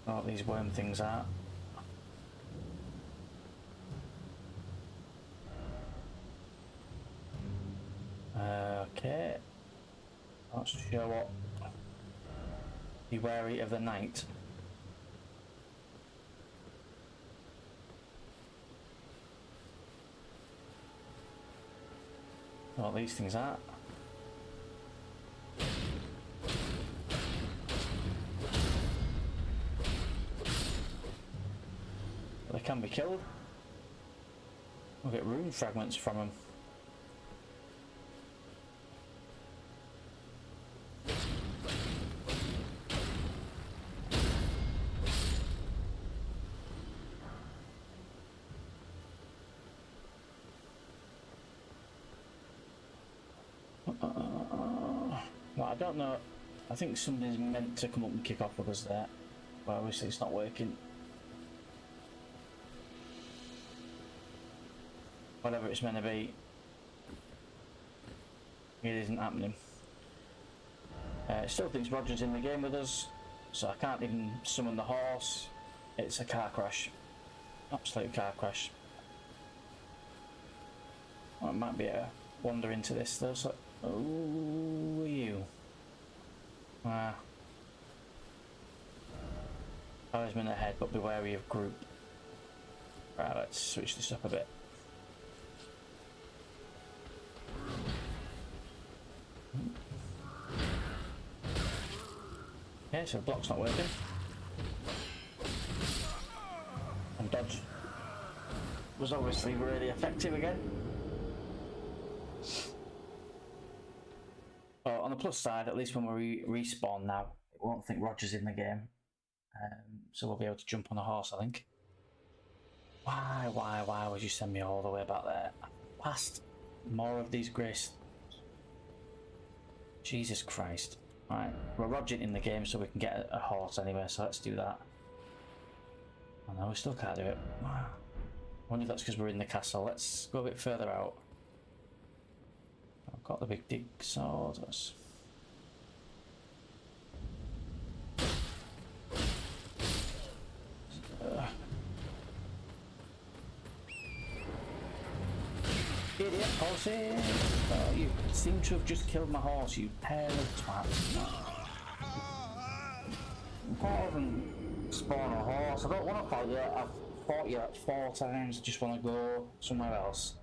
Oh, these worm things are. Okay. Let's show what. Be wary of the night. What these things are. They can be killed. We'll get rune fragments from them. Well, I don't know. I think somebody's meant to come up and kick off with us there, but obviously it's not working. Whatever it's meant to be, it isn't happening. It still thinks Roger's in the game with us, so I can't even summon the horse. It's a car crash. Absolute car crash. Well, it might be a wander into this though, so... Oh, who are you? Talisman ahead, but be wary of group. Right, let's switch this up a bit. Okay, so the block's not working. And dodge was obviously really effective again. Well, on the plus side, at least when we respawn now, it won't think Roger's in the game. So we'll be able to jump on a horse, I think. Why would you send me all the way back there? Past more of these grace. Jesus Christ. Right, we're Roger in the game so we can get a horse anyway, so let's do that. Oh no, we still can't do it. I wonder if that's because we're in the castle. Let's go a bit further out. I've got the big dig sword. Idiot horses! Oh, you seem to have just killed my horse, you pair of twats. I can't even spawn a horse. I don't want to fight you. I've fought you like 4 times. I just want to go somewhere else.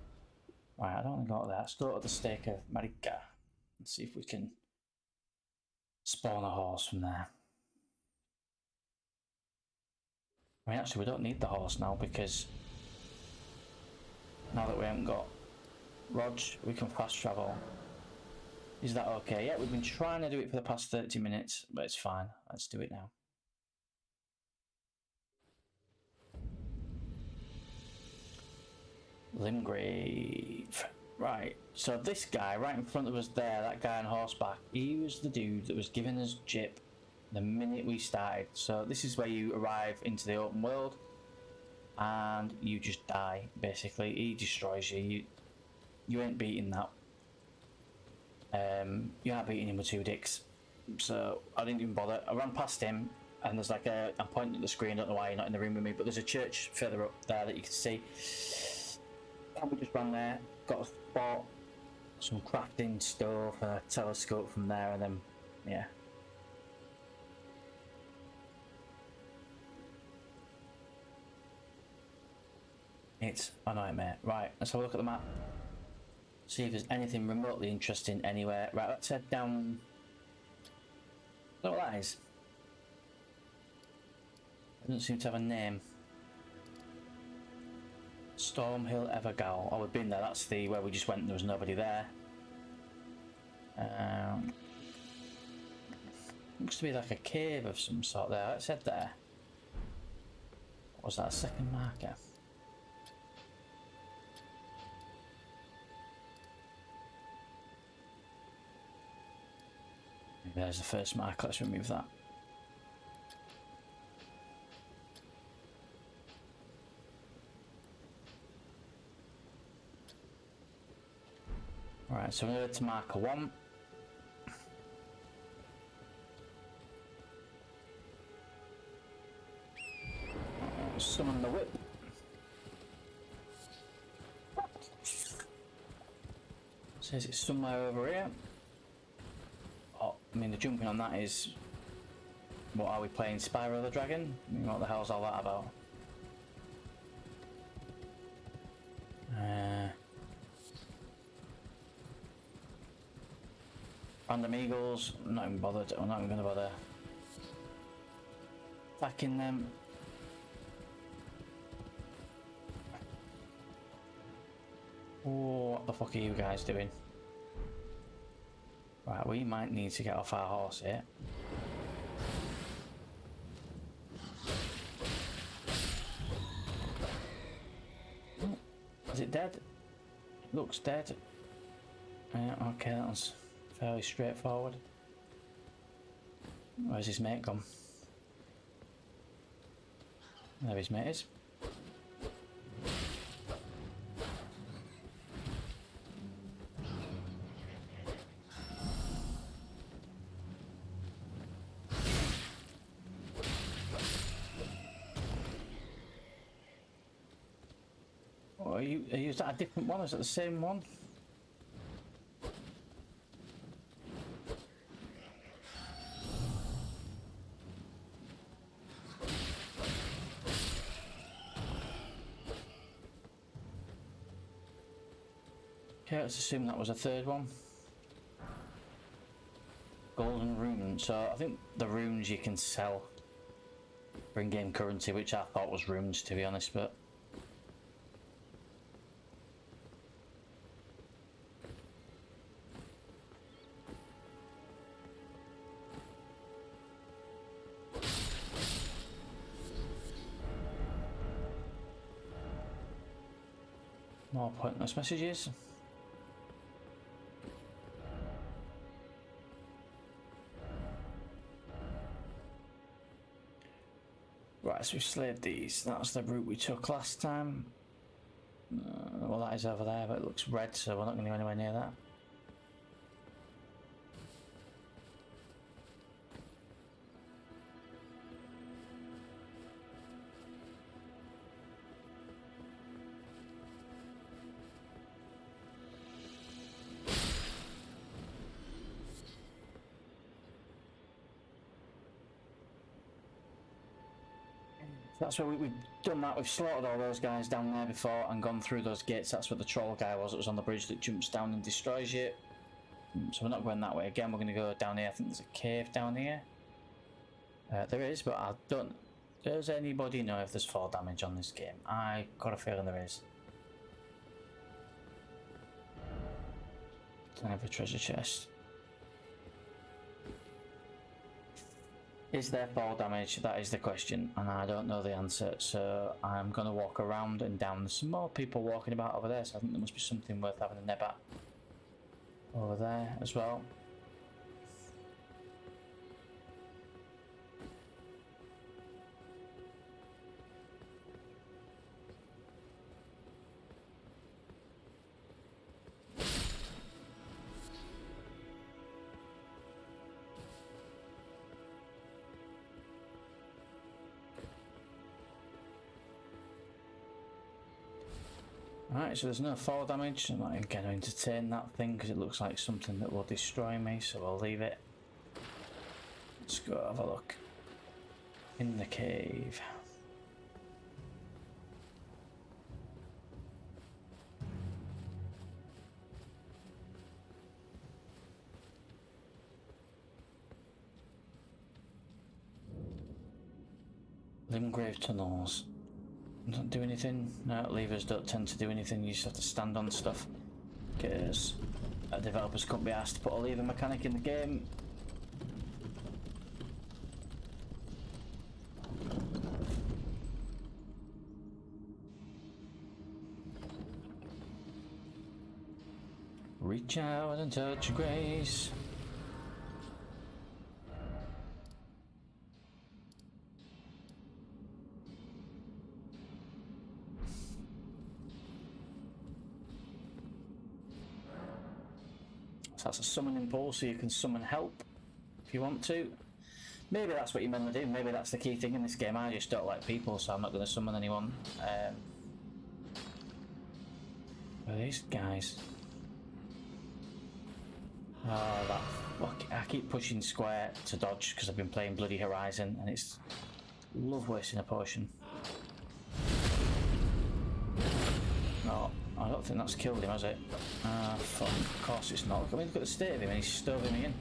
Right, I don't want to go to that. Let's go to the stake of Marika and see if we can spawn a horse from there. I mean, actually, we don't need the horse now because now that we haven't got Rog, we can fast travel. Is that okay? Yeah, we've been trying to do it for the past 30 minutes, but it's fine. Let's do it now. Limgrave. Right, so this guy right in front of us there, that guy on horseback, he was the dude that was giving us gyp the minute we started. So this is where you arrive into the open world and you just die, basically. He destroys you. You ain't beating that. You aren't beating him with 2 dicks. So I didn't even bother. I ran past him and there's like I'm pointing at the screen, I don't know why you're not in the room with me, but there's a church further up there that you can see. And we just ran there, got a spot, some crafting stuff, a telescope from there, and then, yeah. It's a nightmare. Right, let's have a look at the map. See if there's anything remotely interesting anywhere. Right, let's head down. I don't know what that is. It doesn't seem to have a name. Stormhill Evergal. Oh, we've been there. That's the where we just went and there was nobody there. Looks to be like a cave of some sort there. Let's head there. What was that, a second marker? There's the first marker. Let's remove that. Alright, so we're going to marker 1. Summon the whip. Says it's somewhere over here. Oh, I mean the jumping on that is... What are we playing, Spyro the Dragon? I mean, what the hell's all that about? Random eagles, I'm not even bothered, I'm not even going to bother attacking them. Oh, what the fuck are you guys doing? Right, we might need to get off our horse here. Oh, is it dead? It looks dead. Yeah, okay, that was fairly straightforward. Where's his mate gone? There his mate is. Oh, are you is that a different one? Is that the same one? Okay, let's assume that was a third one. Golden rune. So I think the runes you can sell for in-game currency, which I thought was runes to be honest, but more pointless messages. Right, so we've slayed these. That's the route we took last time. Well, that is over there, but it looks red, so we're not going to go anywhere near that. That's where we've done that. We've slaughtered all those guys down there before and gone through those gates. That's where the troll guy was. It was on the bridge that jumps down and destroys you. So we're not going that way again. We're going to go down here. I think there's a cave down here. There is, but I don't. Does anybody know if there's fall damage on this game? I got a feeling there is. Don't have a treasure chest. Is there fall damage? That is the question, and I don't know the answer, so I'm going to walk around and down. There's some more people walking about over there, so I think there must be something worth having a neb at over there as well. Right, so there's no fall damage. I'm not even going to entertain that thing because it looks like something that will destroy me, so I'll leave it. Let's go have a look in the cave. Limgrave tunnels. Don't do anything. No, levers don't tend to do anything. You just have to stand on stuff because developers couldn't be asked to put a lever mechanic in the game. Reach out and touch grace. That's a summoning pool, so you can summon help if you want to. Maybe that's what you're meant to do. Maybe that's the key thing in this game. I just don't like people, so I'm not going to summon anyone. Where are these guys? Oh, that fuck! I keep pushing square to dodge because I've been playing bloody Horizon, and it's love wasting a potion. No. I don't think that's killed him, has it? Ah, fuck. Of course it's not. Look at the state of him, and he's stoving me in.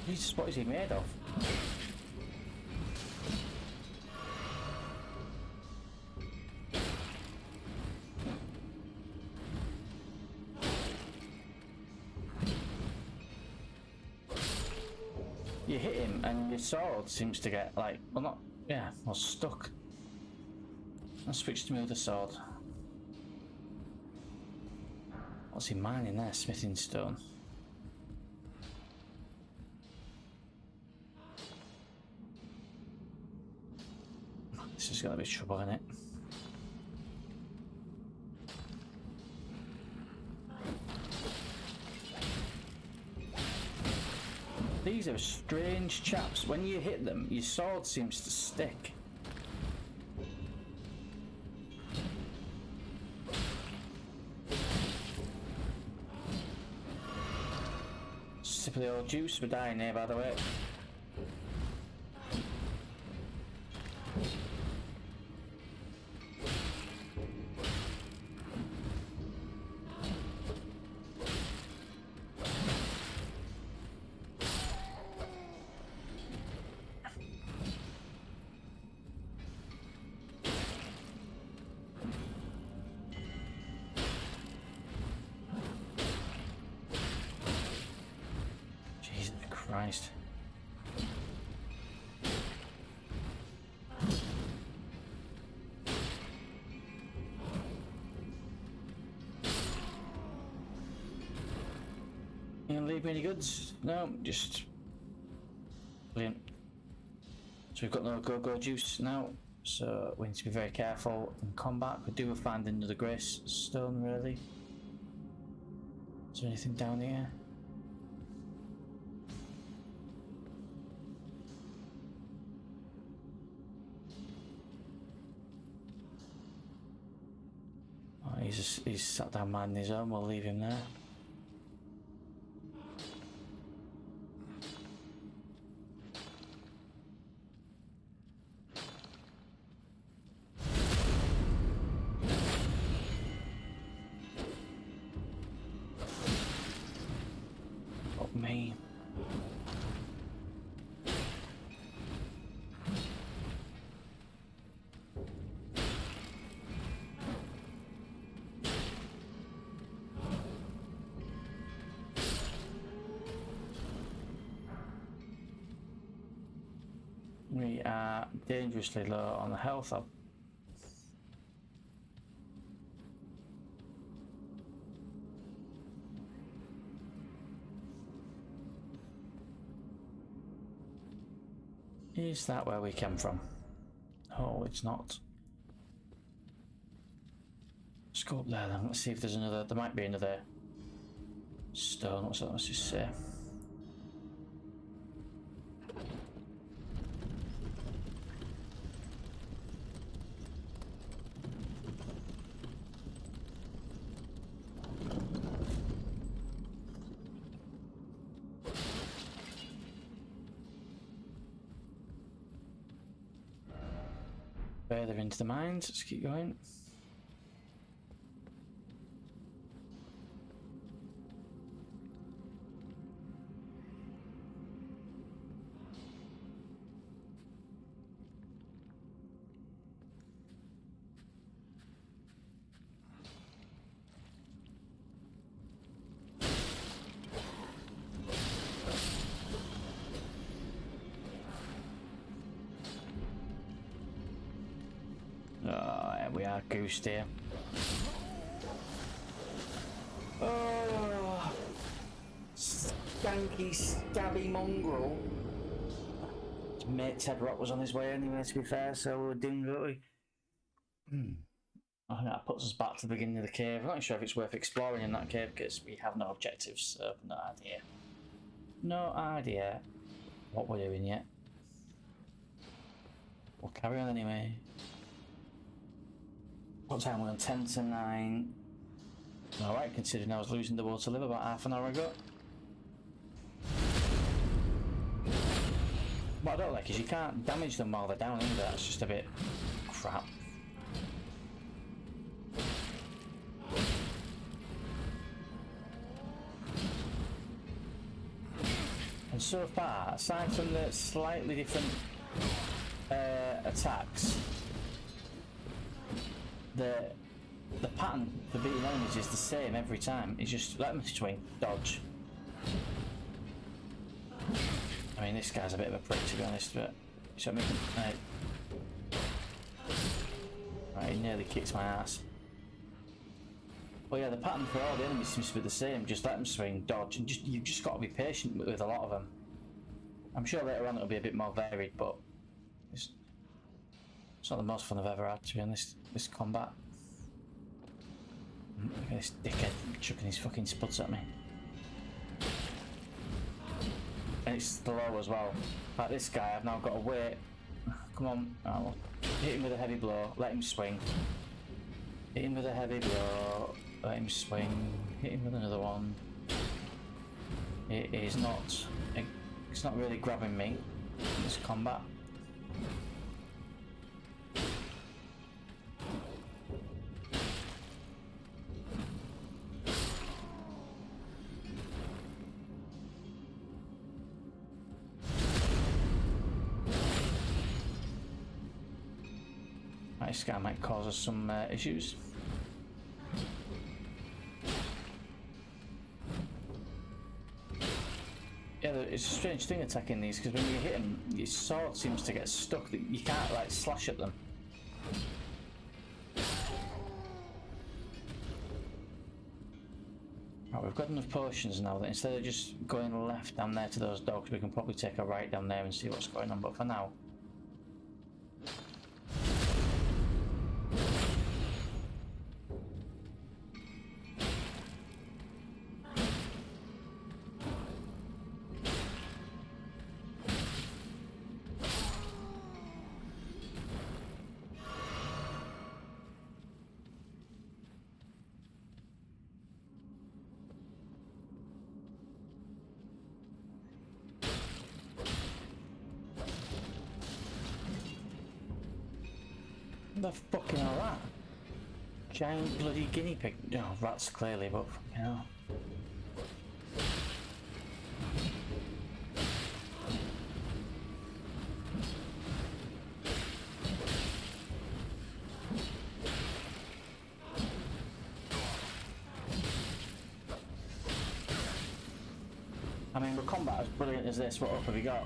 Jesus, what is he made of? You hit him, and your sword seems to get, like, well, not, yeah, well, stuck. I'll switch to my other sword. What's he mining there? Smithing stone. It's gonna be trouble in it. These are strange chaps. When you hit them, your sword seems to stick. Sip of the old juice. We're dying here, by the way. Christ. You gonna leave me any goods? No, just brilliant. So we've got no go-go juice now, so we need to be very careful in combat. We do find another grace stone, really. Is there anything down here? He's sat down minding his own, we'll leave him there. Fuck me. We are dangerously low on the health up. Is that where we came from? Oh, it's not. Let's go up there then. Let's see if there's another. There might be another stone. What's that? Let's just say. Further into the mines, let's keep going. We are goosed here. Oh, skanky, stabby mongrel. His mate said Rock was on his way anyway, to be fair, so we were doomed, weren't we? I think that puts us back to the beginning of the cave. I'm not sure if it's worth exploring in that cave because we have no objectives, so no idea. No idea what we're doing yet. We'll carry on anyway. What time we're on? 10 to 9. Alright, considering I was losing the will to live about half an hour ago. What I don't like is you can't damage them while they're down either. That's just a bit crap. And so far, aside from the slightly different attacks, the pattern for beating enemies is the same every time. It's just let them swing, dodge. I mean, this guy's a bit of a prick, to be honest, but so making right, he nearly kicks my ass. Well, yeah, the pattern for all the enemies seems to be the same. Just let them swing, dodge, and you've just got to be patient with a lot of them. I'm sure later on it'll be a bit more varied, but It's not the most fun I've ever had, to be honest, this combat. Look at this dickhead chucking his fucking spuds at me. And it's slow as well. Like this guy, I've now got to wait. Come on, oh, hit him with a heavy blow, let him swing. Hit him with a heavy blow, let him swing. Hit him with another one. It is not, it's not really grabbing me in this combat. This guy might cause us some issues. Yeah, it's a strange thing attacking these, because when you hit them, your sword seems to get stuck. You can't like slash at them. Right, we've got enough potions now that instead of just going left down there to those dogs, we can probably take a right down there and see what's going on. But for now, the fucking hell that? Giant bloody guinea pig. Oh, rats clearly, but fucking hell. I mean, with combat as brilliant as this, what up have you got?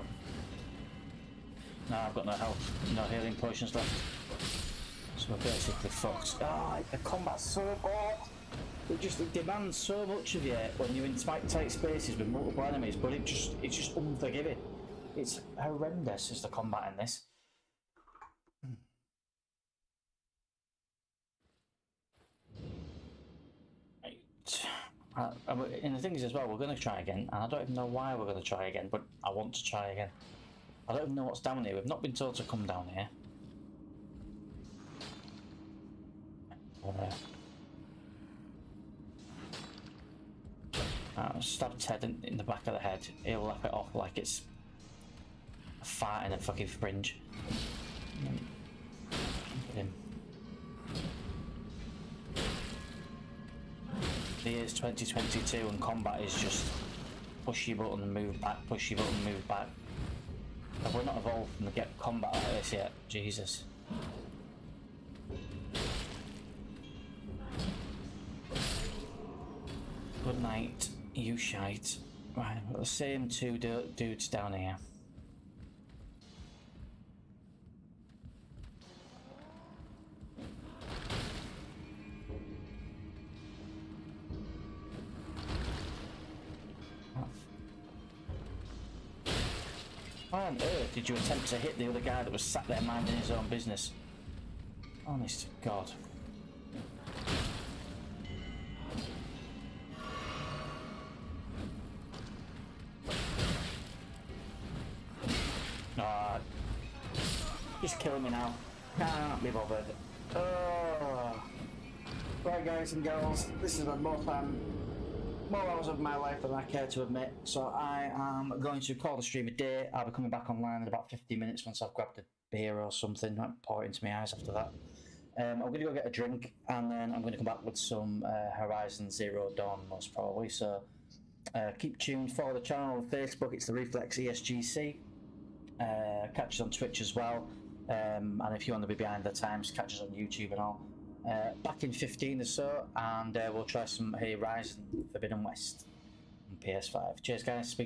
No, I've got no health, no healing potions left. So we're basically fucked. Ah, the combat's so good. It demands so much of you when you're in tight spaces with multiple enemies, but it's just unforgiving. It's horrendous is the combat in this. And the thing is as well, we're going to try again, and I don't even know why we're going to try again, but I want to try again. I don't even know what's down here. We've not been told to come down here. Stab Ted in the back of the head. He'll laugh it off like it's a fart in a fucking fringe. Him. The year's 2022 and combat is just push your button and move back, push your button and move back. But we're not evolved from the get combat like this yet. Jesus. Good night, you shite. Right, we've got the same two dudes down here. Why on earth did you attempt to hit the other guy that was sat there minding his own business? Honest to God. Just killing me now. Can't be bothered. Oh. Right, guys and girls, this is more hours of my life than I care to admit. So I am going to call the stream a day. I'll be coming back online in about 15 minutes once I've grabbed a beer or something. I'll pour it into my eyes after that. I'm going to go get a drink, and then I'm going to come back with some Horizon Zero Dawn most probably. So keep tuned. Follow the channel on Facebook. It's the Reflex ESGC. Catch us on Twitch as well. And if you want to be behind the times, catch us on YouTube and all. Back in 15 or so, and we'll try some Horizon Forbidden West on PS5. Cheers, guys. Speak